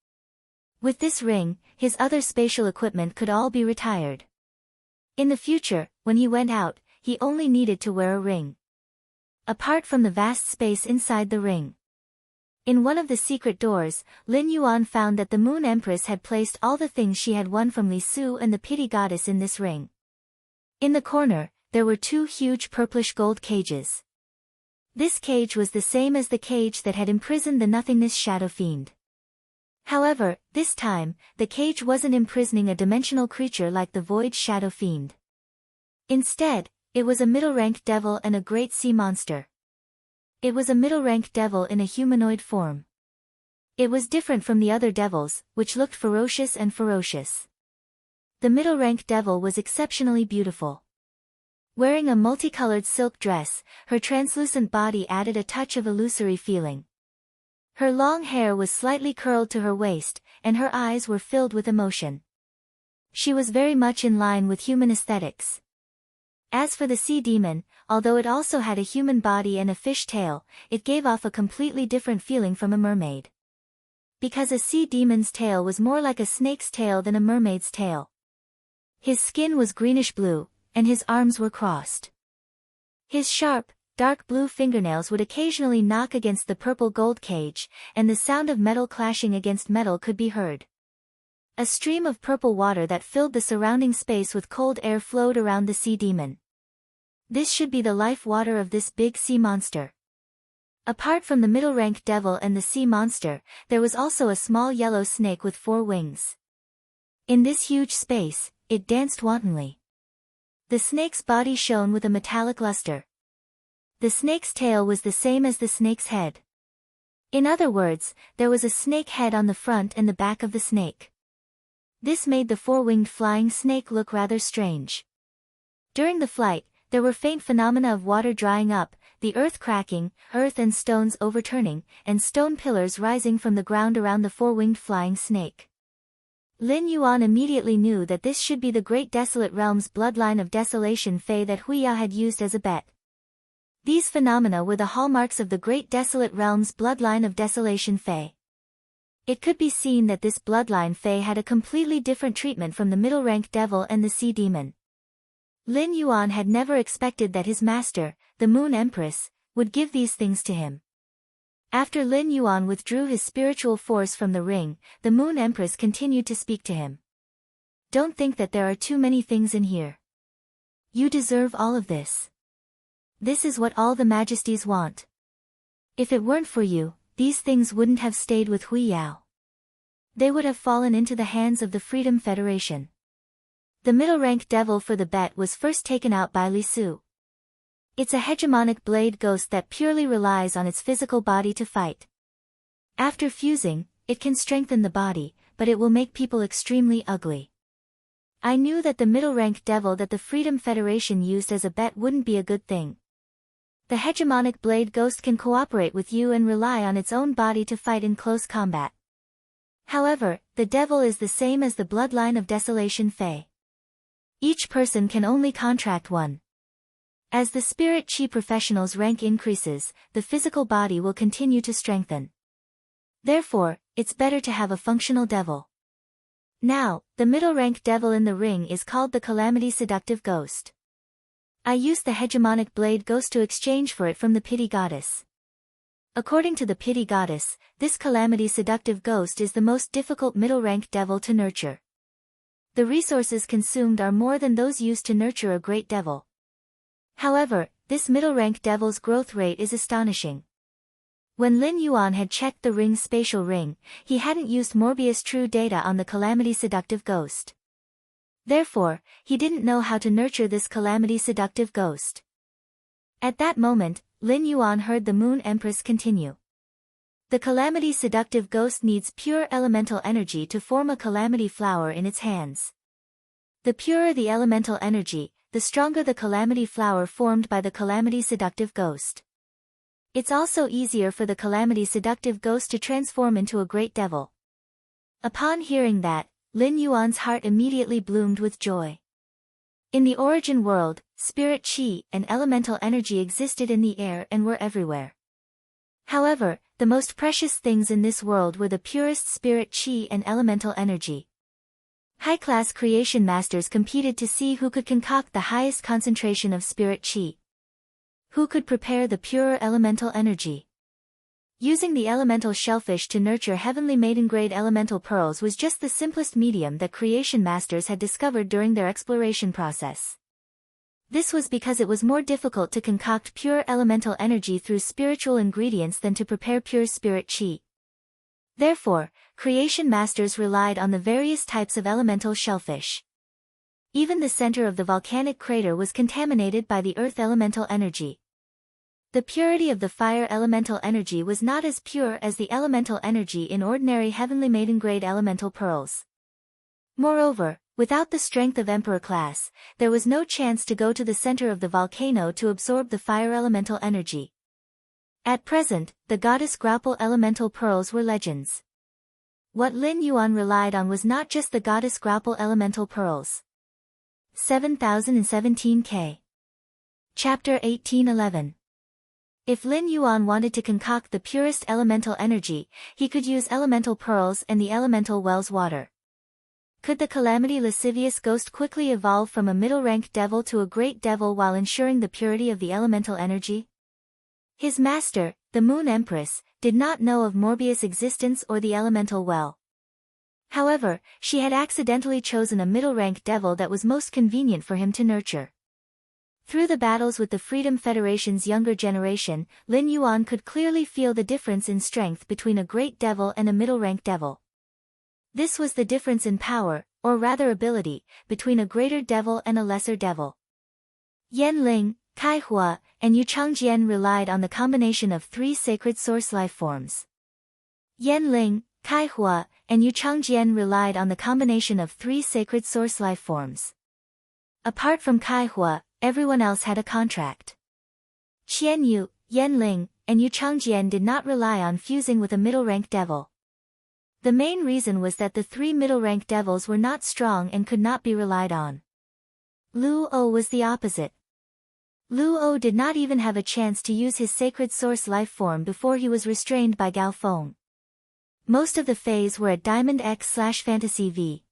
With this ring, his other spatial equipment could all be retired. In the future, when he went out, he only needed to wear a ring. Apart from the vast space inside the ring. In one of the secret doors, Lin Yuan found that the Moon Empress had placed all the things she had won from Li Su and the Pity Goddess in this ring. In the corner, there were 2 huge purplish gold cages. This cage was the same as the cage that had imprisoned the Nothingness Shadow Fiend. However, this time, the cage wasn't imprisoning a dimensional creature like the Void Shadow Fiend. Instead, it was a middle-rank devil and a great sea monster. It was a middle-rank devil in a humanoid form. It was different from the other devils, which looked ferocious and ferocious. The middle-rank devil was exceptionally beautiful. Wearing a multicolored silk dress, her translucent body added a touch of illusory feeling. Her long hair was slightly curled to her waist, and her eyes were filled with emotion. She was very much in line with human aesthetics. As for the sea demon, although it also had a human body and a fish tail, it gave off a completely different feeling from a mermaid. Because a sea demon's tail was more like a snake's tail than a mermaid's tail. His skin was greenish-blue, and his arms were crossed. His sharp, dark blue fingernails would occasionally knock against the purple gold cage, and the sound of metal clashing against metal could be heard. A stream of purple water that filled the surrounding space with cold air flowed around the sea demon. This should be the life water of this big sea monster. Apart from the middle-rank devil and the sea monster, there was also a small yellow snake with 4 wings. In this huge space, it danced wantonly. The snake's body shone with a metallic luster. The snake's tail was the same as the snake's head. In other words, there was a snake head on the front and the back of the snake. This made the 4-winged flying snake look rather strange. During the flight, there were faint phenomena of water drying up, the earth cracking, earth and stones overturning, and stone pillars rising from the ground around the 4-winged flying snake. Lin Yuan immediately knew that this should be the Great Desolate Realm's bloodline of desolation fey that Huya had used as a bet. These phenomena were the hallmarks of the Great Desolate Realm's bloodline of Desolation Fae. It could be seen that this bloodline Fae had a completely different treatment from the middle-rank devil and the sea demon. Lin Yuan had never expected that his master, the Moon Empress, would give these things to him. After Lin Yuan withdrew his spiritual force from the ring, the Moon Empress continued to speak to him. Don't think that there are too many things in here. You deserve all of this. This is what all the majesties want. If it weren't for you, these things wouldn't have stayed with Hui Yao. They would have fallen into the hands of the Freedom Federation. The middle-rank devil for the bet was first taken out by Li Su. It's a hegemonic blade ghost that purely relies on its physical body to fight. After fusing, it can strengthen the body, but it will make people extremely ugly. I knew that the middle-rank devil that the Freedom Federation used as a bet wouldn't be a good thing. The hegemonic blade ghost can cooperate with you and rely on its own body to fight in close combat. However, the devil is the same as the bloodline of Desolation Fae. Each person can only contract one. As the spirit chi professional's rank increases, the physical body will continue to strengthen. Therefore, it's better to have a functional devil. Now, the middle-rank devil in the ring is called the Calamity Seductive Ghost. I used the hegemonic blade ghost to exchange for it from the Pity Goddess. According to the Pity Goddess, this Calamity Seductive Ghost is the most difficult middle-rank devil to nurture. The resources consumed are more than those used to nurture a great devil. However, this middle-rank devil's growth rate is astonishing. When Lin Yuan had checked the ring's spatial ring, he hadn't used Morbius True data on the Calamity Seductive Ghost. Therefore, he didn't know how to nurture this Calamity Seductive Ghost. At that moment, Lin Yuan heard the Moon Empress continue. The Calamity Seductive Ghost needs pure elemental energy to form a calamity flower in its hands. The purer the elemental energy, the stronger the calamity flower formed by the Calamity Seductive Ghost. It's also easier for the Calamity Seductive Ghost to transform into a great devil. Upon hearing that, Lin Yuan's heart immediately bloomed with joy. In the origin world, spirit chi and elemental energy existed in the air and were everywhere. However, the most precious things in this world were the purest spirit chi and elemental energy. High-class creation masters competed to see who could concoct the highest concentration of spirit chi. Who could prepare the purer elemental energy. Using the elemental shellfish to nurture heavenly maiden-grade elemental pearls was just the simplest medium that creation masters had discovered during their exploration process. This was because it was more difficult to concoct pure elemental energy through spiritual ingredients than to prepare pure spirit chi. Therefore, creation masters relied on the various types of elemental shellfish. Even the center of the volcanic crater was contaminated by the earth elemental energy. The purity of the fire elemental energy was not as pure as the elemental energy in ordinary heavenly maiden-grade elemental pearls. Moreover, without the strength of Emperor class, there was no chance to go to the center of the volcano to absorb the fire elemental energy. At present, the goddess Grapple elemental pearls were legends. What Lin Yuan relied on was not just the goddess Grapple elemental pearls. 7017K. Chapter 1811. If Lin Yuan wanted to concoct the purest elemental energy, he could use elemental pearls and the elemental well's water. Could the Calamity Lascivious Ghost quickly evolve from a middle-rank devil to a great devil while ensuring the purity of the elemental energy? His master, the Moon Empress, did not know of Morbius' existence or the elemental well. However, she had accidentally chosen a middle-rank devil that was most convenient for him to nurture. Through the battles with the Freedom Federation's younger generation, Lin Yuan could clearly feel the difference in strength between a great devil and a middle-rank devil. This was the difference in power, or rather ability, between a greater devil and a lesser devil. Yan Ling, Kai Hua, and Yu Changjian relied on the combination of three sacred source life forms. Yan Ling, Kai Hua, and Yu Changjian relied on the combination of three sacred source life forms. Apart from Kai Hua, everyone else had a contract. Qian Yu, Yan Ling, and Yu Changjian did not rely on fusing with a middle-rank devil. The main reason was that the three middle-rank devils were not strong and could not be relied on. Lu O was the opposite. Luo did not even have a chance to use his sacred source life form before he was restrained by Gao Feng. Most of the Fays were at Diamond X/Fantasy V.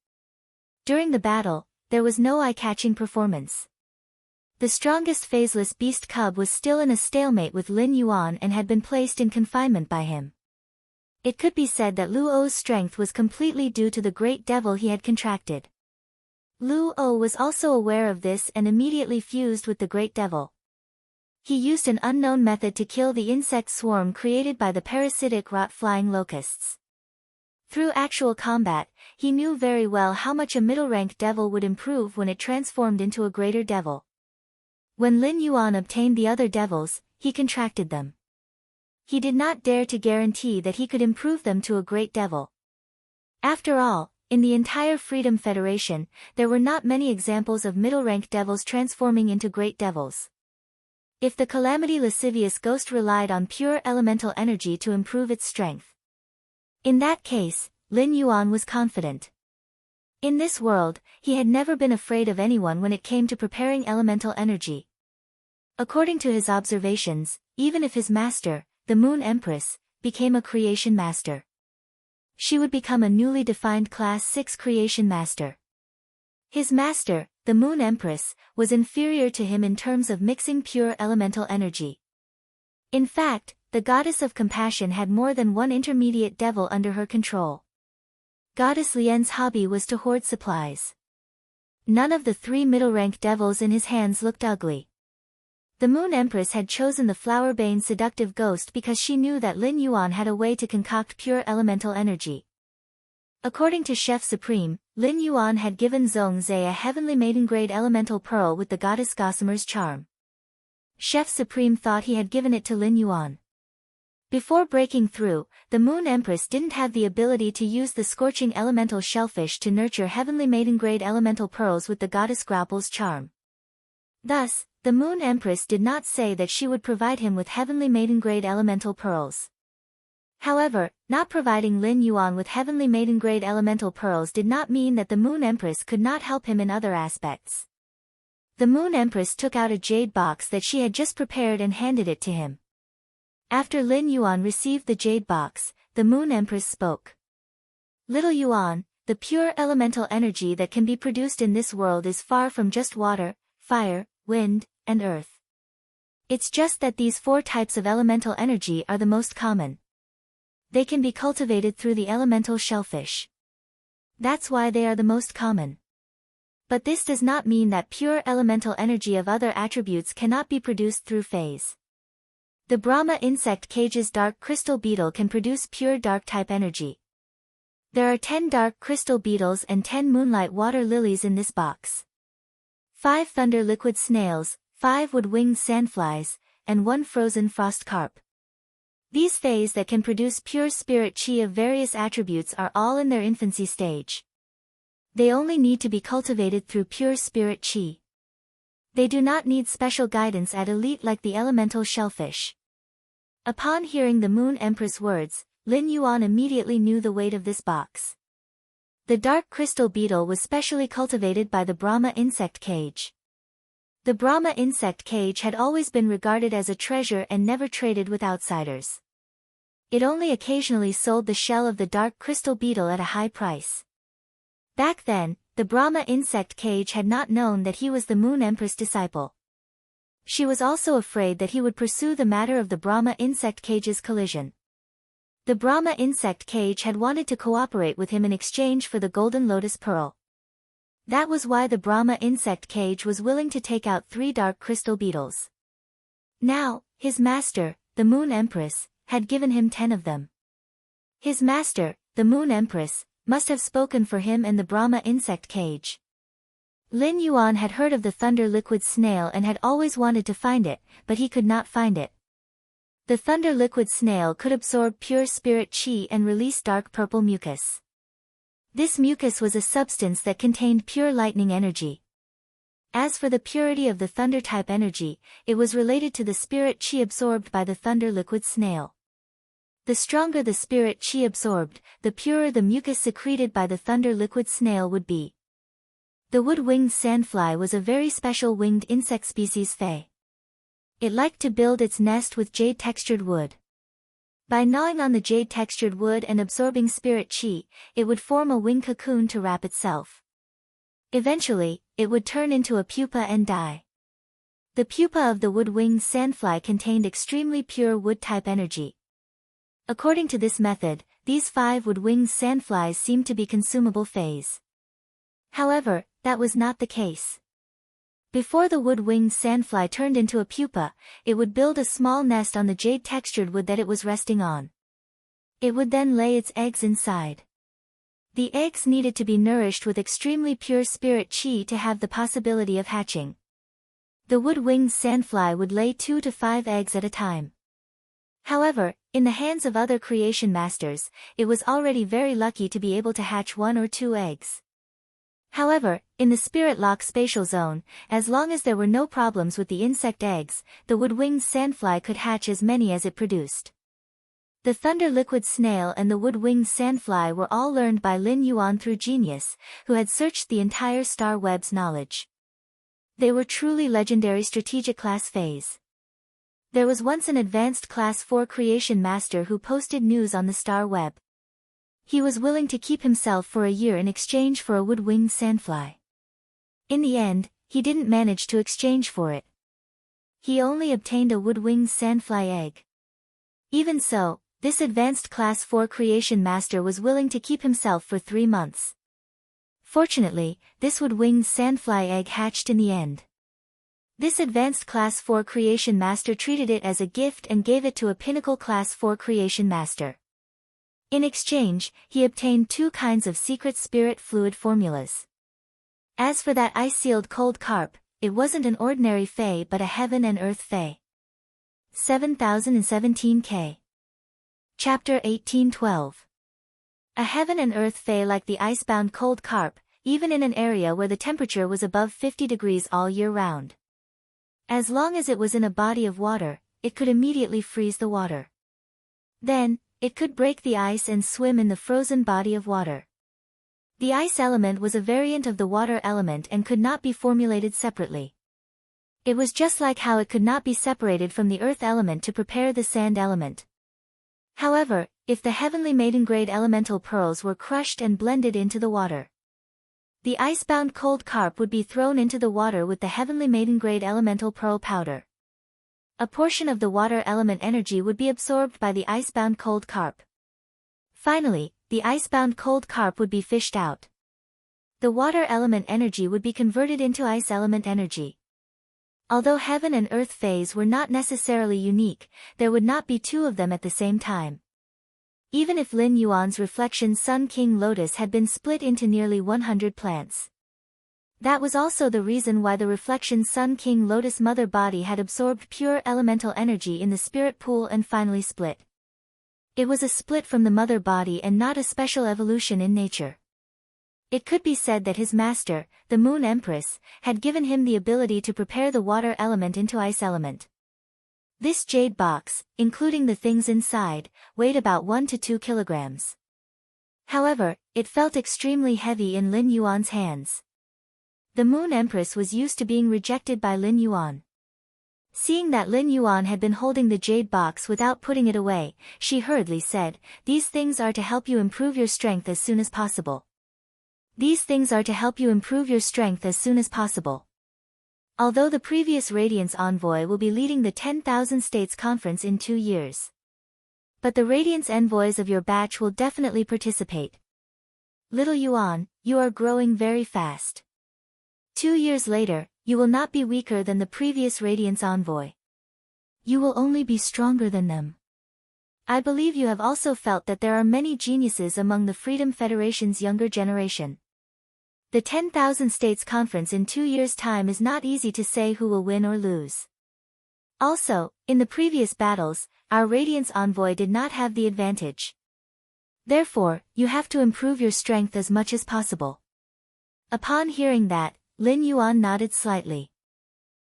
During the battle, there was no eye-catching performance. The strongest phaseless beast cub was still in a stalemate with Lin Yuan and had been placed in confinement by him. It could be said that Luo's strength was completely due to the great devil he had contracted. Luo was also aware of this and immediately fused with the great devil. He used an unknown method to kill the insect swarm created by the parasitic rot-flying locusts. Through actual combat, he knew very well how much a middle-rank devil would improve when it transformed into a greater devil. When Lin Yuan obtained the other devils, he contracted them. He did not dare to guarantee that he could improve them to a great devil. After all, in the entire Freedom Federation, there were not many examples of middle-rank devils transforming into great devils. If the Calamity Lascivious Ghost relied on pure elemental energy to improve its strength. In that case, Lin Yuan was confident. In this world, he had never been afraid of anyone when it came to preparing elemental energy. According to his observations, even if his master, the Moon Empress, became a creation master, she would become a newly defined Class 6 creation master. His master, the Moon Empress, was inferior to him in terms of mixing pure elemental energy. In fact, the Goddess of Compassion had more than one intermediate devil under her control. Goddess Lian's hobby was to hoard supplies. None of the 3 middle-rank devils in his hands looked ugly. The Moon Empress had chosen the Flowerbane Seductive Ghost because she knew that Lin Yuan had a way to concoct pure elemental energy. According to Chef Supreme, Lin Yuan had given Zhong Zhe a heavenly maiden-grade elemental pearl with the goddess Gossamer's charm. Chef Supreme thought he had given it to Lin Yuan. Before breaking through, the Moon Empress didn't have the ability to use the scorching elemental shellfish to nurture heavenly maiden-grade elemental pearls with the goddess Grapple's charm. Thus, the Moon Empress did not say that she would provide him with heavenly maiden-grade elemental pearls. However, not providing Lin Yuan with heavenly maiden-grade elemental pearls did not mean that the Moon Empress could not help him in other aspects. The Moon Empress took out a jade box that she had just prepared and handed it to him. After Lin Yuan received the jade box, the Moon Empress spoke. Little Yuan, the pure elemental energy that can be produced in this world is far from just water, fire, wind, and earth. It's just that these 4 types of elemental energy are the most common. They can be cultivated through the elemental shellfish. That's why they are the most common. But this does not mean that pure elemental energy of other attributes cannot be produced through phase. The Brahma insect cage's dark crystal beetle can produce pure dark-type energy. There are 10 dark crystal beetles and 10 moonlight water lilies in this box. 5 thunder liquid snails, 5 wood-winged sandflies, and 1 frozen frost carp. These fays that can produce pure spirit chi of various attributes are all in their infancy stage. They only need to be cultivated through pure spirit chi. They do not need special guidance at elite like the elemental shellfish. Upon hearing the Moon Empress words, Lin Yuan immediately knew the weight of this box. The dark crystal beetle was specially cultivated by the Brahma insect cage. The Brahma insect cage had always been regarded as a treasure and never traded with outsiders. It only occasionally sold the shell of the dark crystal beetle at a high price. Back then, the Brahma insect cage had not known that he was the Moon Empress disciple. She was also afraid that he would pursue the matter of the Brahma insect cage's collision. The Brahma insect cage had wanted to cooperate with him in exchange for the golden lotus pearl. That was why the Brahma insect cage was willing to take out 3 dark crystal beetles. Now, his master, the Moon Empress, had given him 10 of them. His master, the Moon Empress, must have spoken for him and the Brahma insect cage. Lin Yuan had heard of the thunder liquid snail and had always wanted to find it, but he could not find it. The thunder liquid snail could absorb pure spirit chi and release dark purple mucus. This mucus was a substance that contained pure lightning energy. As for the purity of the thunder-type energy, it was related to the spirit chi absorbed by the thunder liquid snail. The stronger the spirit chi absorbed, the purer the mucus secreted by the thunder liquid snail would be. The wood-winged sandfly was a very special winged insect species fey. It liked to build its nest with jade-textured wood. By gnawing on the jade-textured wood and absorbing spirit chi, it would form a wing cocoon to wrap itself. Eventually, it would turn into a pupa and die. The pupa of the wood-winged sandfly contained extremely pure wood-type energy. According to this method, these 5 wood-winged sandflies seemed to be consumable phase. However, that was not the case. Before the wood-winged sandfly turned into a pupa, it would build a small nest on the jade-textured wood that it was resting on. It would then lay its eggs inside. The eggs needed to be nourished with extremely pure spirit chi to have the possibility of hatching. The wood-winged sandfly would lay 2 to 5 eggs at a time. However, in the hands of other creation masters, it was already very lucky to be able to hatch 1 or 2 eggs. However, in the spirit lock spatial zone, as long as there were no problems with the insect eggs, the wood-winged sandfly could hatch as many as it produced. The thunder liquid snail and the wood-winged sandfly were all learned by Lin Yuan through Genius, who had searched the entire star web's knowledge. They were truly legendary strategic class phase. There was once an advanced class 4 creation master who posted news on the star web. He was willing to keep himself for a year in exchange for a wood-winged sandfly. In the end, he didn't manage to exchange for it. He only obtained a wood-winged sandfly egg. Even so, this advanced class 4 creation master was willing to keep himself for 3 months. Fortunately, this wood-winged sandfly egg hatched in the end. This advanced class 4 creation master treated it as a gift and gave it to a pinnacle class 4 creation master. In exchange, he obtained 2 kinds of secret spirit fluid formulas. As for that ice-sealed cold carp, it wasn't an ordinary fae but a heaven and earth fae. 7017K. Chapter 1812. A heaven and earth fae like the icebound cold carp, even in an area where the temperature was above 50 degrees all year round. As long as it was in a body of water, it could immediately freeze the water. Then, it could break the ice and swim in the frozen body of water. The ice element was a variant of the water element and could not be formulated separately. It was just like how it could not be separated from the earth element to prepare the sand element. However, if the heavenly maiden-grade elemental pearls were crushed and blended into the water, the icebound cold carp would be thrown into the water with the heavenly maiden-grade elemental pearl powder. A portion of the water element energy would be absorbed by the icebound cold carp. Finally, the icebound cold carp would be fished out. The water element energy would be converted into ice element energy. Although heaven and earth phase were not necessarily unique, there would not be 2 of them at the same time. Even if Lin Yuan's reflection Sun King Lotus had been split into nearly 100 plants. That was also the reason why the reflection Sun King Lotus mother body had absorbed pure elemental energy in the spirit pool and finally split. It was a split from the mother body and not a special evolution in nature. It could be said that his master, the Moon Empress, had given him the ability to prepare the water element into ice element. This jade box, including the things inside, weighed about 1 to 2 kilograms. However, it felt extremely heavy in Lin Yuan's hands. The Moon Empress was used to being rejected by Lin Yuan. Seeing that Lin Yuan had been holding the jade box without putting it away, she hurriedly said, "These things are to help you improve your strength as soon as possible. These things are to help you improve your strength as soon as possible." Although the previous Radiance Envoy will be leading the 10,000 States Conference in 2 years. But the Radiance Envoys of your batch will definitely participate. Little Yuan, you are growing very fast. 2 years later, you will not be weaker than the previous Radiance Envoy. You will only be stronger than them. I believe you have also felt that there are many geniuses among the Freedom Federation's younger generation. The 10,000 States Conference in 2 years' time is not easy to say who will win or lose. Also, in the previous battles, our Radiance Envoy did not have the advantage. Therefore, you have to improve your strength as much as possible. Upon hearing that, Lin Yuan nodded slightly.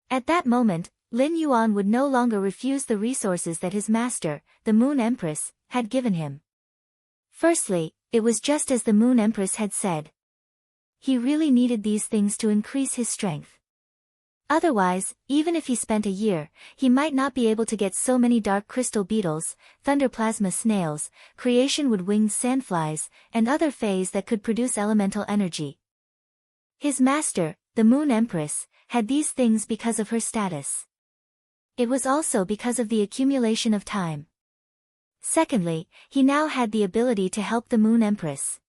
At that moment, Lin Yuan would no longer refuse the resources that his master, the Moon Empress, had given him. Firstly, it was just as the Moon Empress had said. He really needed these things to increase his strength. Otherwise, even if he spent a year, he might not be able to get so many dark crystal beetles, thunderplasma snails, creation-wood winged sandflies, and other fays that could produce elemental energy. His master, the Moon Empress, had these things because of her status. It was also because of the accumulation of time. Secondly, he now had the ability to help the Moon Empress.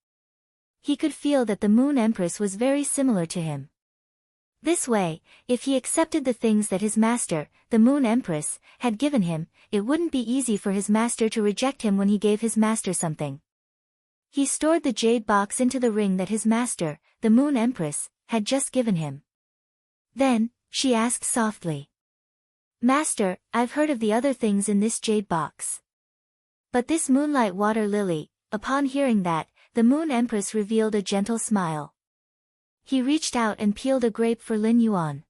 He could feel that the Moon Empress was very similar to him. This way, if he accepted the things that his master, the Moon Empress, had given him, it wouldn't be easy for his master to reject him when he gave his master something. He stored the jade box into the ring that his master, the Moon Empress, had just given him. Then, she asked softly, "Master, I've heard of the other things in this jade box. But this moonlight water lily," upon hearing that, the Moon Empress revealed a gentle smile. He reached out and peeled a grape for Lin Yuan.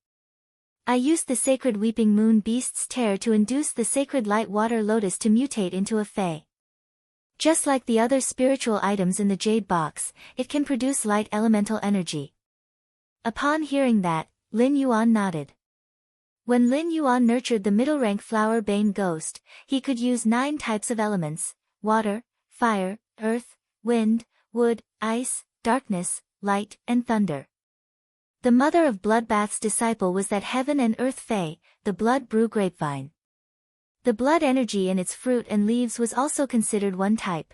"I used the sacred weeping moon beast's tear to induce the sacred light water lotus to mutate into a fae. Just like the other spiritual items in the jade box, it can produce light elemental energy." Upon hearing that, Lin Yuan nodded. When Lin Yuan nurtured the middle-rank flower bane ghost, he could use 9 types of elements: water, fire, earth, wind, wood, ice, darkness, light, and thunder. The mother of Bloodbath's disciple was that heaven and earth fae, the blood brew grapevine. The blood energy in its fruit and leaves was also considered one type.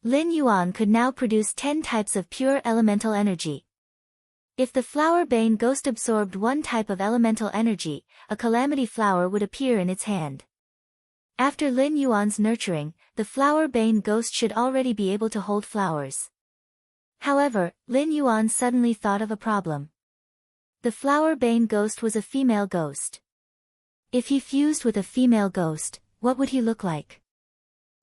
Lin Yuan could now produce 10 types of pure elemental energy. If the flower bane ghost absorbed one type of elemental energy, a calamity flower would appear in its hand. After Lin Yuan's nurturing, the flower bane ghost should already be able to hold flowers. However, Lin Yuan suddenly thought of a problem. The flower bane ghost was a female ghost. If he fused with a female ghost, what would he look like?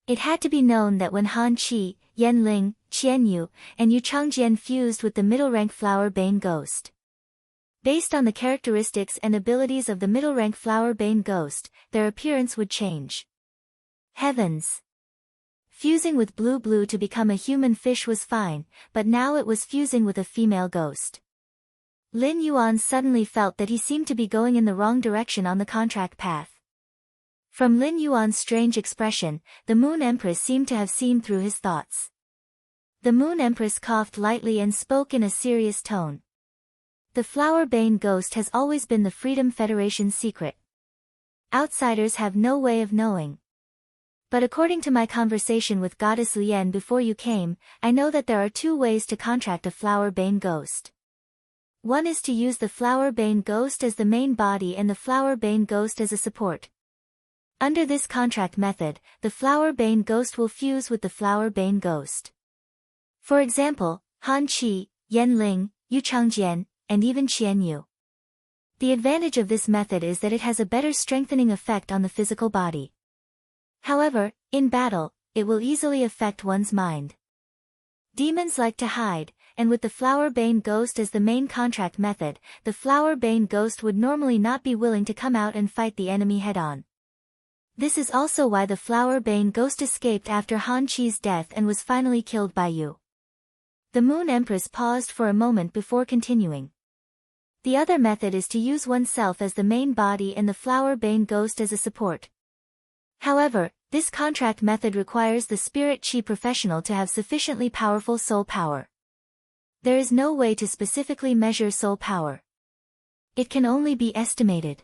It had to be known that when Han Qi, Yan Ling, Qian Yu, and Yu Changjian fused with the middle-rank flower bane ghost. Based on the characteristics and abilities of the middle-rank flower bane ghost, their appearance would change. Heavens! Fusing with Blue to become a human fish was fine, but now it was fusing with a female ghost. Lin Yuan suddenly felt that he seemed to be going in the wrong direction on the contract path. From Lin Yuan's strange expression, the Moon Empress seemed to have seen through his thoughts. The Moon Empress coughed lightly and spoke in a serious tone. "The flower bane ghost has always been the Freedom Federation's secret. Outsiders have no way of knowing. But according to my conversation with Goddess Lian before you came, I know that there are 2 ways to contract a flower bane ghost. One is to use the flower bane ghost as the main body and the flower bane ghost as a support. Under this contract method, the flower bane ghost will fuse with the flower bane ghost. For example, Han Qi, Yan Ling, Yu Changjian, and even Qian Yu. The advantage of this method is that it has a better strengthening effect on the physical body. However, in battle, it will easily affect one's mind. Demons like to hide, and with the flower bane ghost as the main contract method, the flower bane ghost would normally not be willing to come out and fight the enemy head-on. This is also why the flower bane ghost escaped after Han Qi's death and was finally killed by Yu. The Moon Empress paused for a moment before continuing. The other method is to use oneself as the main body and the flower bane ghost as a support. However, this contract method requires the spirit chi professional to have sufficiently powerful soul power. There is no way to specifically measure soul power. It can only be estimated.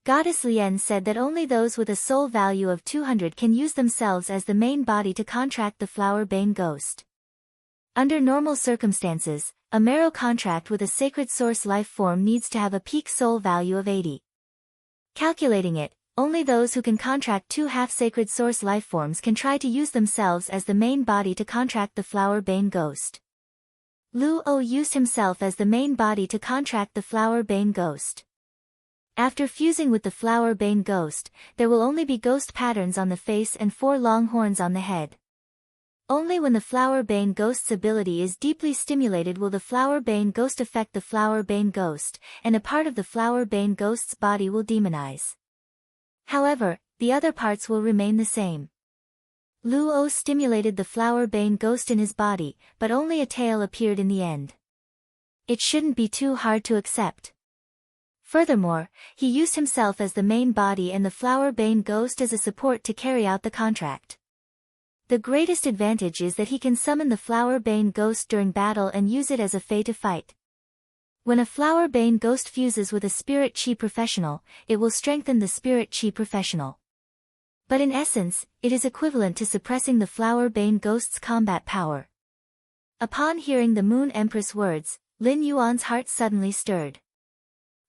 Goddess Lian said that only those with a soul value of 200 can use themselves as the main body to contract the flower bane ghost. Under normal circumstances, a marrow contract with a sacred source life form needs to have a peak soul value of 80. Calculating it, only those who can contract 2 half-sacred source life forms can try to use themselves as the main body to contract the flower bane ghost. Lu O used himself as the main body to contract the flower bane ghost. After fusing with the flower bane ghost, there will only be ghost patterns on the face and 4 long horns on the head. Only when the flower bane ghost's ability is deeply stimulated will the flower bane ghost affect the flower bane ghost, and a part of the flower bane ghost's body will demonize. However, the other parts will remain the same. Lu O stimulated the flower bane ghost in his body, but only a tail appeared in the end. It shouldn't be too hard to accept. Furthermore, he used himself as the main body and the flower-bane ghost as a support to carry out the contract. The greatest advantage is that he can summon the flower-bane ghost during battle and use it as a fey to fight. When a flower-bane ghost fuses with a spirit chi professional, it will strengthen the spirit chi professional. But in essence, it is equivalent to suppressing the flower-bane ghost's combat power. Upon hearing the Moon Empress' words, Lin Yuan's heart suddenly stirred.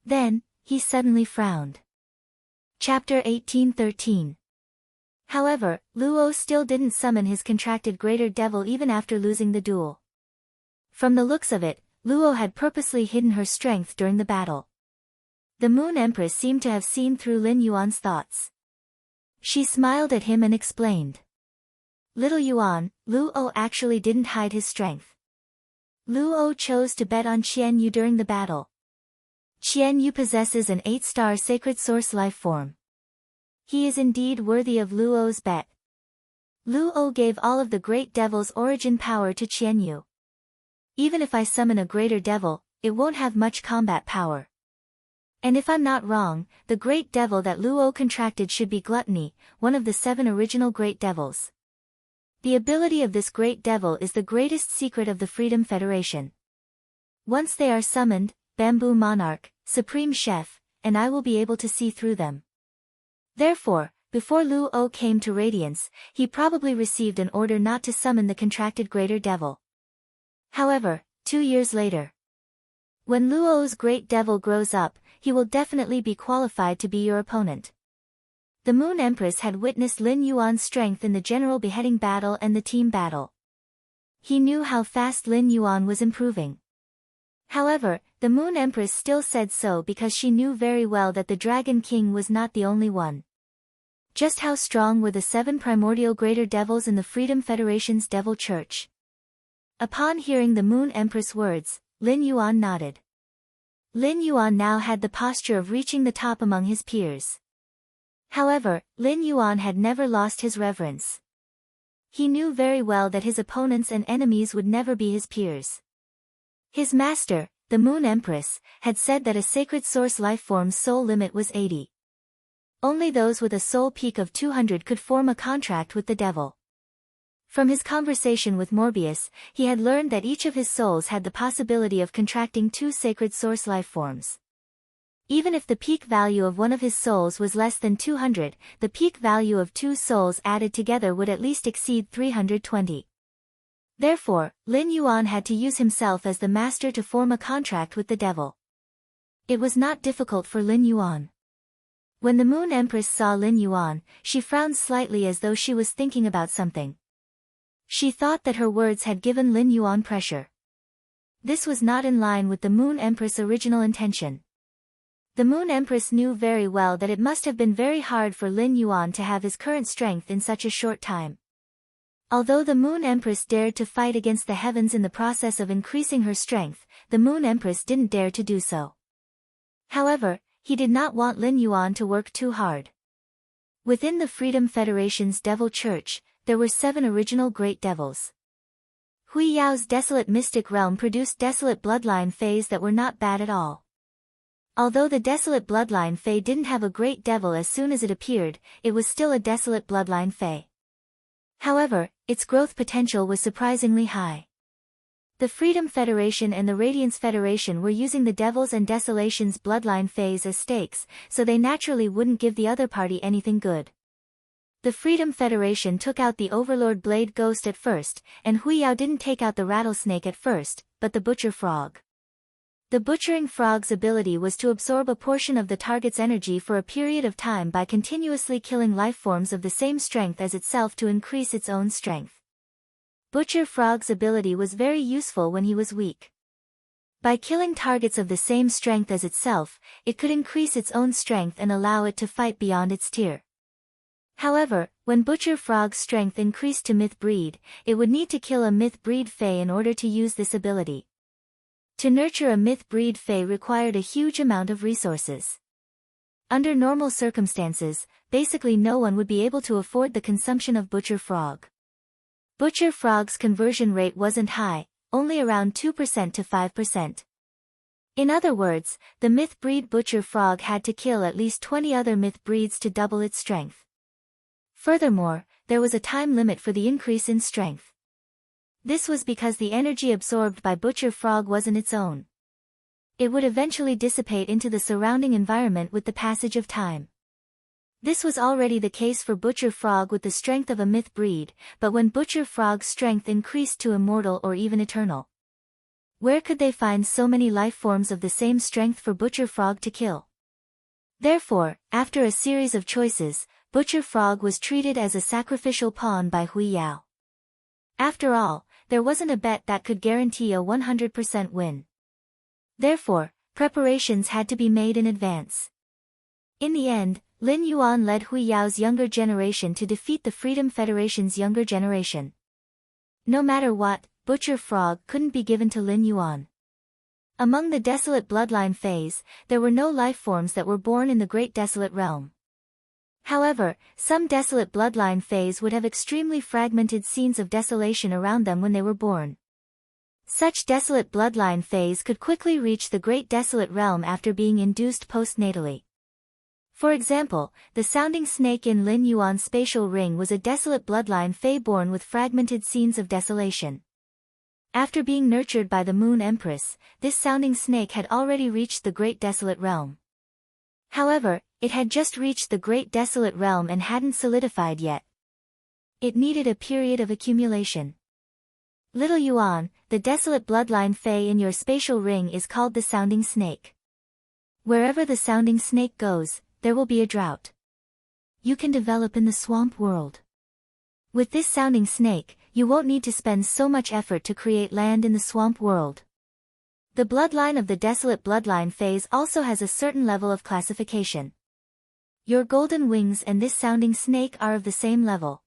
Then, he suddenly frowned. Chapter 18:13. However, Luo still didn't summon his contracted greater devil even after losing the duel. From the looks of it, Luo had purposely hidden her strength during the battle. The Moon Empress seemed to have seen through Lin Yuan's thoughts. She smiled at him and explained. Little Yuan, Luo actually didn't hide his strength. Luo chose to bet on Qian Yu during the battle. Qian Yu possesses an 8-star sacred source life form. He is indeed worthy of Luo's bet. Luo gave all of the great devil's origin power to Qian Yu. Even if I summon a greater devil, it won't have much combat power. And if I'm not wrong, the great devil that Luo contracted should be Gluttony, one of the 7 original great devils. The ability of this great devil is the greatest secret of the Freedom Federation. Once they are summoned, Bamboo Monarch, Supreme Chef, and I will be able to see through them. Therefore, before Luo came to Radiance, he probably received an order not to summon the contracted greater devil. However, 2 years later, when Luo's great devil grows up, he will definitely be qualified to be your opponent. The Moon Empress had witnessed Lin Yuan's strength in the general beheading battle and the team battle. He knew how fast Lin Yuan was improving. However, the Moon Empress still said so because she knew very well that the Dragon King was not the only one. Just how strong were the 7 primordial greater devils in the Freedom Federation's Devil Church? Upon hearing the Moon Empress' words, Lin Yuan nodded. Lin Yuan now had the posture of reaching the top among his peers. However, Lin Yuan had never lost his reverence. He knew very well that his opponents and enemies would never be his peers. His master, the Moon Empress, had said that a sacred source lifeform's soul limit was 80. Only those with a soul peak of 200 could form a contract with the devil. From his conversation with Morbius, he had learned that each of his souls had the possibility of contracting 2 sacred source lifeforms. Even if the peak value of one of his souls was less than 200, the peak value of 2 souls added together would at least exceed 320. Therefore, Lin Yuan had to use himself as the master to form a contract with the devil. It was not difficult for Lin Yuan. When the Moon Empress saw Lin Yuan, she frowned slightly as though she was thinking about something. She thought that her words had given Lin Yuan pressure. This was not in line with the Moon Empress' original intention. The Moon Empress knew very well that it must have been very hard for Lin Yuan to have his current strength in such a short time. Although the Moon Empress dared to fight against the heavens in the process of increasing her strength, the Moon Empress didn't dare to do so. However, he did not want Lin Yuan to work too hard. Within the Freedom Federation's Devil Church, there were 7 original great devils. Hui Yao's desolate mystic realm produced desolate bloodline fays that were not bad at all. Although the desolate bloodline fay didn't have a great devil as soon as it appeared, it was still a desolate bloodline fay. However, its growth potential was surprisingly high. The Freedom Federation and the Radiance Federation were using the Devils and Desolation's bloodline fays as stakes, so they naturally wouldn't give the other party anything good. The Freedom Federation took out the Overlord Blade Ghost at first, and Hui Yao didn't take out the Rattlesnake at first, but the Butcher Frog. The Butchering Frog's ability was to absorb a portion of the target's energy for a period of time by continuously killing lifeforms of the same strength as itself to increase its own strength. Butcher Frog's ability was very useful when he was weak. By killing targets of the same strength as itself, it could increase its own strength and allow it to fight beyond its tier. However, when Butcher Frog's strength increased to Myth Breed, it would need to kill a Myth Breed Fae in order to use this ability. To nurture a Myth Breed Fae required a huge amount of resources. Under normal circumstances, basically no one would be able to afford the consumption of Butcher Frog. Butcher Frog's conversion rate wasn't high, only around 2% to 5%. In other words, the myth breed butcher frog had to kill at least 20 other myth breeds to double its strength. Furthermore, there was a time limit for the increase in strength. This was because the energy absorbed by butcher frog wasn't its own. It would eventually dissipate into the surrounding environment with the passage of time. This was already the case for butcher frog with the strength of a myth breed, but when butcher frog's strength increased to immortal or even eternal, where could they find so many life forms of the same strength for butcher frog to kill? Therefore, after a series of choices, butcher frog was treated as a sacrificial pawn by Hui Yao. After all, there wasn't a bet that could guarantee a 100% win. Therefore, preparations had to be made in advance. In the end, Lin Yuan led Hui Yao's younger generation to defeat the Freedom Federation's younger generation. No matter what, butcher frog couldn't be given to Lin Yuan. Among the desolate bloodline phase, there were no life forms that were born in the Great Desolate Realm. However, some desolate bloodline phase would have extremely fragmented scenes of desolation around them when they were born. Such desolate bloodline phase could quickly reach the Great Desolate Realm after being induced postnatally. For example, the sounding snake in Lin Yuan's spatial ring was a desolate bloodline fae born with fragmented scenes of desolation. After being nurtured by the Moon Empress, this sounding snake had already reached the Great Desolate Realm. However, it had just reached the Great Desolate Realm and hadn't solidified yet. It needed a period of accumulation. Little Yuan, the desolate bloodline fae in your spatial ring is called the sounding snake. Wherever the sounding snake goes, there will be a drought. You can develop in the swamp world. With this sounding snake, you won't need to spend so much effort to create land in the swamp world. The bloodline of the desolate bloodline phase also has a certain level of classification. Your golden wings and this sounding snake are of the same level.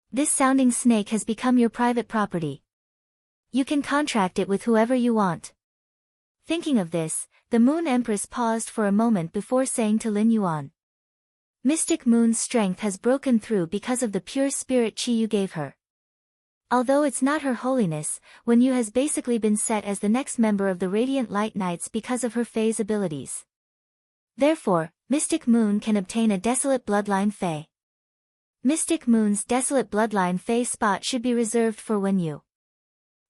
This sounding snake has become your private property. You can contract it with whoever you want. Thinking of this, the Moon Empress paused for a moment before saying to Lin Yuan, Mystic Moon's strength has broken through because of the pure spirit chi you gave her. Although it's not her holiness, Wen Yu has basically been set as the next member of the Radiant Light Knights because of her phase abilities. Therefore, Mystic Moon can obtain a desolate bloodline fae. Mystic Moon's desolate bloodline fae spot should be reserved for Wen Yu.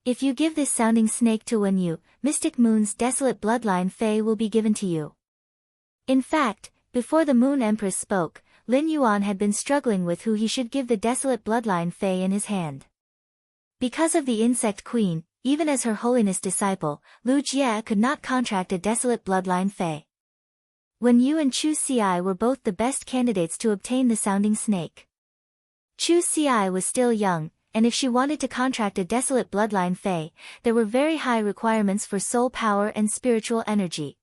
If you give this sounding snake to Wen Yu, Mystic Moon's desolate bloodline fae will be given to you. In fact, before the Moon Empress spoke, Lin Yuan had been struggling with who he should give the desolate bloodline fae in his hand. Because of the Insect Queen, even as Her Holiness disciple, Lu Jie could not contract a desolate bloodline fae. Wen Yu and Chu Ci were both the best candidates to obtain the sounding snake. Chu Ci was still young, and if she wanted to contract a desolate bloodline fae, there were very high requirements for soul power and spiritual energy.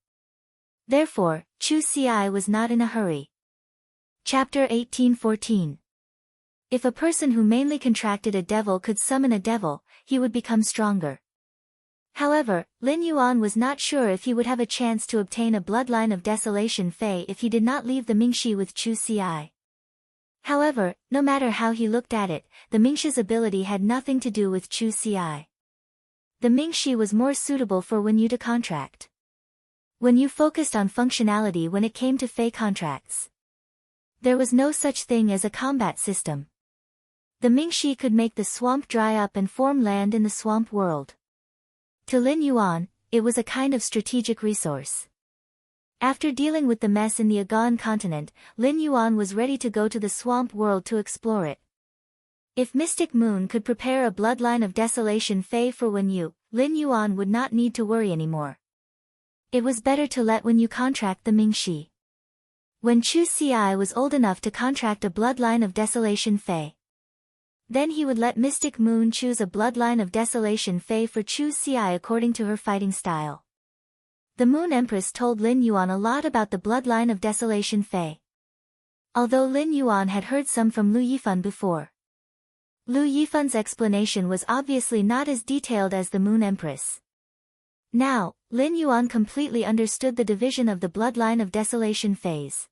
Therefore, Chu Ci was not in a hurry. Chapter 1814. If a person who mainly contracted a devil could summon a devil, he would become stronger. However, Lin Yuan was not sure if he would have a chance to obtain a bloodline of desolation fae if he did not leave the Mingxi with Chu Ci. However, no matter how he looked at it, the Mingxi's ability had nothing to do with Chu Ci. The Mingxi was more suitable for Wen Yu to contract. Wen Yu focused on functionality when it came to fae contracts. There was no such thing as a combat system. The Mingxi could make the swamp dry up and form land in the swamp world. To Lin Yuan, it was a kind of strategic resource. After dealing with the mess in the Agan continent, Lin Yuan was ready to go to the swamp world to explore it. If Mystic Moon could prepare a bloodline of desolation fae for Wen Yu, Lin Yuan would not need to worry anymore. It was better to let Wen Yu contract the Mingxi. When Chu Ci was old enough to contract a bloodline of desolation fae, then he would let Mystic Moon choose a bloodline of desolation fae for Chu Ci according to her fighting style. The Moon Empress told Lin Yuan a lot about the bloodline of desolation fae. Although Lin Yuan had heard some from Lu Yifan before, Lu Yifan's explanation was obviously not as detailed as the Moon Empress. Now, Lin Yuan completely understood the division of the bloodline of desolation phase.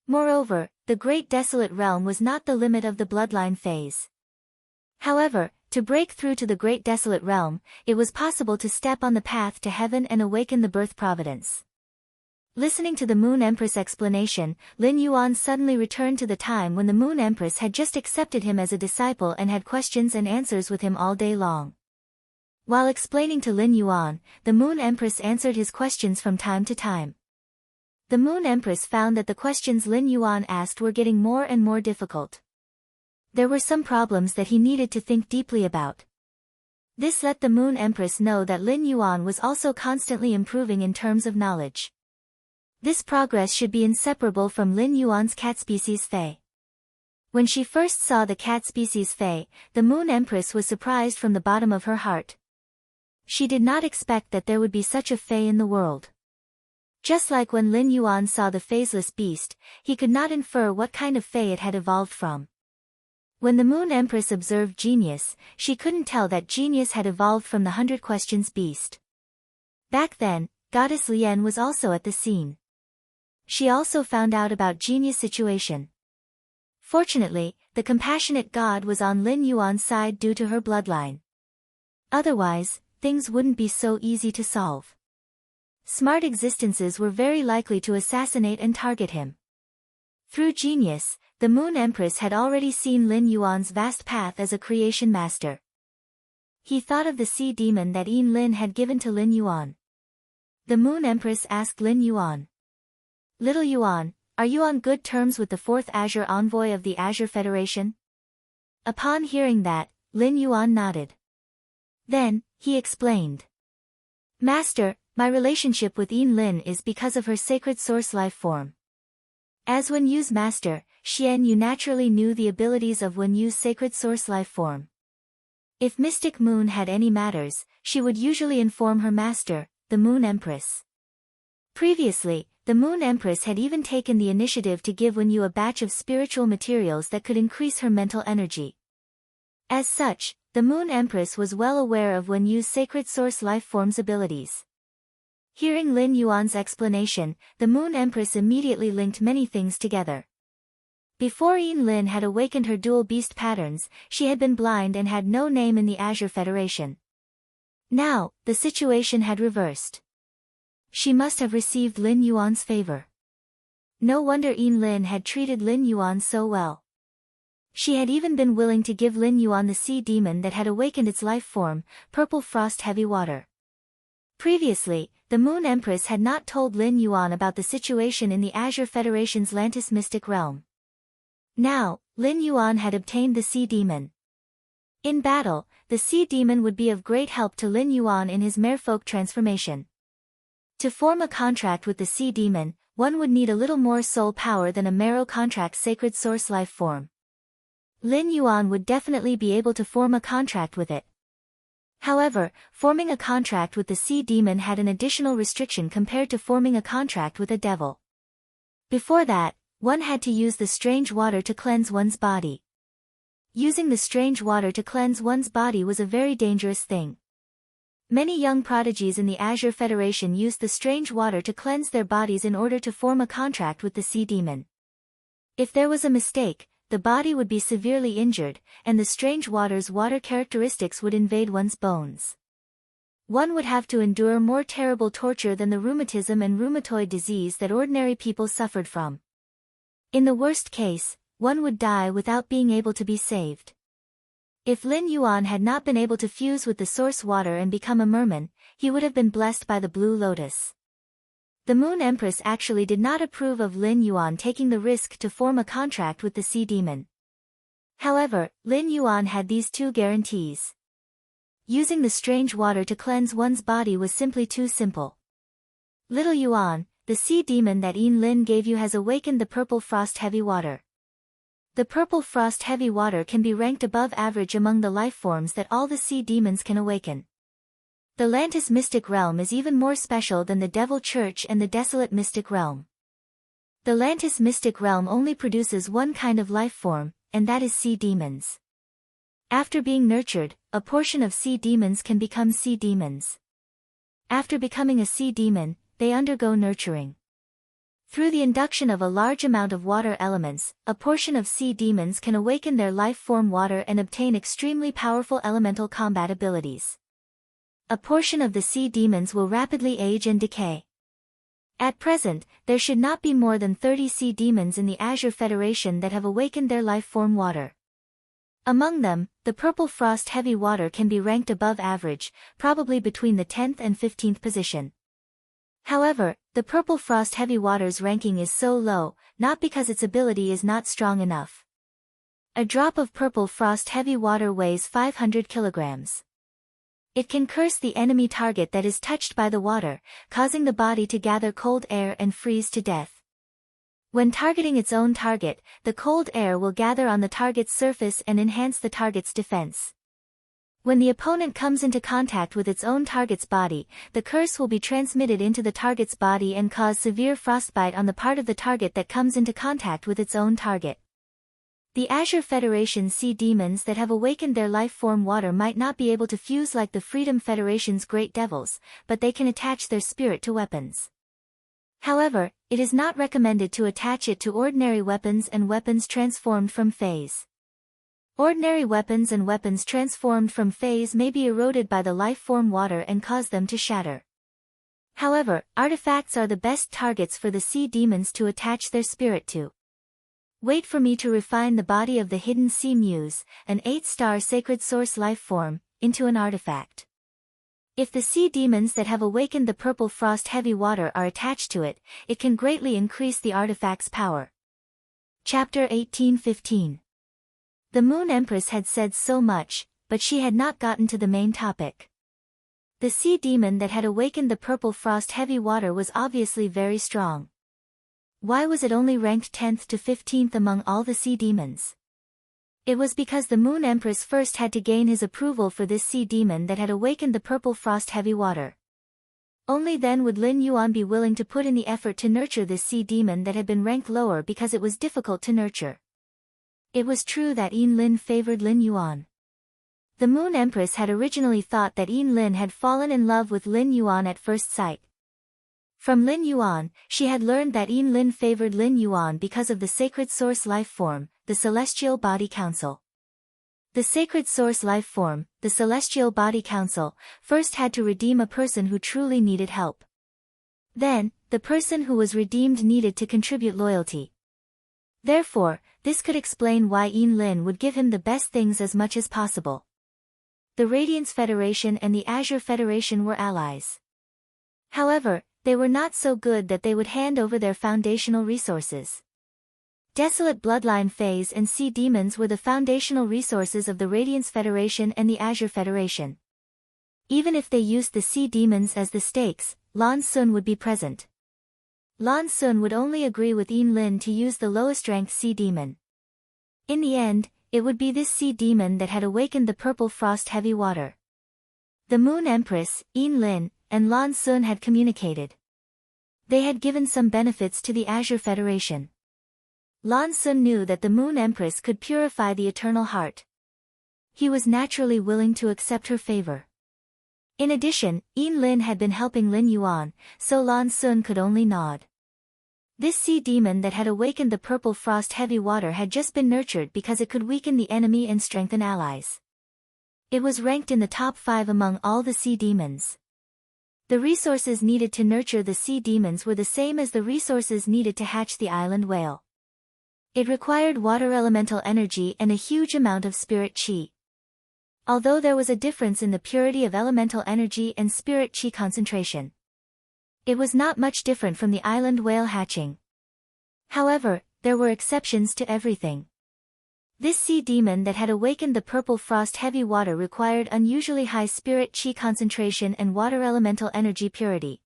Moreover, the Great Desolate Realm was not the limit of the bloodline phase. However, To break through to the great desolate realm, it was possible to step on the path to heaven and awaken the birth providence. Listening to the Moon Empress' explanation, Lin Yuan suddenly returned to the time when the Moon Empress had just accepted him as a disciple and had questions and answers with him all day long. While explaining to Lin Yuan, the Moon Empress answered his questions from time to time. The Moon Empress found that the questions Lin Yuan asked were getting more and more difficult. There were some problems that he needed to think deeply about. This let the Moon Empress know that Lin Yuan was also constantly improving in terms of knowledge. This progress should be inseparable from Lin Yuan's cat species Fei. When she first saw the cat species Fei, the Moon Empress was surprised from the bottom of her heart. She did not expect that there would be such a Fei in the world. Just like when Lin Yuan saw the faceless beast, he could not infer what kind of Fei it had evolved from. When the Moon Empress observed Genius, she couldn't tell that Genius had evolved from the 100 Questions beast. Back then, Goddess Lian was also at the scene. She also found out about Genius' situation. Fortunately, the compassionate god was on Lin Yuan's side due to her bloodline. Otherwise, things wouldn't be so easy to solve. Smart existences were very likely to assassinate and target him. Through Genius, the Moon Empress had already seen Lin Yuan's vast path as a creation master. He thought of the sea demon that Yin Lin had given to Lin Yuan. The Moon Empress asked Lin Yuan, "Little Yuan, are you on good terms with the 4th Azure Envoy of the Azure Federation?" Upon hearing that, Lin Yuan nodded. Then, he explained. "Master, my relationship with Yin Lin is because of her sacred source life form. As Wen Yu's master, Xian Yu naturally knew the abilities of Wen Yu's sacred source life form. If Mystic Moon had any matters, she would usually inform her master, the Moon Empress. Previously, the Moon Empress had even taken the initiative to give Wen Yu a batch of spiritual materials that could increase her mental energy. As such, the Moon Empress was well aware of Wen Yu's sacred source life form's abilities. Hearing Lin Yuan's explanation, the Moon Empress immediately linked many things together. Before Yin Lin had awakened her dual beast patterns, she had been blind and had no name in the Azure Federation. Now, the situation had reversed. She must have received Lin Yuan's favor. No wonder Yin Lin had treated Lin Yuan so well. She had even been willing to give Lin Yuan the sea demon that had awakened its life form, Purple Frost Heavy Water. Previously, the Moon Empress had not told Lin Yuan about the situation in the Azure Federation's Lantis Mystic Realm. Now, Lin Yuan had obtained the sea demon. In battle, the sea demon would be of great help to Lin Yuan in his merfolk transformation. To form a contract with the sea demon, one would need a little more soul power than a Mero contract sacred source life form. Lin Yuan would definitely be able to form a contract with it. However, forming a contract with the sea demon had an additional restriction compared to forming a contract with a devil. Before that, one had to use the strange water to cleanse one's body. Using the strange water to cleanse one's body was a very dangerous thing. Many young prodigies in the Azure Federation used the strange water to cleanse their bodies in order to form a contract with the sea demon. If there was a mistake, the body would be severely injured, and the strange water's water characteristics would invade one's bones. One would have to endure more terrible torture than the rheumatism and rheumatoid disease that ordinary people suffered from. In the worst case, one would die without being able to be saved. If Lin Yuan had not been able to fuse with the source water and become a merman, he would have been blessed by the Blue Lotus. The Moon Empress actually did not approve of Lin Yuan taking the risk to form a contract with the sea demon. However, Lin Yuan had these two guarantees. Using the strange water to cleanse one's body was simply too simple. Little Yuan, the sea demon that Yin Lin gave you has awakened the Purple Frost Heavy Water. The Purple Frost Heavy Water can be ranked above average among the life forms that all the sea demons can awaken. The Lantis Mystic Realm is even more special than the Devil Church and the Desolate Mystic Realm. The Lantis Mystic Realm only produces one kind of life form, and that is sea demons. After being nurtured, a portion of sea demons can become sea demons. After becoming a sea demon, they undergo nurturing. Through the induction of a large amount of water elements, a portion of sea demons can awaken their life form water and obtain extremely powerful elemental combat abilities. A portion of the sea demons will rapidly age and decay. At present, there should not be more than 30 sea demons in the Azure Federation that have awakened their life form water. Among them, the Purple Frost Heavy Water can be ranked above average, probably between the 10th and 15th position. However, the Purple Frost Heavy Water's ranking is so low, not because its ability is not strong enough. A drop of Purple Frost Heavy Water weighs 500 kilograms. It can curse the enemy target that is touched by the water, causing the body to gather cold air and freeze to death. When targeting its own target, the cold air will gather on the target's surface and enhance the target's defense. When the opponent comes into contact with its own target's body, the curse will be transmitted into the target's body and cause severe frostbite on the part of the target that comes into contact with its own target. The Azure Federation sea demons that have awakened their life form water might not be able to fuse like the Freedom Federation's great devils, but they can attach their spirit to weapons. However, it is not recommended to attach it to ordinary weapons and weapons transformed from phase. Ordinary weapons and weapons transformed from phase may be eroded by the life form water and cause them to shatter. However, artifacts are the best targets for the sea demons to attach their spirit to. Wait for me to refine the body of the hidden sea muse, an 8-star sacred source life form, into an artifact. If the sea demons that have awakened the Purple Frost Heavy Water are attached to it, it can greatly increase the artifact's power. Chapter 1815. The Moon Empress had said so much, but she had not gotten to the main topic. The sea demon that had awakened the Purple Frost Heavy Water was obviously very strong. Why was it only ranked 10th to 15th among all the sea demons? It was because the Moon Empress first had to gain his approval for this sea demon that had awakened the Purple Frost Heavy Water. Only then would Lin Yuan be willing to put in the effort to nurture this sea demon that had been ranked lower because it was difficult to nurture. It was true that Yin Lin favored Lin Yuan. The Moon Empress had originally thought that Yin Lin had fallen in love with Lin Yuan at first sight. From Lin Yuan, she had learned that Yin Lin favored Lin Yuan because of the Sacred Source Life Form, the Celestial Body Council. The Sacred Source Life Form, the Celestial Body Council, first had to redeem a person who truly needed help. Then, the person who was redeemed needed to contribute loyalty. Therefore, this could explain why Yin Lin would give him the best things as much as possible. The Radiance Federation and the Azure Federation were allies. However, they were not so good that they would hand over their foundational resources. Desolate Bloodline Phase and Sea Demons were the foundational resources of the Radiance Federation and the Azure Federation. Even if they used the Sea Demons as the stakes, Lan Sun would be present. Lan Sun would only agree with Yin Lin to use the lowest-ranked Sea Demon. In the end, it would be this Sea Demon that had awakened the Purple Frost Heavy Water. The Moon Empress, Yin Lin, and Lan Sun had communicated. They had given some benefits to the Azure Federation. Lan Sun knew that the Moon Empress could purify the Eternal Heart. He was naturally willing to accept her favor. In addition, Yin Lin had been helping Lin Yuan, so Lan Sun could only nod. This sea demon that had awakened the Purple Frost Heavy Water had just been nurtured because it could weaken the enemy and strengthen allies. It was ranked in the top 5 among all the sea demons. The resources needed to nurture the sea demons were the same as the resources needed to hatch the island whale. It required water elemental energy and a huge amount of spirit chi. Although there was a difference in the purity of elemental energy and spirit chi concentration, it was not much different from the island whale hatching. However, there were exceptions to everything. This sea demon that had awakened the Purple Frost Heavy Water required unusually high spirit chi concentration and water elemental energy purity.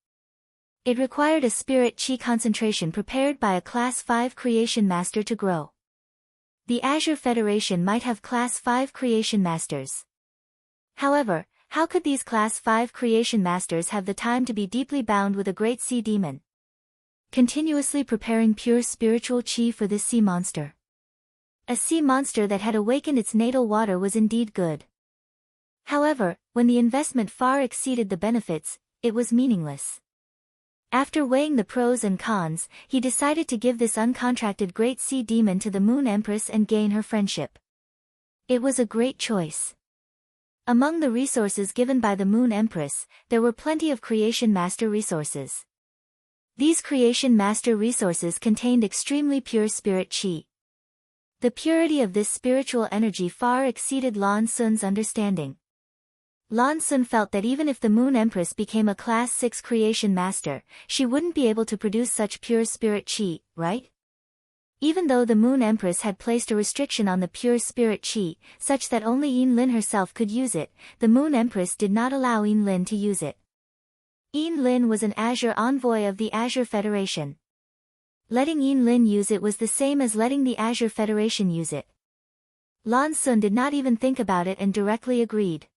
It required a spirit chi concentration prepared by a Class 5 Creation Master to grow. The Azure Federation might have Class 5 Creation Masters. However, how could these Class 5 Creation Masters have the time to be deeply bound with a great sea demon? Continuously preparing pure spiritual chi for this sea monster. A sea monster that had awakened its natal water was indeed good. However, when the investment far exceeded the benefits, it was meaningless. After weighing the pros and cons, he decided to give this uncontracted great sea demon to the Moon Empress and gain her friendship. It was a great choice. Among the resources given by the Moon Empress, there were plenty of Creation Master resources. These Creation Master resources contained extremely pure spirit chi. The purity of this spiritual energy far exceeded Lan Sun's understanding. Lan Sun felt that even if the Moon Empress became a Class 6 Creation Master, she wouldn't be able to produce such pure spirit chi, right? Even though the Moon Empress had placed a restriction on the pure spirit chi, such that only Yin Lin herself could use it, the Moon Empress did not allow Yin Lin to use it. Yin Lin was an Azure envoy of the Azure Federation. Letting Yin Lin use it was the same as letting the Azure Federation use it. Lan Sun did not even think about it and directly agreed.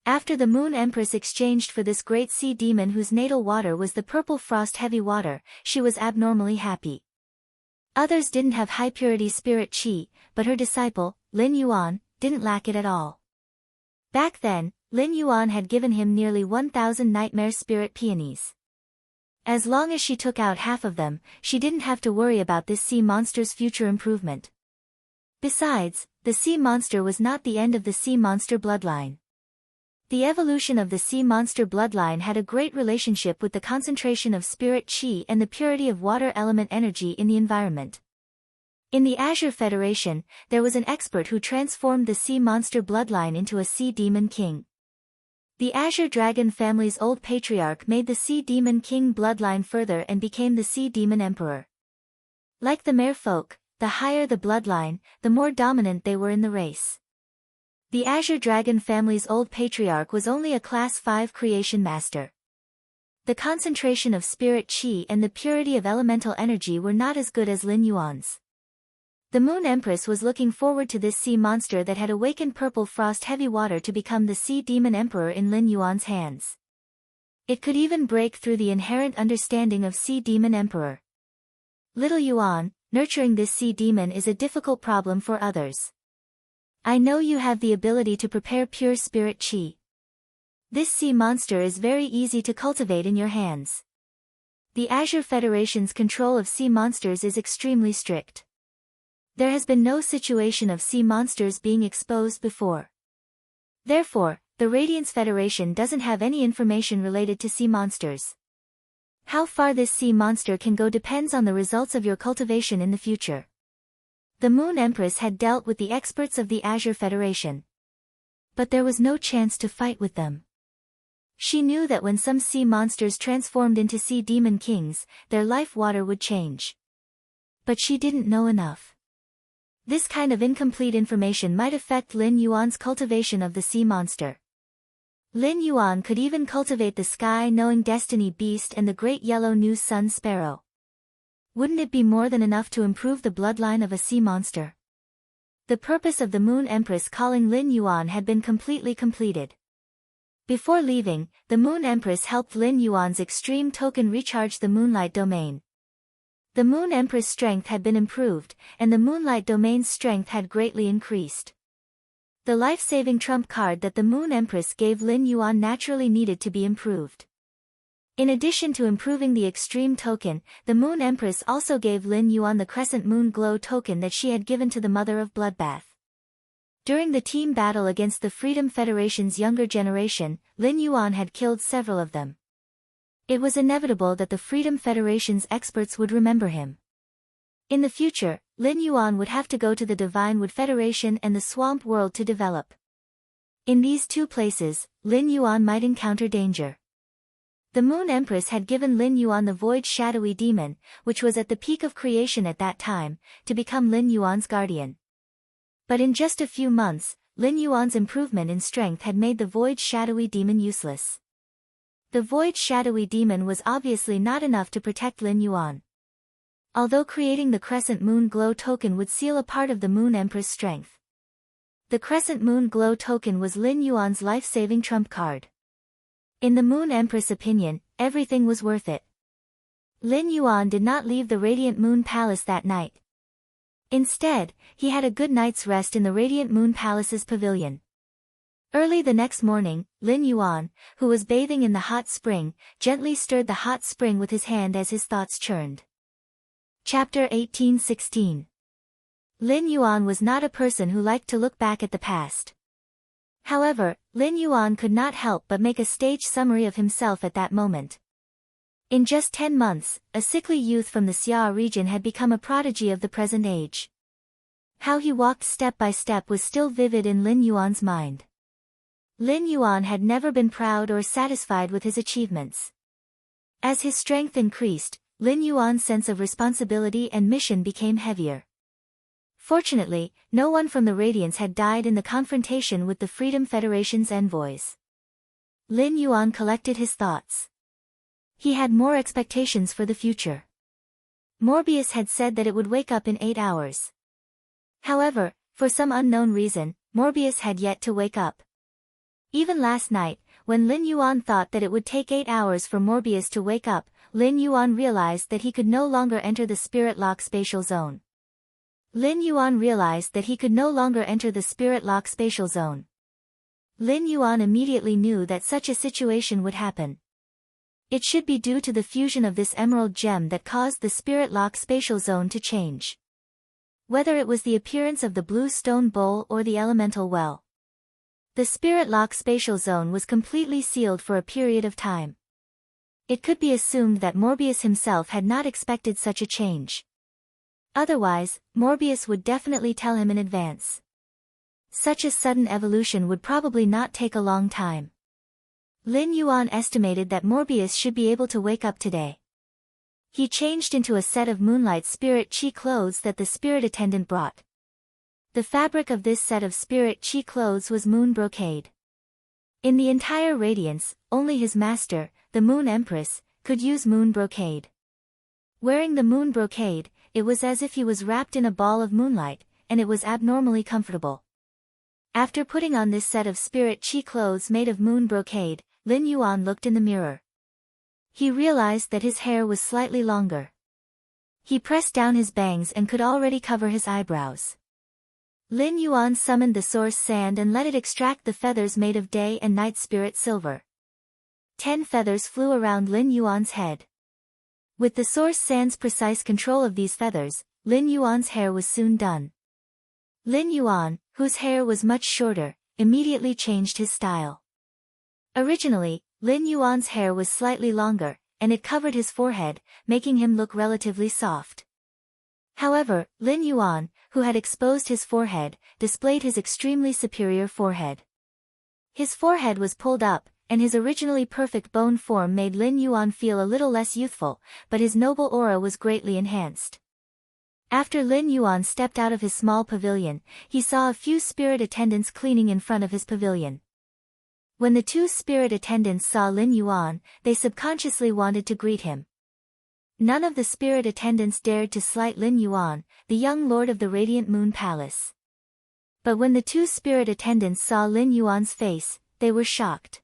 After the Moon Empress exchanged for this great sea demon whose natal water was the purple frost heavy water, she was abnormally happy. Others didn't have high purity spirit chi, but her disciple, Lin Yuan, didn't lack it at all. Back then, Lin Yuan had given him nearly 1,000 nightmare spirit peonies. As long as she took out half of them, she didn't have to worry about this sea monster's future improvement. Besides, the sea monster was not the end of the sea monster bloodline. The evolution of the sea monster bloodline had a great relationship with the concentration of spirit chi and the purity of water element energy in the environment. In the Azure Federation, there was an expert who transformed the sea monster bloodline into a sea demon king. The Azure Dragon family's old patriarch made the sea demon king bloodline further and became the sea demon emperor. Like the Mare folk, the higher the bloodline, the more dominant they were in the race. The Azure Dragon family's old patriarch was only a Class 5 Creation Master. The concentration of spirit chi and the purity of elemental energy were not as good as Lin Yuan's. The Moon Empress was looking forward to this sea monster that had awakened purple frost heavy water to become the sea demon emperor in Lin Yuan's hands. It could even break through the inherent understanding of sea demon emperor. Little Yuan, nurturing this sea demon is a difficult problem for others. I know you have the ability to prepare pure spirit chi. This sea monster is very easy to cultivate in your hands. The Azure Federation's control of sea monsters is extremely strict. There has been no situation of sea monsters being exposed before. Therefore, the Radiance Federation doesn't have any information related to sea monsters. How far this sea monster can go depends on the results of your cultivation in the future. The Moon Empress had dealt with the experts of the Azure Federation. But there was no chance to fight with them. She knew that when some sea monsters transformed into sea demon kings, their life water would change. But she didn't know enough. This kind of incomplete information might affect Lin Yuan's cultivation of the sea monster. Lin Yuan could even cultivate the sky-knowing destiny beast and the great yellow new sun sparrow. Wouldn't it be more than enough to improve the bloodline of a sea monster? The purpose of the Moon Empress calling Lin Yuan had been completely completed. Before leaving, the Moon Empress helped Lin Yuan's extreme token recharge the Moonlight Domain. The Moon Empress' strength had been improved, and the Moonlight Domain's strength had greatly increased. The life-saving trump card that the Moon Empress gave Lin Yuan naturally needed to be improved. In addition to improving the extreme token, the Moon Empress also gave Lin Yuan the Crescent Moon Glow token that she had given to the Mother of Bloodbath. During the team battle against the Freedom Federation's younger generation, Lin Yuan had killed several of them. It was inevitable that the Freedom Federation's experts would remember him. In the future, Lin Yuan would have to go to the Divine Wood Federation and the Swamp World to develop. In these two places, Lin Yuan might encounter danger. The Moon Empress had given Lin Yuan the Void Shadowy Demon, which was at the peak of creation at that time, to become Lin Yuan's guardian. But in just a few months, Lin Yuan's improvement in strength had made the Void Shadowy Demon useless. The Void Shadowy Demon was obviously not enough to protect Lin Yuan. Although creating the Crescent Moon Glow token would seal a part of the Moon Empress' strength. The Crescent Moon Glow token was Lin Yuan's life-saving trump card. In the Moon Empress' opinion, everything was worth it. Lin Yuan did not leave the Radiant Moon Palace that night. Instead, he had a good night's rest in the Radiant Moon Palace's pavilion. Early the next morning, Lin Yuan, who was bathing in the hot spring, gently stirred the hot spring with his hand as his thoughts churned. Chapter 1816. Lin Yuan was not a person who liked to look back at the past. However, Lin Yuan could not help but make a stage summary of himself at that moment. In just 10 months, a sickly youth from the Xia region had become a prodigy of the present age. How he walked step by step was still vivid in Lin Yuan's mind. Lin Yuan had never been proud or satisfied with his achievements. As his strength increased, Lin Yuan's sense of responsibility and mission became heavier. Fortunately, no one from the Radiance had died in the confrontation with the Freedom Federation's envoys. Lin Yuan collected his thoughts. He had more expectations for the future. Morbius had said that it would wake up in 8 hours. However, for some unknown reason, Morbius had yet to wake up. Even last night, when Lin Yuan thought that it would take 8 hours for Morbius to wake up, Lin Yuan realized that he could no longer enter the Spirit Lock spatial zone. Lin Yuan realized that he could no longer enter the Spirit Lock spatial zone. Lin Yuan immediately knew that such a situation would happen. It should be due to the fusion of this emerald gem that caused the Spirit Lock spatial zone to change. Whether it was the appearance of the blue stone bowl or the elemental well. The Spirit Lock spatial zone was completely sealed for a period of time. It could be assumed that Morbius himself had not expected such a change. Otherwise, Morbius would definitely tell him in advance. Such a sudden evolution would probably not take a long time. Lin Yuan estimated that Morbius should be able to wake up today. He changed into a set of Moonlight Spirit Chi clothes that the spirit attendant brought. The fabric of this set of Spirit Chi clothes was moon brocade. In the entire Radiance, only his master, the Moon Empress, could use moon brocade. Wearing the moon brocade, it was as if he was wrapped in a ball of moonlight, and it was abnormally comfortable. After putting on this set of Spirit Chi clothes made of moon brocade, Lin Yuan looked in the mirror. He realized that his hair was slightly longer. He pressed down his bangs and could already cover his eyebrows. Lin Yuan summoned the source sand and let it extract the feathers made of day and night spirit silver. 10 feathers flew around Lin Yuan's head. With the source sand's precise control of these feathers, Lin Yuan's hair was soon done. Lin Yuan, whose hair was much shorter, immediately changed his style. Originally, Lin Yuan's hair was slightly longer, and it covered his forehead, making him look relatively soft. However, Lin Yuan, who had exposed his forehead, displayed his extremely superior forehead. His forehead was pulled up, and his originally perfect bone form made Lin Yuan feel a little less youthful, but his noble aura was greatly enhanced. After Lin Yuan stepped out of his small pavilion, he saw a few spirit attendants cleaning in front of his pavilion. When the 2 spirit attendants saw Lin Yuan, they subconsciously wanted to greet him. None of the spirit attendants dared to slight Lin Yuan, the young lord of the Radiant Moon Palace. But when the 2 spirit attendants saw Lin Yuan's face, they were shocked.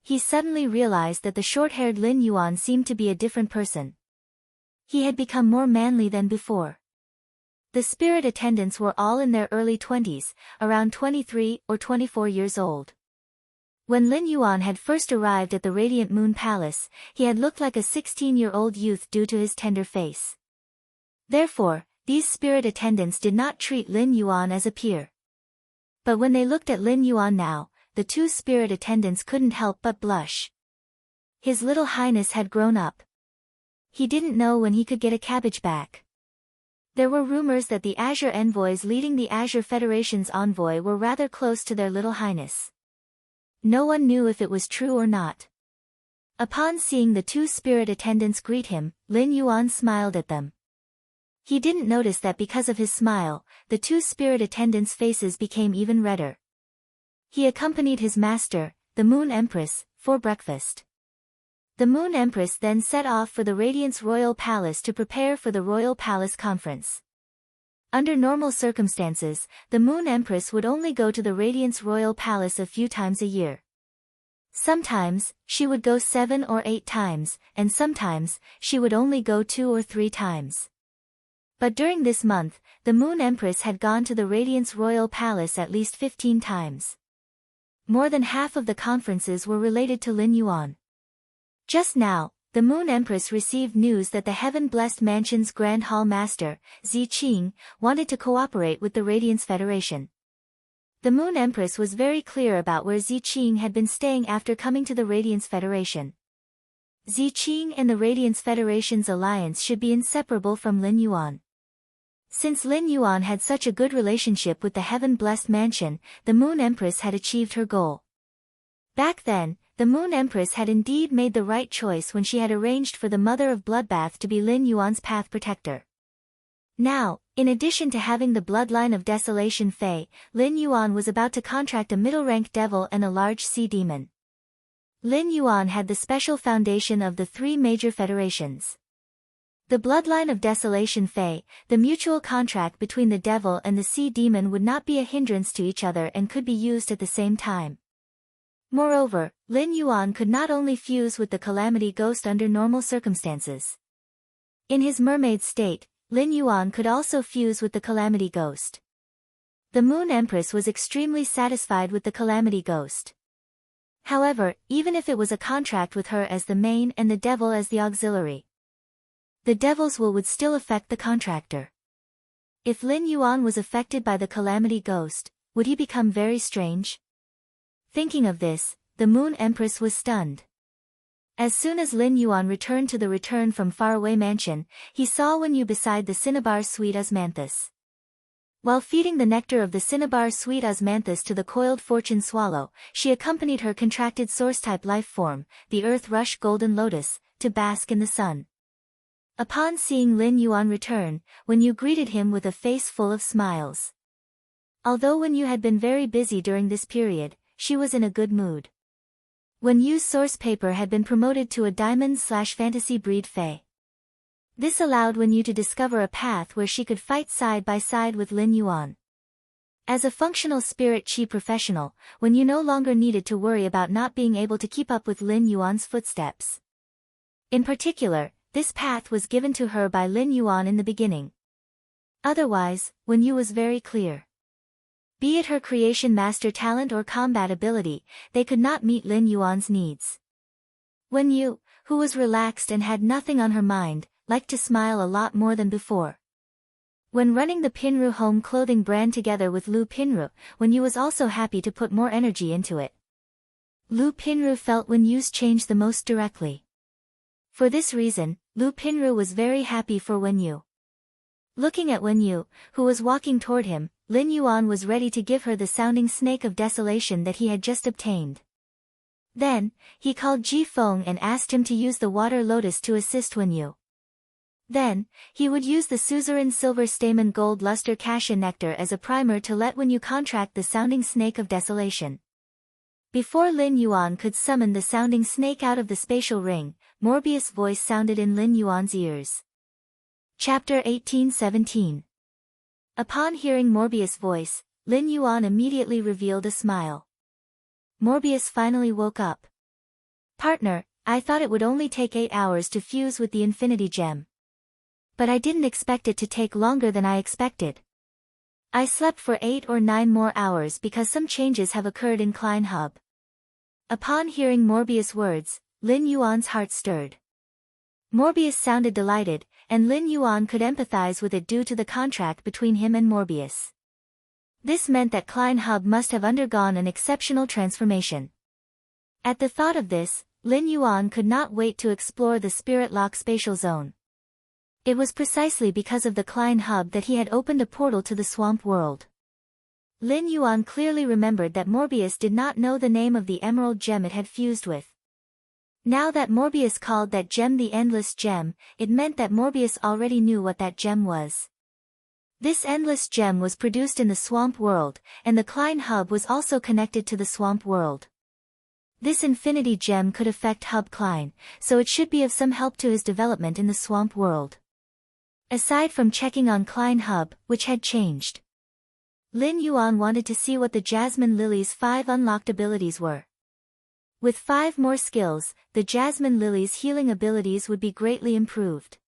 He suddenly realized that the short-haired Lin Yuan seemed to be a different person. He had become more manly than before. The spirit attendants were all in their early 20s, around 23 or 24 years old. When Lin Yuan had first arrived at the Radiant Moon Palace, he had looked like a 16-year-old youth due to his tender face. Therefore, these spirit attendants did not treat Lin Yuan as a peer. But when they looked at Lin Yuan now, the 2 spirit attendants couldn't help but blush. His little highness had grown up. He didn't know when he could get a cabbage back. There were rumors that the Azure envoys leading the Azure Federation's envoy were rather close to their little highness. No one knew if it was true or not. Upon seeing the 2 spirit attendants greet him, Lin Yuan smiled at them. He didn't notice that because of his smile, the 2 spirit attendants' faces became even redder. He accompanied his master, the Moon Empress, for breakfast. The Moon Empress then set off for the Radiance Royal Palace to prepare for the Royal Palace Conference. Under normal circumstances, the Moon Empress would only go to the Radiance Royal Palace a few times a year. Sometimes, she would go 7 or 8 times, and sometimes, she would only go 2 or 3 times. But during this month, the Moon Empress had gone to the Radiance Royal Palace at least 15 times. More than half of the conferences were related to Lin Yuan. Just now, the Moon Empress received news that the Heaven-Blessed Mansion's Grand Hall Master, Zi Qing, wanted to cooperate with the Radiance Federation. The Moon Empress was very clear about where Zi Qing had been staying after coming to the Radiance Federation. Zi Qing and the Radiance Federation's alliance should be inseparable from Lin Yuan. Since Lin Yuan had such a good relationship with the Heaven-Blessed Mansion, the Moon Empress had achieved her goal. Back then, the Moon Empress had indeed made the right choice when she had arranged for the Mother of Bloodbath to be Lin Yuan's path protector. Now, in addition to having the bloodline of Desolation Fei, Lin Yuan was about to contract a middle-rank devil and a large sea demon. Lin Yuan had the special foundation of the three major federations. The bloodline of Desolation Fei, the mutual contract between the devil and the sea demon would not be a hindrance to each other and could be used at the same time. Moreover, Lin Yuan could not only fuse with the Calamity Ghost under normal circumstances. In his mermaid state, Lin Yuan could also fuse with the Calamity Ghost. The Moon Empress was extremely satisfied with the Calamity Ghost. However, even if it was a contract with her as the main and the devil as the auxiliary, the devil's will would still affect the contractor. If Lin Yuan was affected by the Calamity Ghost, would he become very strange? Thinking of this, the Moon Empress was stunned. As soon as Lin Yuan returned to the return from faraway mansion, he saw Wen Yu beside the cinnabar sweet osmanthus. While feeding the nectar of the cinnabar sweet osmanthus to the coiled fortune swallow, she accompanied her contracted source-type life form, the earth rush golden lotus, to bask in the sun. Upon seeing Lin Yuan return, Wen Yu greeted him with a face full of smiles. Although Wen Yu had been very busy during this period, she was in a good mood. Wen Yu's source paper had been promoted to a diamond/fantasy breed Fei. This allowed Wen Yu to discover a path where she could fight side by side with Lin Yuan. As a functional spirit chi professional, Wen Yu no longer needed to worry about not being able to keep up with Lin Yuan's footsteps. In particular, this path was given to her by Lin Yuan in the beginning. Otherwise, Wen Yu was very clear. Be it her creation master talent or combat ability, they could not meet Lin Yuan's needs. Wen Yu, who was relaxed and had nothing on her mind, liked to smile a lot more than before. When running the Pinru home clothing brand together with Lu Pinru, Wen Yu was also happy to put more energy into it. Lu Pinru felt Wen Yu's change the most directly. For this reason, Lu Pinru was very happy for Wen Yu. Looking at Wen Yu, who was walking toward him, Lin Yuan was ready to give her the sounding snake of desolation that he had just obtained. Then, he called Ji Feng and asked him to use the water lotus to assist Wen Yu. Then, he would use the suzerain silver stamen gold luster cassia nectar as a primer to let Wen Yu contract the sounding snake of desolation. Before Lin Yuan could summon the sounding snake out of the spatial ring, Morbius' voice sounded in Lin Yuan's ears. Chapter 1817. Upon hearing Morbius' voice, Lin Yuan immediately revealed a smile. Morbius finally woke up. Partner, I thought it would only take 8 hours to fuse with the Infinity Gem. But I didn't expect it to take longer than I expected. I slept for 8 or 9 more hours because some changes have occurred in Klein Hub. Upon hearing Morbius' words, Lin Yuan's heart stirred. Morbius sounded delighted, and Lin Yuan could empathize with it due to the contract between him and Morbius. This meant that Klein Hub must have undergone an exceptional transformation. At the thought of this, Lin Yuan could not wait to explore the Spirit Lock spatial zone. It was precisely because of the Klein Hub that he had opened a portal to the Swamp World. Lin Yuan clearly remembered that Morbius did not know the name of the emerald gem it had fused with. Now that Morbius called that gem the Endless Gem, it meant that Morbius already knew what that gem was. This Endless Gem was produced in the Swamp World, and the Klein Hub was also connected to the Swamp World. This Infinity Gem could affect Hub Klein, so it should be of some help to his development in the Swamp World. Aside from checking on Klein Hub, which had changed, Lin Yuan wanted to see what the Jasmine Lily's 5 unlocked abilities were. With 5 more skills, the Jasmine Lily's healing abilities would be greatly improved.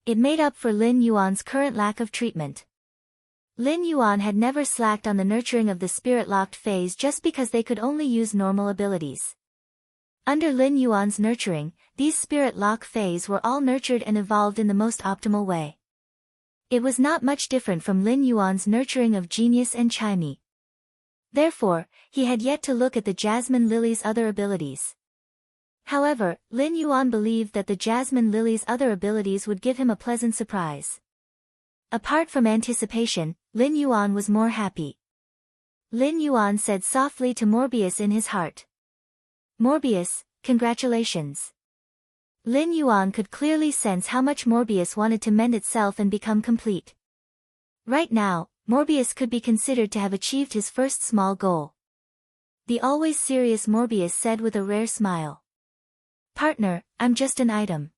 It made up for Lin Yuan's current lack of treatment. Lin Yuan had never slacked on the nurturing of the spirit-locked fays just because they could only use normal abilities. Under Lin Yuan's nurturing, these spirit-lock fays were all nurtured and evolved in the most optimal way. It was not much different from Lin Yuan's nurturing of Genius and Chimey. Therefore, he had yet to look at the Jasmine Lily's other abilities. However, Lin Yuan believed that the Jasmine Lily's other abilities would give him a pleasant surprise. Apart from anticipation, Lin Yuan was more happy. Lin Yuan said softly to Morbius in his heart. Morbius, congratulations. Lin Yuan could clearly sense how much Morbius wanted to mend itself and become complete. Right now, Morbius could be considered to have achieved his first small goal. The always serious Morbius said with a rare smile. Partner, I'm just an item.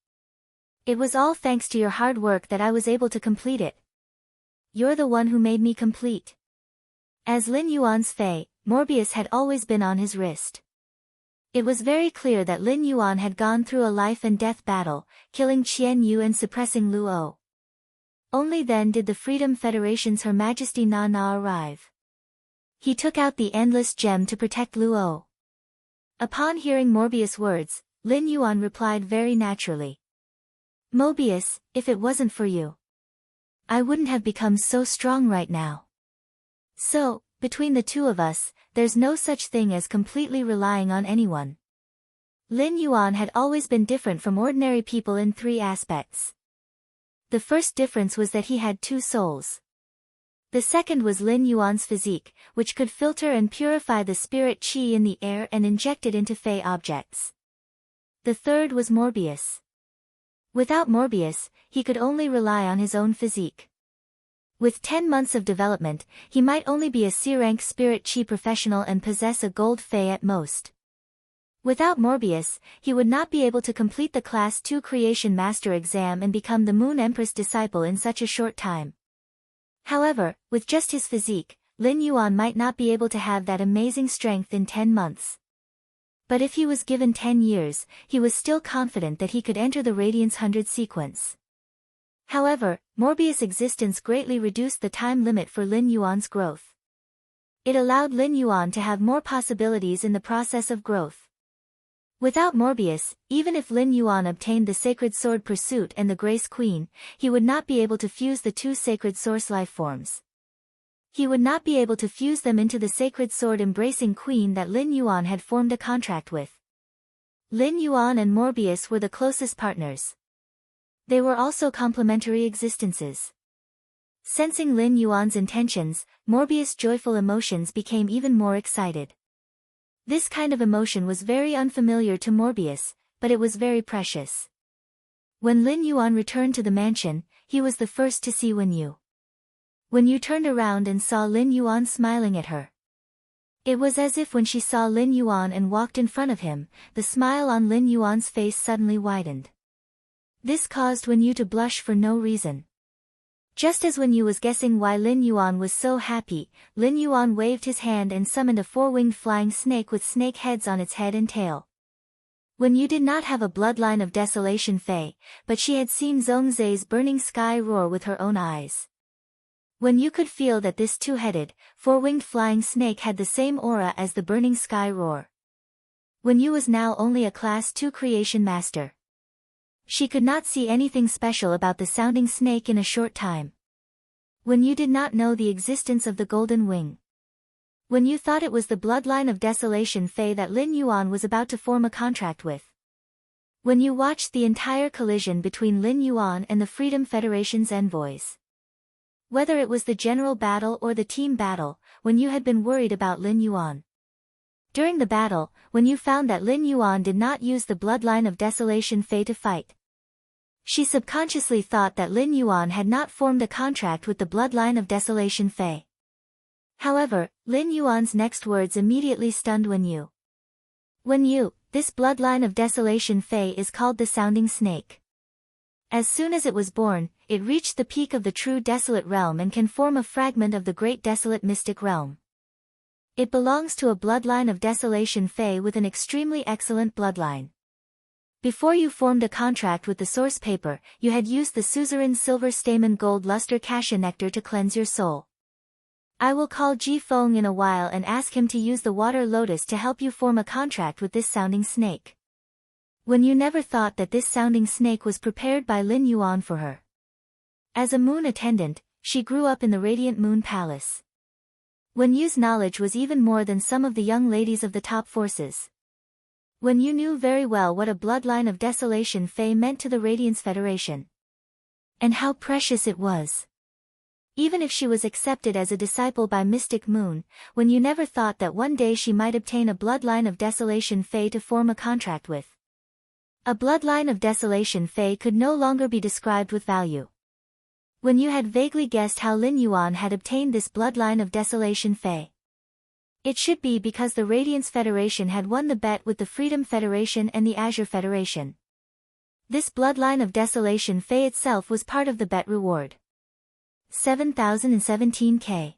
It was all thanks to your hard work that I was able to complete it. You're the one who made me complete. As Lin Yuan's Fei, Morbius had always been on his wrist. It was very clear that Lin Yuan had gone through a life and death battle, killing Qian Yu and suppressing Luo. Only then did the Freedom Federation's Her Majesty Na Na arrive. He took out the Endless Gem to protect Luo. Upon hearing Morbius' words, Lin Yuan replied very naturally. Mobius, if it wasn't for you, I wouldn't have become so strong right now. So, between the two of us, there's no such thing as completely relying on anyone. Lin Yuan had always been different from ordinary people in 3 aspects. The first difference was that he had 2 souls. The second was Lin Yuan's physique, which could filter and purify the spirit qi in the air and inject it into Fey objects. The third was Morbius. Without Morbius, he could only rely on his own physique. With 10 months of development, he might only be a C-rank spirit qi professional and possess a gold Fey at most. Without Morbius, he would not be able to complete the Class 2 Creation Master exam and become the Moon Empress disciple in such a short time. However, with just his physique, Lin Yuan might not be able to have that amazing strength in 10 months. But if he was given 10 years, he was still confident that he could enter the Radiance 100 sequence. However, Morbius' existence greatly reduced the time limit for Lin Yuan's growth. It allowed Lin Yuan to have more possibilities in the process of growth. Without Morbius, even if Lin Yuan obtained the Sacred Sword Pursuit and the Grace Queen, he would not be able to fuse the 2 sacred source life forms. He would not be able to fuse them into the Sacred Sword Embracing Queen that Lin Yuan had formed a contract with. Lin Yuan and Morbius were the closest partners. They were also complementary existences. Sensing Lin Yuan's intentions, Morbius' joyful emotions became even more excited. This kind of emotion was very unfamiliar to Morbius, but it was very precious. When Lin Yuan returned to the mansion, he was the first to see Wen Yu. Wen Yu turned around and saw Lin Yuan smiling at her. It was as if when she saw Lin Yuan and walked in front of him, the smile on Lin Yuan's face suddenly widened. This caused Wen Yu to blush for no reason. Just as Wen Yu was guessing why Lin Yuan was so happy, Lin Yuan waved his hand and summoned a 4-winged flying snake with snake heads on its head and tail. Wen Yu did not have a bloodline of Desolation Fey, but she had seen Zhongzai's burning sky roar with her own eyes. Wen Yu could feel that this 2-headed, 4-winged flying snake had the same aura as the burning sky roar. Wen Yu was now only a Class 2 Creation Master. She could not see anything special about the sounding snake in a short time. Wen Yu did not know the existence of the Golden Wing. Wen Yu thought it was the bloodline of Desolation Fey that Lin Yuan was about to form a contract with. Wen Yu watched the entire collision between Lin Yuan and the Freedom Federation's envoys. Whether it was the general battle or the team battle, Wen Yu had been worried about Lin Yuan. During the battle, Wen Yu found that Lin Yuan did not use the bloodline of Desolation Fey to fight. She subconsciously thought that Lin Yuan had not formed a contract with the bloodline of Desolation Fey. However, Lin Yuan's next words immediately stunned Wen Yu. Wen Yu, this bloodline of Desolation Fey is called the Sounding Snake. As soon as it was born, it reached the peak of the true Desolate Realm and can form a fragment of the Great Desolate Mystic Realm. It belongs to a bloodline of Desolation Fey with an extremely excellent bloodline. Before you formed a contract with the source paper, you had used the Suzerain Silver Stamen Gold Luster Cassia Nectar to cleanse your soul. I will call Ji Feng in a while and ask him to use the water lotus to help you form a contract with this sounding snake. When you never thought that this sounding snake was prepared by Lin Yuan for her. As a moon attendant, she grew up in the Radiant Moon Palace. Wen Yu's knowledge was even more than some of the young ladies of the top forces. Wen Yu knew very well what a bloodline of desolation Fei meant to the Radiance Federation. And how precious it was. Even if she was accepted as a disciple by Mystic Moon, Wen Yu never thought that one day she might obtain a bloodline of desolation Fei to form a contract with. A bloodline of desolation Fei could no longer be described with value. Wen Yu had vaguely guessed how Lin Yuan had obtained this bloodline of desolation Fei. It should be because the Radiance Federation had won the bet with the Freedom Federation and the Azure Federation. This bloodline of desolation Fei itself was part of the bet reward. 7017K.